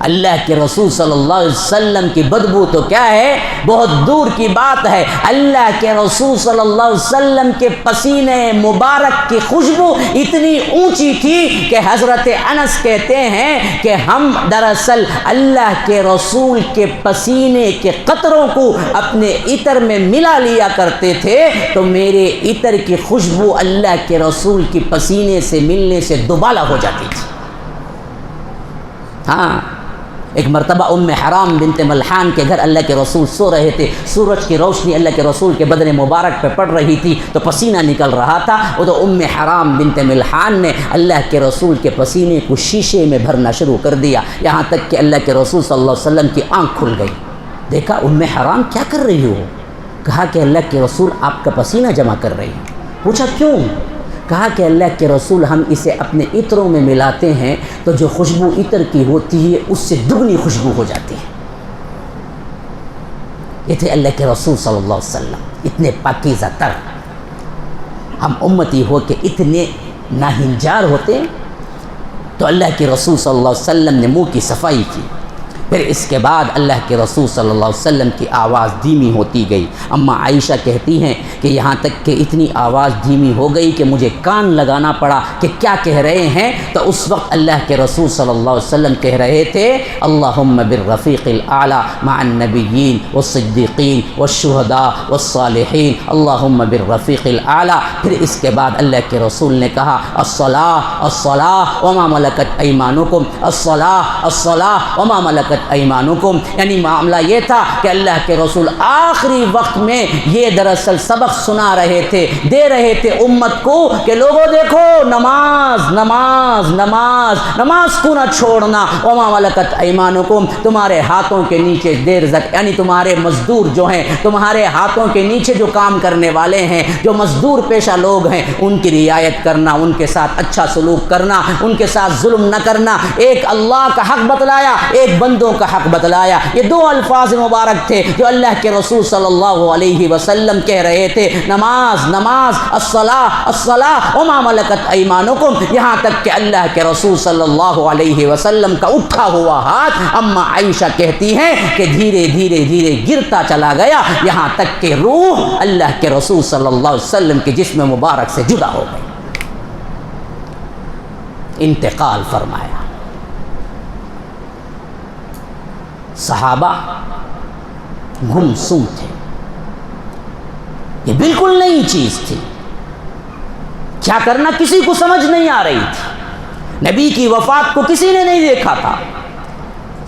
اللہ کے رسول صلی اللہ علیہ وسلم کی بدبو تو کیا ہے، بہت دور کی بات ہے۔ اللہ کے رسول صلی اللہ علیہ وسلم کے پسینے مبارک کی خوشبو اتنی اونچی تھی کہ حضرت انس کہتے ہیں کہ ہم دراصل اللہ کے رسول کے پسینے کے قطروں کو اپنے عطر میں ملا لیا کرتے تھے، تو میرے عطر کی خوشبو اللہ کے رسول کی پسینے سے ملنے سے دوبالا ہو جاتی تھی۔ ہاں، ایک مرتبہ ام حرام بنت ملحان کے گھر اللہ کے رسول سو رہے تھے، سورج کی روشنی اللہ کے رسول کے بدن مبارک پہ پڑ رہی تھی تو پسینہ نکل رہا تھا، وہ تو ام حرام بنت ملحان نے اللہ کے رسول کے پسینے کو شیشے میں بھرنا شروع کر دیا، یہاں تک کہ اللہ کے رسول صلی اللہ علیہ وسلم کی آنکھ کھل گئی۔ دیکھا ام حرام کیا کر رہی ہو؟ کہا کہ اللہ کے رسول آپ کا پسینہ جمع کر رہی ہیں۔ پوچھا کیوں؟ کہا کہ اللہ کے رسول ہم اسے اپنے عطروں میں ملاتے ہیں تو جو خوشبو عطر کی ہوتی ہے اس سے دگنی خوشبو ہو جاتی ہے۔ یہ تھے اللہ کے رسول صلی اللہ علیہ وسلم، اتنے پاکیزہ تر۔ ہم امتی ہو کے اتنے ناہنجار ہوتے، تو اللہ کے رسول صلی اللہ علیہ وسلم نے منہ کی صفائی کی۔ پھر اس کے بعد اللہ کے رسول صلی اللہ علیہ وسلم کی آواز دھیمی ہوتی گئی۔ اما عائشہ کہتی ہیں کہ یہاں تک کہ اتنی آواز دھیمی ہو گئی کہ مجھے کان لگانا پڑا کہ کیا کہہ رہے ہیں، تو اس وقت اللہ کے رسول صلی اللہ علیہ وسلم کہہ رہے تھے اللہم بالرفیق الاعلی مع النبیین والصدیقین والشہداء والصالحین، اللہم بالرفیق الاعلی۔ پھر اس کے بعد اللہ کے رسول نے کہا الصلاۃ الصلاۃ وما ملکت ایمانکم، الصلاۃ الصلاۃ وما ملکت ملکت ایمانکم، یعنی معاملہ یہ تھا کہ اللہ کے رسول آخری وقت میں یہ دراصل سبق سنا رہے تھے، دے رہے تھے امت کو کہ لوگوں دیکھو نماز نماز نماز نماز کو نہ چھوڑنا، وما ملکت ایمانکم، تمہارے ہاتھوں کے نیچے دیر زک، یعنی تمہارے مزدور جو ہیں، تمہارے ہاتھوں کے نیچے جو کام کرنے والے ہیں، جو مزدور پیشہ لوگ ہیں، ان کی رعایت کرنا، ان کے ساتھ اچھا سلوک کرنا، ان کے ساتھ ظلم نہ کرنا۔ ایک اللہ کا حق بتلایا، ایک بندوں کا حق بتلایا۔ یہ دو الفاظ مبارک تھے جو اللہ کے رسول صلی اللہ علیہ وسلم کہہ رہے تھے، نماز نماز، الصلاۃ الصلاۃ وما ملکت ایمانکم، یہاں تک کہ اللہ کے رسول صلی اللہ علیہ وسلم کا اٹھا ہوا ہاتھ اما عائشہ کہتی ہیں کہ دھیرے دھیرے دھیرے گرتا چلا گیا، یہاں تک کہ روح اللہ کے رسول صلی اللہ علیہ وسلم کے جسم مبارک سے جدا ہو گئی، انتقال فرمایا۔ صحابہ گمسم تھے، یہ بالکل نئی چیز تھی، کیا کرنا کسی کو سمجھ نہیں آ رہی تھی، نبی کی وفات کو کسی نے نہیں دیکھا تھا،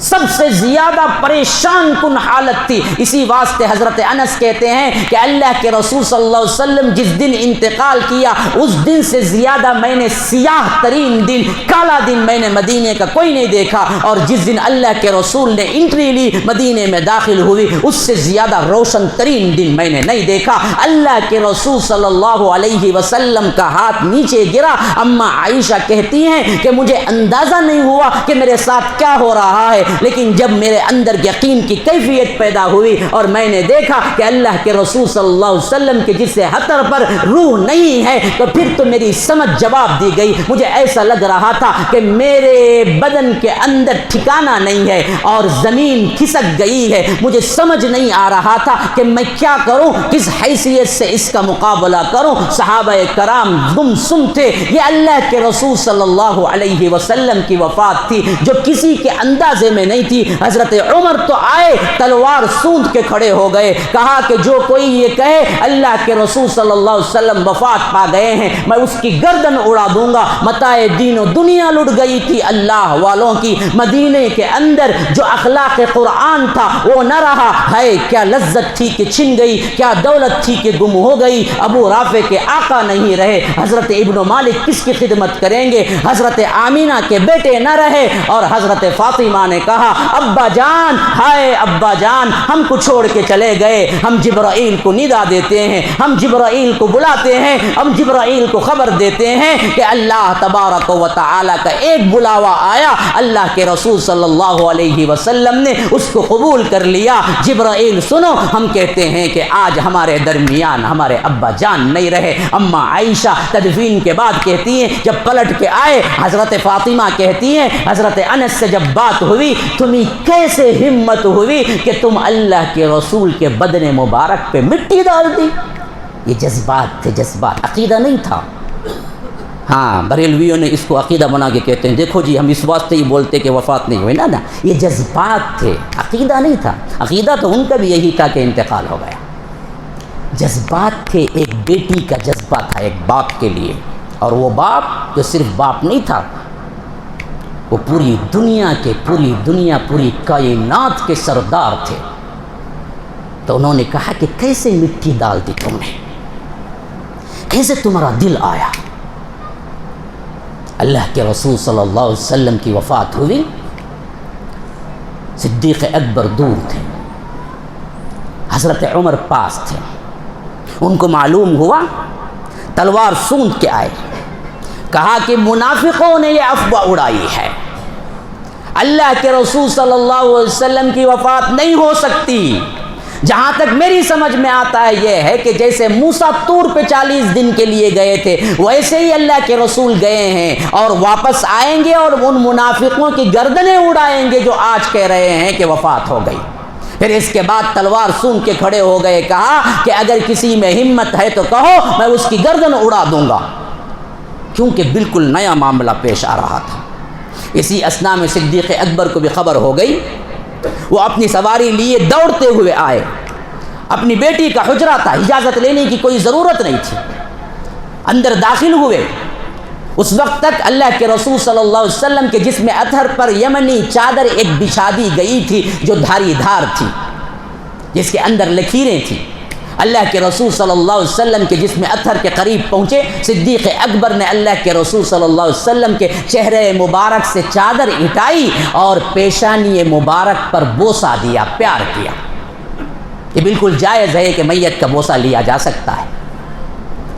سب سے زیادہ پریشان کن حالت تھی۔ اسی واسطے حضرت انس کہتے ہیں کہ اللہ کے رسول صلی اللہ علیہ وسلم جس دن انتقال کیا اس دن سے زیادہ میں نے سیاہ ترین دن، کالا دن میں نے مدینے کا کوئی نہیں دیکھا، اور جس دن اللہ کے رسول نے انٹری لی، مدینے میں داخل ہوئی، اس سے زیادہ روشن ترین دن میں نے نہیں دیکھا۔ اللہ کے رسول صلی اللہ علیہ وسلم کا ہاتھ نیچے گرا، اما عائشہ کہتی ہیں کہ مجھے اندازہ نہیں ہوا کہ میرے ساتھ کیا ہو رہا ہے، لیکن جب میرے اندر یقین کی کیفیت پیدا ہوئی اور میں نے دیکھا کہ اللہ کے رسول صلی اللہ علیہ وسلم کے جس حطر پر روح نہیں ہے، تو پھر تو میری سمجھ جواب دی گئی۔ مجھے ایسا لگ رہا تھا کہ میرے بدن کے اندر ٹھکانہ نہیں ہے اور زمین کھسک گئی ہے، مجھے سمجھ نہیں آ رہا تھا کہ میں کیا کروں، کس حیثیت سے اس کا مقابلہ کروں۔ صحابہ کرام گمسم تھے۔ یہ اللہ کے رسول صلی اللہ علیہ وسلم کی وفات تھی جو کسی کے اندازے میں نہیں تھی۔ حضرت عمر تو آئے، تلوار سونت کے کھڑے ہو گئے، کہا کہ جو کوئی یہ کہے اللہ کے رسول صلی اللہ علیہ وسلم وفات پا گئے ہیں، میں اس کی گردن اڑا دوں گا۔ متاع دین و دنیا لٹ گئی تھی اللہ والوں کی، مدینے کے اندر جو اخلاق قرآن تھا وہ نہ رہا ہے۔ کیا لذت تھی کہ چھن گئی، کیا دولت تھی کہ گم ہو گئی۔ ابو رافع کے آقا نہیں رہے، حضرت ابن مالک کس کی خدمت کریں گے، حضرت آمینہ کے بیٹے نہ رہے، اور حضرت فاطمہ نے کہا ابا جان، ہائے ابا جان، ہم کو چھوڑ کے چلے گئے۔ ہم جبرائیل کو ندا دیتے ہیں، ہم جبرائیل کو بلاتے ہیں، ہم جبرائیل کو خبر دیتے ہیں کہ اللہ تبارک و تعالی کا ایک بلاوا آیا، اللہ کے رسول صلی اللہ علیہ وسلم نے اس کو قبول کر لیا۔ جبرائیل سنو، ہم کہتے ہیں کہ آج ہمارے درمیان ہمارے ابا جان نہیں رہے۔ اما عائشہ تدفین کے بعد کہتی ہیں جب پلٹ کے آئے، حضرت فاطمہ کہتی ہیں حضرت انس سے جب بات ہوئی، تمہیں کیسے ہمت ہوئی کہ تم اللہ کے رسول کے بدن مبارک پہ مٹی ڈال دی؟ یہ جذبات تھے، جذبات، عقیدہ نہیں تھا۔ ہاں بریلویوں نے اس کو عقیدہ بنا کے کہتے ہیں، دیکھو جی ہم اس واسطے ہی بولتے کہ وفات نہیں ہوئی نا، یہ جذبات تھے، عقیدہ نہیں تھا۔ عقیدہ تو ان کا بھی یہی تھا کہ انتقال ہو گیا، جذبات تھے۔ ایک بیٹی کا جذبہ تھا ایک باپ کے لیے، اور وہ باپ جو صرف باپ نہیں تھا، وہ پوری دنیا کے، پوری کائنات کے سردار تھے۔ تو انہوں نے کہا کہ کیسے مٹی ڈال دی تم نے، کیسے تمہارا دل آیا؟ اللہ کے رسول صلی اللہ علیہ وسلم کی وفات ہوئی، صدیق اکبر دور تھے، حضرت عمر پاس تھے، ان کو معلوم ہوا، تلوار سونت کے آئے، کہا کہ منافقوں نے یہ افواہ اڑائی ہے، اللہ کے رسول صلی اللہ علیہ وسلم کی وفات نہیں ہو سکتی۔ جہاں تک میری سمجھ میں آتا ہے یہ ہے کہ جیسے موسیٰ طور پہ 40 دن کے لیے گئے تھے، ویسے ہی اللہ کے رسول گئے ہیں اور واپس آئیں گے، اور ان منافقوں کی گردنیں اڑائیں گے جو آج کہہ رہے ہیں کہ وفات ہو گئی۔ پھر اس کے بعد تلوار سون کے کھڑے ہو گئے، کہا کہ اگر کسی میں ہمت ہے تو کہو، میں اس کی گردن اڑا دوں گا، کیونکہ بالکل نیا معاملہ پیش آ رہا تھا۔ اسی اثنا میں صدیق اکبر کو بھی خبر ہو گئی، وہ اپنی سواری لیے دوڑتے ہوئے آئے، اپنی بیٹی کا حجرہ تھا، اجازت لینے کی کوئی ضرورت نہیں تھی، اندر داخل ہوئے، اس وقت تک اللہ کے رسول صلی اللہ علیہ وسلم کے جسم اطہر پر یمنی چادر ایک بچھا دی گئی تھی جو دھاری دھار تھی، جس کے اندر لکیریں تھیں۔ اللہ کے رسول صلی اللہ علیہ وسلم کے جسم اطہر کے قریب پہنچے، صدیق اکبر نے اللہ کے رسول صلی اللہ علیہ وسلم کے چہرے مبارک سے چادر ہٹائی اور پیشانی مبارک پر بوسہ دیا، پیار کیا۔ یہ بالکل جائز ہے کہ میت کا بوسہ لیا جا سکتا ہے۔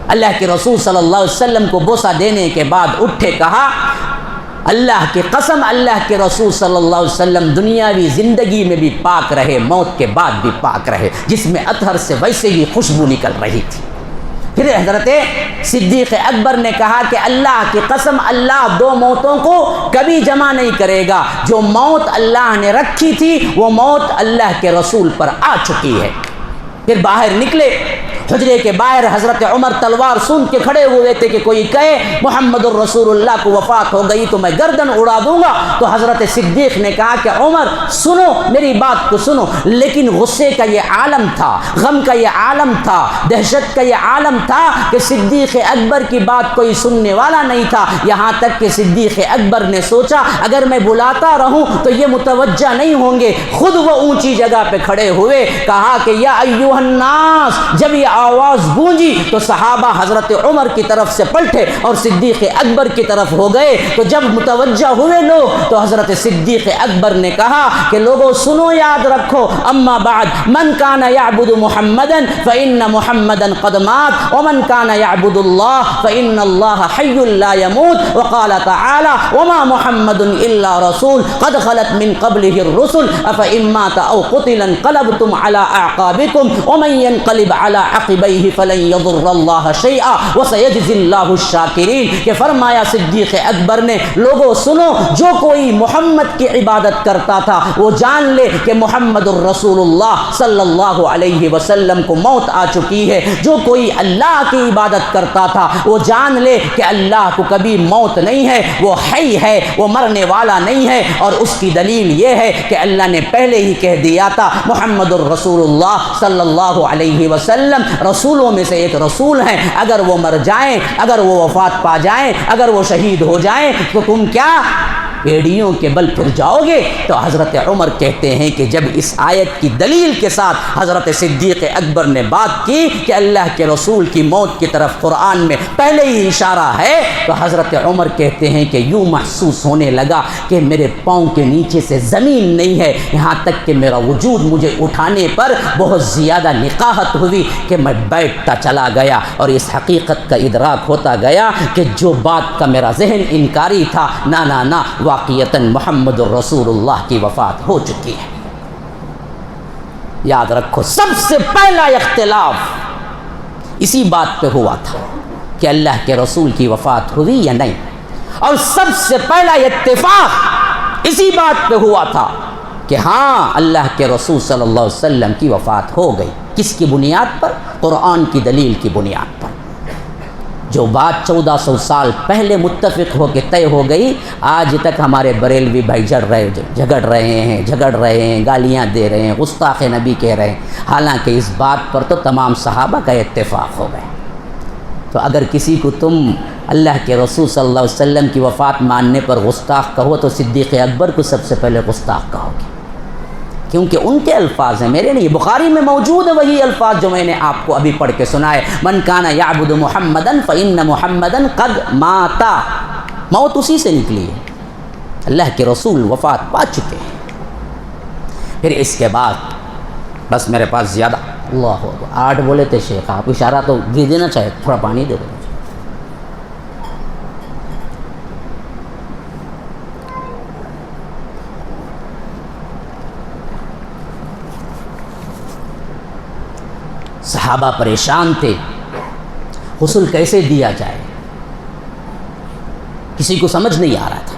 اللہ کے رسول صلی اللہ علیہ وسلم کو بوسہ دینے کے بعد اٹھے، کہا اللہ کی قسم، اللہ کے رسول صلی اللہ علیہ وسلم دنیاوی زندگی میں بھی پاک رہے، موت کے بعد بھی پاک رہے، جس میں اطہر سے ویسے ہی خوشبو نکل رہی تھی۔ پھر حضرت صدیق اکبر نے کہا کہ اللہ کی قسم، اللہ دو موتوں کو کبھی جمع نہیں کرے گا، جو موت اللہ نے رکھی تھی وہ موت اللہ کے رسول پر آ چکی ہے۔ پھر باہر نکلے، حجرے کے باہر حضرت عمر تلوار سون کے کھڑے ہوئے تھے کہ کوئی کہے محمد الرسول اللہ کو وفات ہو گئی تو میں گردن اڑا دوں گا، تو حضرت صدیق نے کہا کہ عمر سنو، میری بات کو سنو۔ لیکن غصے کا یہ عالم تھا، غم کا یہ عالم تھا، دہشت کا یہ عالم تھا کہ صدیق اکبر کی بات کوئی سننے والا نہیں تھا، یہاں تک کہ صدیق اکبر نے سوچا اگر میں بلاتا رہوں تو یہ متوجہ نہیں ہوں گے۔ خود وہ اونچی جگہ پہ کھڑے ہوئے، کہا کہ یا ایھا الناس، جب یہ آواز گونجی تو صحابہ حضرت عمر کی طرف سے پلٹے اور صدیق اکبر کی طرف ہو گئے۔ تو جب متوجہ ہوئے لوگ تو حضرت صدیق اکبر نے کہا کہ لوگوں سنو، یاد رکھو، اما بعد من کان یعبد محمدا فإن محمدا قد مات ومن کان یعبد اللہ فإن اللہ حی لا يموت، وقال تعالی وما محمد الا رسول قد خلت من قبله الرسل افإن مات او قتل انقلبتم على اعقابكم ومن ينقلب على عقبیہ فلن یضر اللہ شیئا وسیجزی اللہ الشاکرین، کہ فرمایا صدیق اکبر نے لوگوں سنو، جو کوئی محمد کی عبادت کرتا تھا وہ جان لے کہ محمد الرسول اللہ صلی اللہ علیہ وسلم کو موت آ چکی ہے، جو کوئی اللہ کی عبادت کرتا تھا وہ جان لے کہ اللہ کو کبھی موت نہیں ہے، وہ حی ہے، وہ مرنے والا نہیں ہے۔ اور اس کی دلیل یہ ہے کہ اللہ نے پہلے ہی کہہ دیا تھا محمد الرسول اللہ صلی اللہ علیہ وسلم رسولوں میں سے ایک رسول ہیں، اگر وہ مر جائیں، اگر وہ وفات پا جائیں، اگر وہ شہید ہو جائیں تو تم کیا بیڑیوں کے بل پھر جاؤ گے؟ تو حضرت عمر کہتے ہیں کہ جب اس آیت کی دلیل کے ساتھ حضرت صدیق اکبر نے بات کی کہ اللہ کے رسول کی موت کی طرف قرآن میں پہلے ہی اشارہ ہے، تو حضرت عمر کہتے ہیں کہ یوں محسوس ہونے لگا کہ میرے پاؤں کے نیچے سے زمین نہیں ہے، یہاں تک کہ میرا وجود مجھے اٹھانے پر بہت زیادہ نقاہت ہوئی کہ میں بیٹھتا چلا گیا اور اس حقیقت کا ادراک ہوتا گیا کہ جو بات کا میرا ذہن انکاری تھا، نہ واقعتاً محمد الرسول اللہ کی وفات ہو چکی ہے۔ یاد رکھو، سب سے پہلا اختلاف اسی بات پہ ہوا تھا کہ اللہ کے رسول کی وفات ہوئی یا نہیں، اور سب سے پہلا اتفاق اسی بات پہ ہوا تھا کہ ہاں اللہ کے رسول صلی اللہ علیہ وسلم کی وفات ہو گئی۔ کس کی بنیاد پر؟ قرآن کی دلیل کی بنیاد پر۔ جو بات 1400 سال پہلے متفق ہو کے طے ہو گئی، آج تک ہمارے بریلوی بھائی جھگڑ رہے ہیں، گالیاں دے رہے ہیں، گستاخ نبی کہہ رہے ہیں، حالانکہ اس بات پر تو تمام صحابہ کا اتفاق ہو گئے۔ تو اگر کسی کو تم اللہ کے رسول صلی اللہ علیہ وسلم کی وفات ماننے پر گستاخ کہو تو صدیق اکبر کو سب سے پہلے گستاخ کہو گے، کیونکہ ان کے الفاظ ہیں، میرے نہیں۔ بخاری میں موجود ہے وہی الفاظ جو میں نے آپ کو ابھی پڑھ کے سنائے، من کان یعبد محمدا فإن محمدا قد مات، موت اسی سے نکلی ہے، اللہ کے رسول وفات پا چکے ہیں۔ پھر اس کے بعد بس میرے پاس زیادہ اللہ 8 بولے تھے شیخ، آپ اشارہ تو دے دینا چاہے، تھوڑا پانی دے دو۔ صحابہ پریشان تھے، غسل کیسے دیا جائے، کسی کو سمجھ نہیں آ رہا تھا۔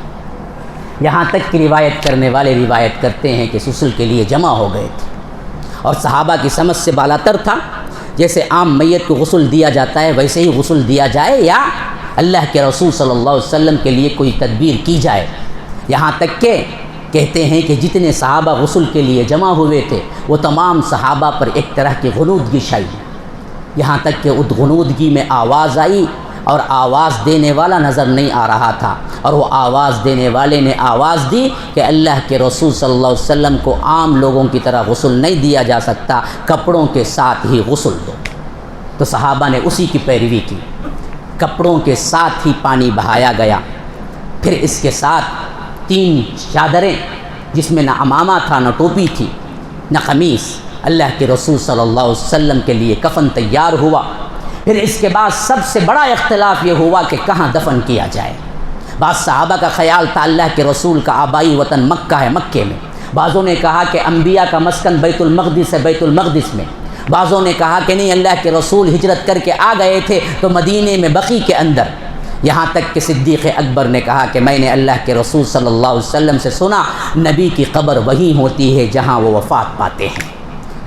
یہاں تک کہ روایت کرنے والے روایت کرتے ہیں کہ غسل کے لیے جمع ہو گئے تھے، اور صحابہ کی سمجھ سے بالاتر تھا جیسے عام میت کو غسل دیا جاتا ہے ویسے ہی غسل دیا جائے، یا اللہ کے رسول صلی اللہ علیہ وسلم کے لیے کوئی تدبیر کی جائے۔ یہاں تک کہ کہتے ہیں کہ جتنے صحابہ غسل کے لیے جمع ہوئے تھے وہ تمام صحابہ پر ایک طرح کی غنودگی چھائی، یہاں تک کہ اس غنودگی میں آواز آئی اور آواز دینے والا نظر نہیں آ رہا تھا، اور وہ آواز دینے والے نے آواز دی کہ اللہ کے رسول صلی اللہ علیہ وسلم کو عام لوگوں کی طرح غسل نہیں دیا جا سکتا، کپڑوں کے ساتھ ہی غسل دو۔ تو صحابہ نے اسی کی پیروی کی، کپڑوں کے ساتھ ہی پانی بہایا گیا، پھر اس کے ساتھ 3 چادریں جس میں نہ عمامہ تھا نہ ٹوپی تھی نہ قمیص، اللہ کے رسول صلی اللہ علیہ وسلم کے لیے کفن تیار ہوا۔ پھر اس کے بعد سب سے بڑا اختلاف یہ ہوا کہ کہاں دفن کیا جائے۔ بعض صحابہ کا خیال تھا اللہ کے رسول کا آبائی وطن مکہ ہے، مکے میں، بعضوں نے کہا کہ انبیاء کا مسکن بیت المقدس ہے، بیت المقدس میں، بعضوں نے کہا کہ نہیں، اللہ کے رسول ہجرت کر کے آ گئے تھے تو مدینے میں بقیع کے اندر۔ یہاں تک کہ صدیق اکبر نے کہا کہ میں نے اللہ کے رسول صلی اللہ علیہ وسلم سے سنا نبی کی قبر وہیں ہوتی ہے جہاں وہ وفات پاتے ہیں۔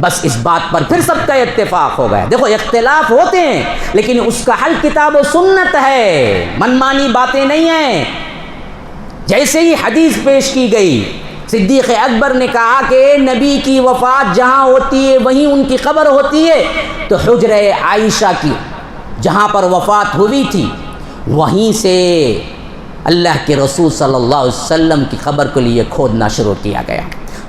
بس اس بات پر پھر سب کا اتفاق ہو گیا۔ دیکھو اختلاف ہوتے ہیں لیکن اس کا حل کتاب و سنت ہے، منمانی باتیں نہیں ہیں۔ جیسے ہی حدیث پیش کی گئی، صدیق اکبر نے کہا کہ نبی کی وفات جہاں ہوتی ہے وہیں ان کی قبر ہوتی ہے، تو حجرہ عائشہ کی جہاں پر وفات ہوئی تھی وہیں سے اللہ کے رسول صلی اللہ علیہ وسلم کی قبر کے لیے کھودنا شروع کیا گیا۔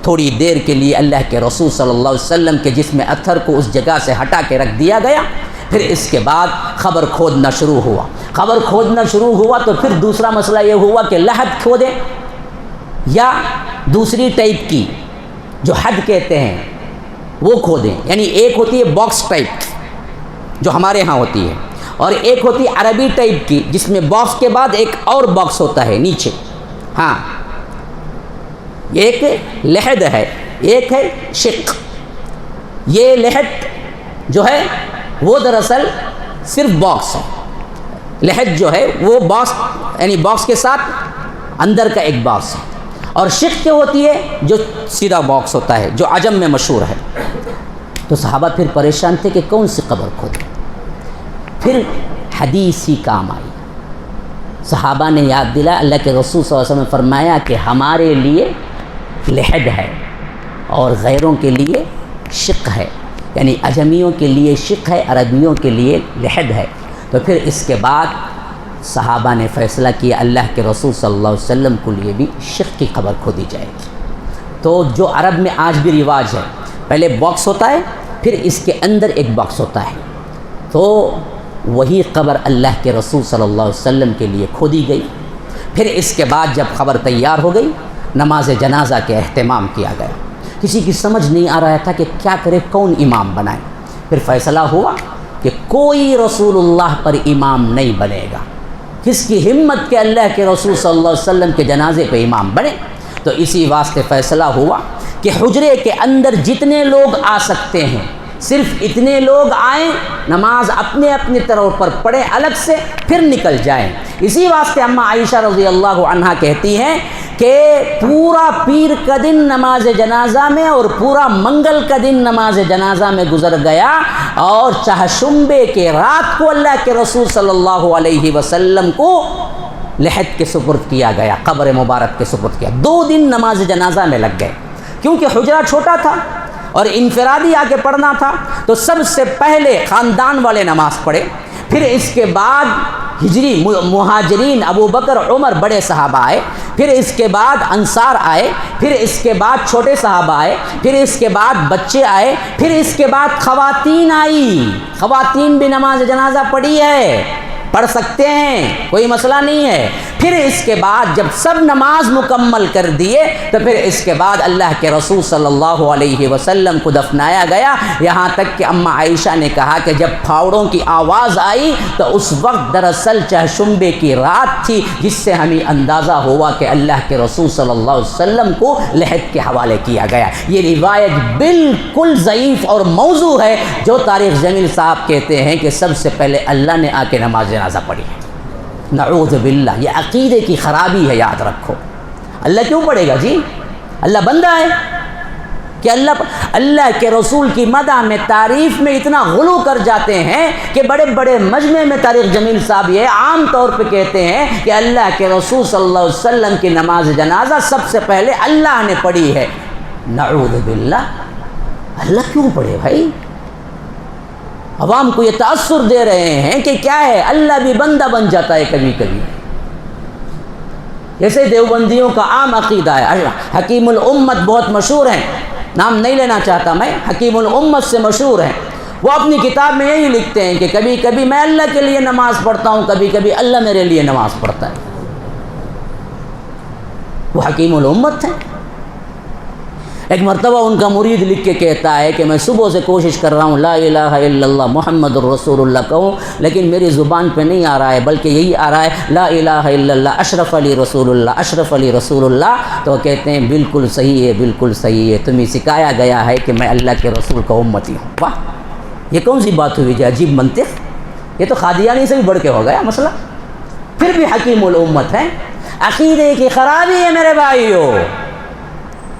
تھوڑی دیر کے لیے اللہ کے رسول صلی اللہ علیہ وسلم کے جسم اطہر کو اس جگہ سے ہٹا کے رکھ دیا گیا۔ پھر اس کے بعد قبر کھودنا شروع ہوا۔ قبر کھودنا شروع ہوا تو پھر دوسرا مسئلہ یہ ہوا کہ لحد کھودیں یا دوسری ٹائپ کی جو حد کہتے ہیں وہ کھودیں، یعنی ایک ہوتی ہے باکس ٹائپ جو ہمارے ہاں ہوتی ہے، اور ایک ہوتی ہے عربی ٹائپ کی جس میں باکس کے بعد ایک اور باکس ہوتا ہے نیچے۔ ہاں، ایک لحد ہے، ایک ہے شق۔ یہ لحد جو ہے وہ دراصل صرف باکس ہے، لحد جو ہے وہ باکس یعنی باکس کے ساتھ اندر کا ایک باکس ہے، اور شق کیا ہوتی ہے جو سیدھا باکس ہوتا ہے جو عجم میں مشہور ہے۔ تو صحابہ پھر پریشان تھے کہ کون سی قبر کھودیں۔ پھر حدیث ہی کام آئی، صحابہ نے یاد دلا، اللہ کے رسول صلی اللہ علیہ وسلم نے فرمایا کہ ہمارے لیے لحد ہے اور غیروں کے لیے شق ہے، یعنی اجمیوں کے لیے شق ہے، عربیوں کے لیے لحد ہے۔ تو پھر اس کے بعد صحابہ نے فیصلہ کیا اللہ کے رسول صلی اللہ علیہ وسلم کے لیے بھی شق کی قبر کھودی جائے گی۔ تو جو عرب میں آج بھی رواج ہے، پہلے باکس ہوتا ہے پھر اس کے اندر ایک باکس ہوتا ہے، تو وہی قبر اللہ کے رسول صلی اللہ علیہ وسلم کے لیے کھودی گئی۔ پھر اس کے بعد جب قبر تیار ہو گئی، نماز جنازہ کے اہتمام کیا گیا۔ کسی کی سمجھ نہیں آ رہا تھا کہ کیا کرے، کون امام بنائے۔ پھر فیصلہ ہوا کہ کوئی رسول اللہ پر امام نہیں بنے گا، کس کی ہمت کہ اللہ کے رسول صلی اللہ علیہ وسلم کے جنازے پہ امام بنے۔ تو اسی واسطے فیصلہ ہوا کہ حجرے کے اندر جتنے لوگ آ سکتے ہیں صرف اتنے لوگ آئیں، نماز اپنے اپنے طور پر پڑھیں الگ سے، پھر نکل جائیں۔ اسی واسطے اماں عائشہ رضی اللہ عنہا کہتی ہیں کہ پورا پیر کا دن نماز جنازہ میں اور پورا منگل کا دن نماز جنازہ میں گزر گیا، اور چہشمبے کے رات کو اللہ کے رسول صلی اللہ علیہ وسلم کو لحد کے سپرد کیا گیا، قبر مبارک کے سپرد کیا۔ 2 دن نماز جنازہ میں لگ گئے، کیونکہ حجرہ چھوٹا تھا اور انفرادی آ کے پڑھنا تھا۔ تو سب سے پہلے خاندان والے نماز پڑھے، پھر اس کے بعد ہجری مہاجرین ابو بکر عمر بڑے صحابہ آئے، پھر اس کے بعد انصار آئے، پھر اس کے بعد چھوٹے صحابہ آئے، پھر اس کے بعد بچے آئے، پھر اس کے بعد خواتین آئی۔ خواتین بھی نماز جنازہ پڑھی ہے، پڑھ سکتے ہیں، کوئی مسئلہ نہیں ہے۔ پھر اس کے بعد جب سب نماز مکمل کر دیے تو پھر اس کے بعد اللہ کے رسول صلی اللہ علیہ وسلم کو دفنایا گیا۔ یہاں تک کہ اماں عائشہ نے کہا کہ جب پھاوڑوں کی آواز آئی تو اس وقت دراصل چہشمبے کی رات تھی، جس سے ہمیں اندازہ ہوا کہ اللہ کے رسول صلی اللہ علیہ وسلم کو لحد کے حوالے کیا گیا۔ یہ روایت بالکل ضعیف اور موضوع ہے، جو طارق جمیل صاحب کہتے ہیں کہ سب سے پہلے اللہ نے آ کے نماز جنازہ پڑھی ہے۔ نعوذ باللہ، یہ عقیدے کی خرابی ہے، یاد رکھو۔ اللہ کیوں پڑھے گا جی؟ اللہ بندہ ہے کہ اللہ کے رسول کی مدح میں تعریف میں اتنا غلو کر جاتے ہیں کہ بڑے بڑے مجمع میں طارق جمیل صاحب یہ عام طور پہ کہتے ہیں کہ اللہ کے رسول صلی اللہ علیہ وسلم کی نماز جنازہ سب سے پہلے اللہ نے پڑھی ہے۔ نعوذ باللہ، اللہ کیوں پڑھے بھائی؟ عوام کو یہ تأثر دے رہے ہیں کہ کیا ہے، اللہ بھی بندہ بن جاتا ہے کبھی کبھی. جیسے دیوبندیوں کا عام عقیدہ ہے. حکیم الامت بہت مشہور ہیں، نام نہیں لینا چاہتا میں، حکیم الامت سے مشہور ہیں. وہ اپنی کتاب میں یہی لکھتے ہیں کہ کبھی کبھی میں اللہ کے لیے نماز پڑھتا ہوں، کبھی کبھی اللہ میرے لیے نماز پڑھتا ہے. وہ حکیم الامت ہیں. ایک مرتبہ ان کا مرید لکھ کے کہتا ہے کہ میں صبح سے کوشش کر رہا ہوں لا الہ الا اللہ محمد الرسول اللہ کہوں، لیکن میری زبان پہ نہیں آ رہا ہے، بلکہ یہی آ رہا ہے لا الہ الا اللہ اشرف علی رسول اللہ، اشرف علی رسول اللہ. تو کہتے ہیں بالکل صحیح ہے، بالکل صحیح ہے، تمہیں سکھایا گیا ہے کہ میں اللہ کے رسول کا امتی ہوں. واہ، یہ کون سی بات ہوئی جو عجیب منطق. یہ تو قادیانی سے بھی بڑھ کے ہو گیا مسئلہ. پھر بھی حکیم الامت ہے. عقیدے کی خرابی ہے میرے بھائیو.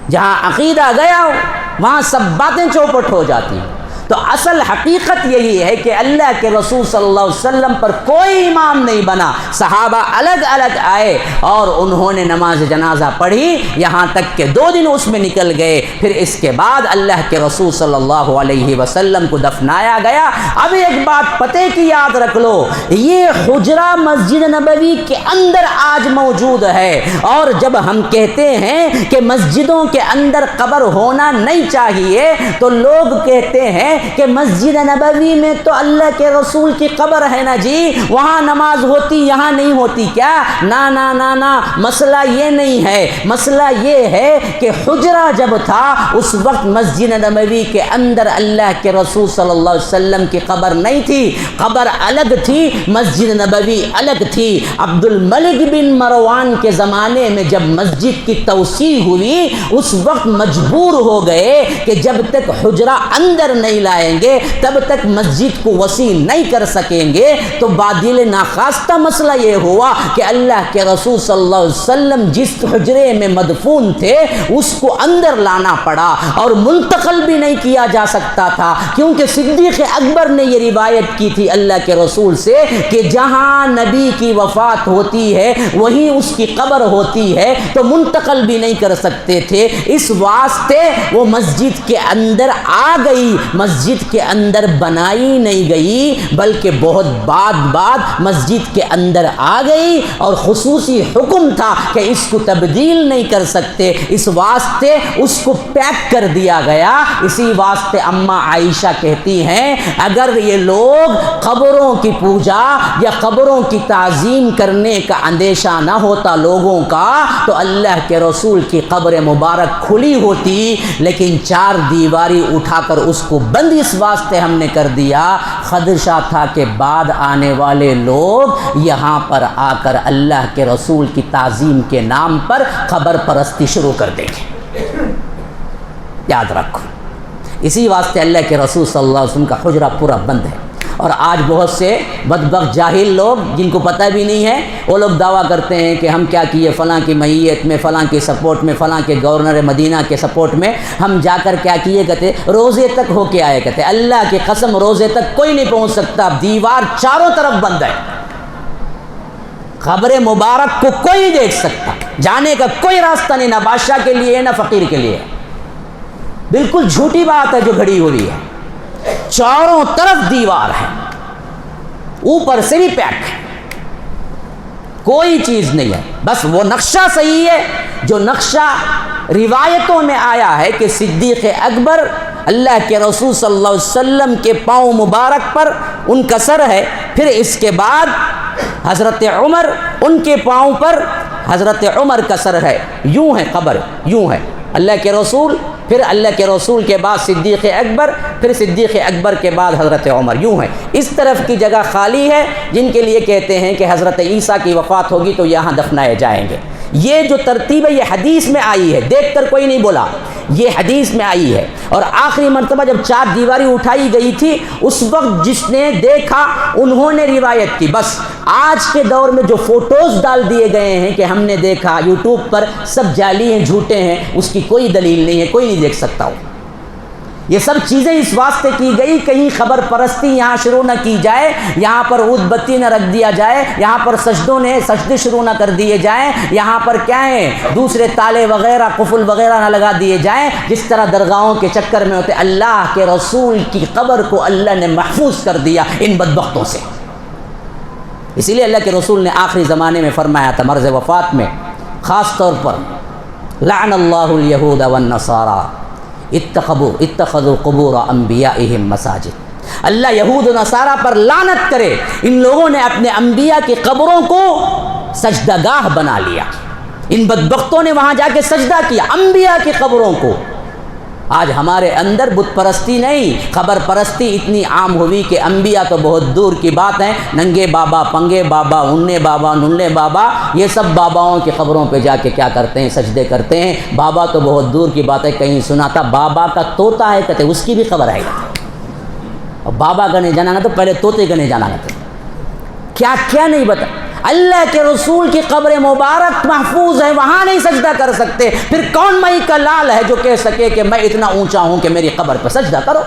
جہاں عقیدہ گیا ہو وہاں سب باتیں چوپٹ ہو جاتی ہیں. تو اصل حقیقت یہی ہے کہ اللہ کے رسول صلی اللہ علیہ وسلم پر کوئی امام نہیں بنا. صحابہ الگ الگ آئے اور انہوں نے نماز جنازہ پڑھی، یہاں تک کہ 2 دن اس میں نکل گئے. پھر اس کے بعد اللہ کے رسول صلی اللہ علیہ وسلم کو دفنایا گیا. اب ایک بات پتے کی یاد رکھ لو، یہ حجرہ مسجد نبوی کے اندر آج موجود ہے. اور جب ہم کہتے ہیں کہ مسجدوں کے اندر قبر ہونا نہیں چاہیے تو لوگ کہتے ہیں کہ مسجد نبوی میں تو اللہ کے رسول کی قبر ہے نا جی، وہاں نماز ہوتی یہاں نہیں ہوتی کیا؟ نا نا نا نا، مسئلہ یہ نہیں ہے. مسئلہ یہ ہے کہ حجرہ جب تھا اس وقت مسجد نبوی کے اندر اللہ کے رسول صلی اللہ علیہ وسلم کی قبر نہیں تھی. قبر الگ تھی، مسجد نبوی الگ تھی. عبد الملک بن مروان کے زمانے میں جب مسجد کی توسیع ہوئی اس وقت مجبور ہو گئے کہ جب تک حجرہ اندر نہیں لائیں گے تب تک مسجد کو وسیع نہیں کر سکیں گے. تو بادل ناخواستہ مسئلہ یہ ہوا کہ اللہ کے رسول صلی اللہ علیہ وسلم جس حجرے میں مدفون تھے اس کو اندر لانا پڑا اور منتقل بھی نہیں کیا جا سکتا تھا، کیونکہ صدیق اکبر نے یہ روایت کی تھی اللہ کے رسول سے کہ جہاں نبی کی وفات ہوتی ہے وہیں اس کی قبر ہوتی ہے، تو منتقل بھی نہیں کر سکتے تھے. اس واسطے وہ مسجد کے اندر آ گئی، مسجد کے اندر بنائی نہیں گئی بلکہ بہت بعد مسجد کے اندر آ گئی اور خصوصی حکم تھا کہ اس کو تبدیل نہیں کر سکتے، اس واسطے اس کو پیک کر دیا گیا. اسی واسطے اماں عائشہ کہتی ہیں اگر یہ لوگ قبروں کی پوجا یا قبروں کی تعظیم کرنے کا اندیشہ نہ ہوتا لوگوں کا تو اللہ کے رسول کی قبر مبارک کھلی ہوتی، لیکن 4 دیواری اٹھا کر اس کو بند اس واسطے ہم نے کر دیا، خدشہ تھا کہ بعد آنے والے لوگ یہاں پر آ کر اللہ کے رسول کی تعظیم کے نام پر قبر پرستی شروع کر دیں گے. یاد رکھو، اسی واسطے اللہ کے رسول صلی اللہ علیہ وسلم کا حجرہ پورا بند ہے. اور آج بہت سے بدبخت جاہل لوگ جن کو پتہ بھی نہیں ہے وہ لوگ دعویٰ کرتے ہیں کہ ہم کیا کیے فلاں کی میت میں، فلاں کے سپورٹ میں، فلاں کے گورنر مدینہ کے سپورٹ میں ہم جا کر کیا کیے کہتے روزے تک ہو کے آئے کہتے. اللہ کی قسم روزے تک کوئی نہیں پہنچ سکتا، دیوار چاروں طرف بند ہے، قبر مبارک کو کوئی نہیں دیکھ سکتا، جانے کا کوئی راستہ نہیں، نہ بادشاہ کے لیے نہ فقیر کے لیے. بالکل جھوٹی بات ہے جو گھڑی ہوئی ہے. چاروں طرف دیوار ہے، اوپر سے بھی پیک ہے، کوئی چیز نہیں ہے. بس وہ نقشہ صحیح ہے جو نقشہ روایتوں میں آیا ہے کہ صدیق اکبر اللہ کے رسول صلی اللہ علیہ وسلم کے پاؤں مبارک پر ان کا سر ہے، پھر اس کے بعد حضرت عمر ان کے پاؤں پر حضرت عمر کا سر ہے. یوں ہے قبر، یوں ہے اللہ کے رسول، پھر اللہ کے رسول کے بعد صدیق اکبر، پھر صدیق اکبر کے بعد حضرت عمر، یوں ہے. اس طرف کی جگہ خالی ہے جن کے لیے کہتے ہیں کہ حضرت عیسیٰ کی وفات ہوگی تو یہاں دفنائے جائیں گے. یہ جو ترتیب ہے یہ حدیث میں آئی ہے، دیکھ کر کوئی نہیں بولا، یہ حدیث میں آئی ہے. اور آخری مرتبہ جب 4 دیواری اٹھائی گئی تھی اس وقت جس نے دیکھا انہوں نے روایت کی. بس آج کے دور میں جو فوٹوز ڈال دیے گئے ہیں کہ ہم نے دیکھا یوٹیوب پر، سب جعلی ہیں، جھوٹے ہیں، اس کی کوئی دلیل نہیں ہے، کوئی نہیں دیکھ سکتا ہو. یہ سب چیزیں اس واسطے کی گئی کہیں خبر پرستی یہاں شروع نہ کی جائے، یہاں پر عود بتی نہ رکھ دیا جائے، یہاں پر سجدے شروع نہ کر دیے جائیں، یہاں پر کیا ہے دوسرے تالے وغیرہ قفل وغیرہ نہ لگا دیے جائیں جس طرح درگاہوں کے چکر میں ہوتے۔ اللہ کے رسول کی قبر کو اللہ نے محفوظ کر دیا ان بدبختوں سے۔ اسی لیے اللہ کے رسول نے آخری زمانے میں فرمایا تھا مرض وفات میں، خاص طور پر لعن اللہ الیہود والنصارى اتخذوا قبور انبیائہم مساجد۔ اللہ یہود و نصارہ پر لعنت کرے، ان لوگوں نے اپنے انبیاء کی قبروں کو سجدہ گاہ بنا لیا، ان بدبختوں نے وہاں جا کے سجدہ کیا انبیاء کی قبروں کو۔ آج ہمارے اندر بت پرستی نہیں، خبر پرستی اتنی عام ہوئی کہ انبیاء تو بہت دور کی بات ہے، ننگے بابا، پنگے بابا، اننے بابا، نلے بابا، یہ سب باباؤں کی قبروں پہ جا کے کیا کرتے ہیں، سجدے کرتے ہیں۔ بابا تو بہت دور کی بات ہے، کہیں سنا تھا بابا کا طوطا ہے، کہتے اس کی بھی خبر ہے، اور بابا کا نہیں جانا نہ تو پہلے طوطے کا نہیں جانا نہ تھا، کیا کیا نہیں بتا۔ اللہ کے رسول کی قبر مبارک محفوظ ہے، وہاں نہیں سجدہ کر سکتے، پھر کون مئی کا لال ہے جو کہہ سکے کہ میں اتنا اونچا ہوں کہ میری قبر پہ سجدہ کرو؟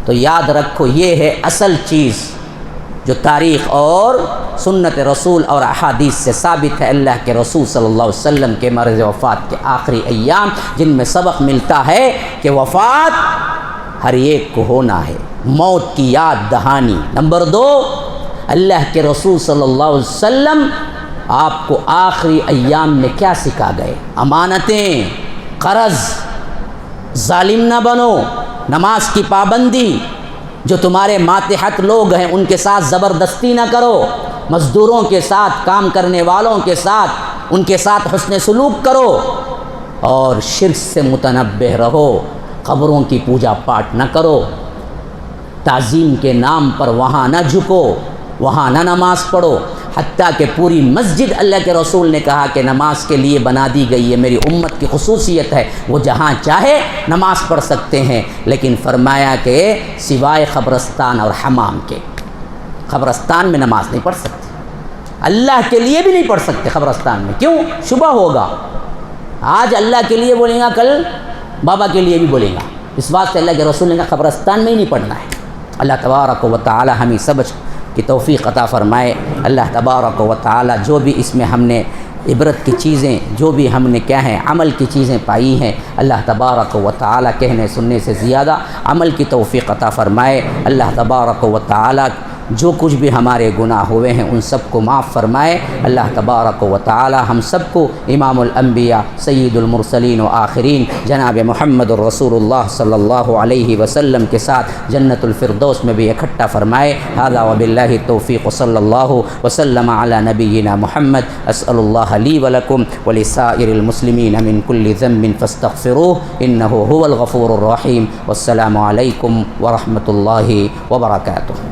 تو یاد رکھو یہ ہے اصل چیز جو تاریخ اور سنت رسول اور احادیث سے ثابت ہے۔ اللہ کے رسول صلی اللہ علیہ وسلم کے مرض وفات کے آخری ایام جن میں سبق ملتا ہے کہ وفات ہر ایک کو ہونا ہے، موت کی یاد دہانی۔ نمبر 2، اللہ کے رسول صلی اللہ علیہ وسلم آپ کو آخری ایام میں کیا سکھا گئے؟ امانتیں، قرض، ظالم نہ بنو، نماز کی پابندی، جو تمہارے ماتحت لوگ ہیں ان کے ساتھ زبردستی نہ کرو، مزدوروں کے ساتھ، کام کرنے والوں کے ساتھ، ان کے ساتھ حسن سلوک کرو، اور شرک سے متنبہ رہو، قبروں کی پوجا پاٹ نہ کرو، تعظیم کے نام پر وہاں نہ جھکو، وہاں نہ نماز پڑھو، حتیٰ کہ پوری مسجد اللہ کے رسول نے کہا کہ نماز کے لیے بنا دی گئی ہے، میری امت کی خصوصیت ہے، وہ جہاں چاہے نماز پڑھ سکتے ہیں، لیکن فرمایا کہ سوائے قبرستان اور حمام کے، قبرستان میں نماز نہیں پڑھ سکتے، اللہ کے لیے بھی نہیں پڑھ سکتے قبرستان میں۔ کیوں؟ شبہ ہوگا، آج اللہ کے لیے بولیں گا، کل بابا کے لیے بھی بولیں گا، اس واسطے اللہ کے رسول نے کہا قبرستان میں ہی نہیں پڑھنا ہے۔ اللہ تبارک و تعالی ہمیں سمجھ کی توفیق عطا فرمائے۔ اللہ تبارک و تعالی جو بھی اس میں ہم نے عبرت کی چیزیں، جو بھی ہم نے کیا ہیں عمل کی چیزیں پائی ہیں، اللہ تبارک و تعالی کہنے سننے سے زیادہ عمل کی توفیق عطا فرمائے۔ اللہ تبارک و تعالی جو کچھ بھی ہمارے گناہ ہوئے ہیں ان سب کو معاف فرمائے۔ اللہ تبارک و تعالی ہم سب کو امام الانبیاء سید المرسلین و آخرین جناب محمد الرسول اللہ صلی اللہ علیہ وسلم کے ساتھ جنت الفردوس میں بھی اکٹھا فرمائے۔ ھذا وباللہ التوفیق صلی اللہ وسلم علی نبینا محمد۔ اسأل اللہ لی ولکم ولسائر المسلمین من کل ذنب فاستغفروہ انہ هو الغفور الرحیم۔ والسلام علیکم ورحمۃ اللہ وبرکاتہ۔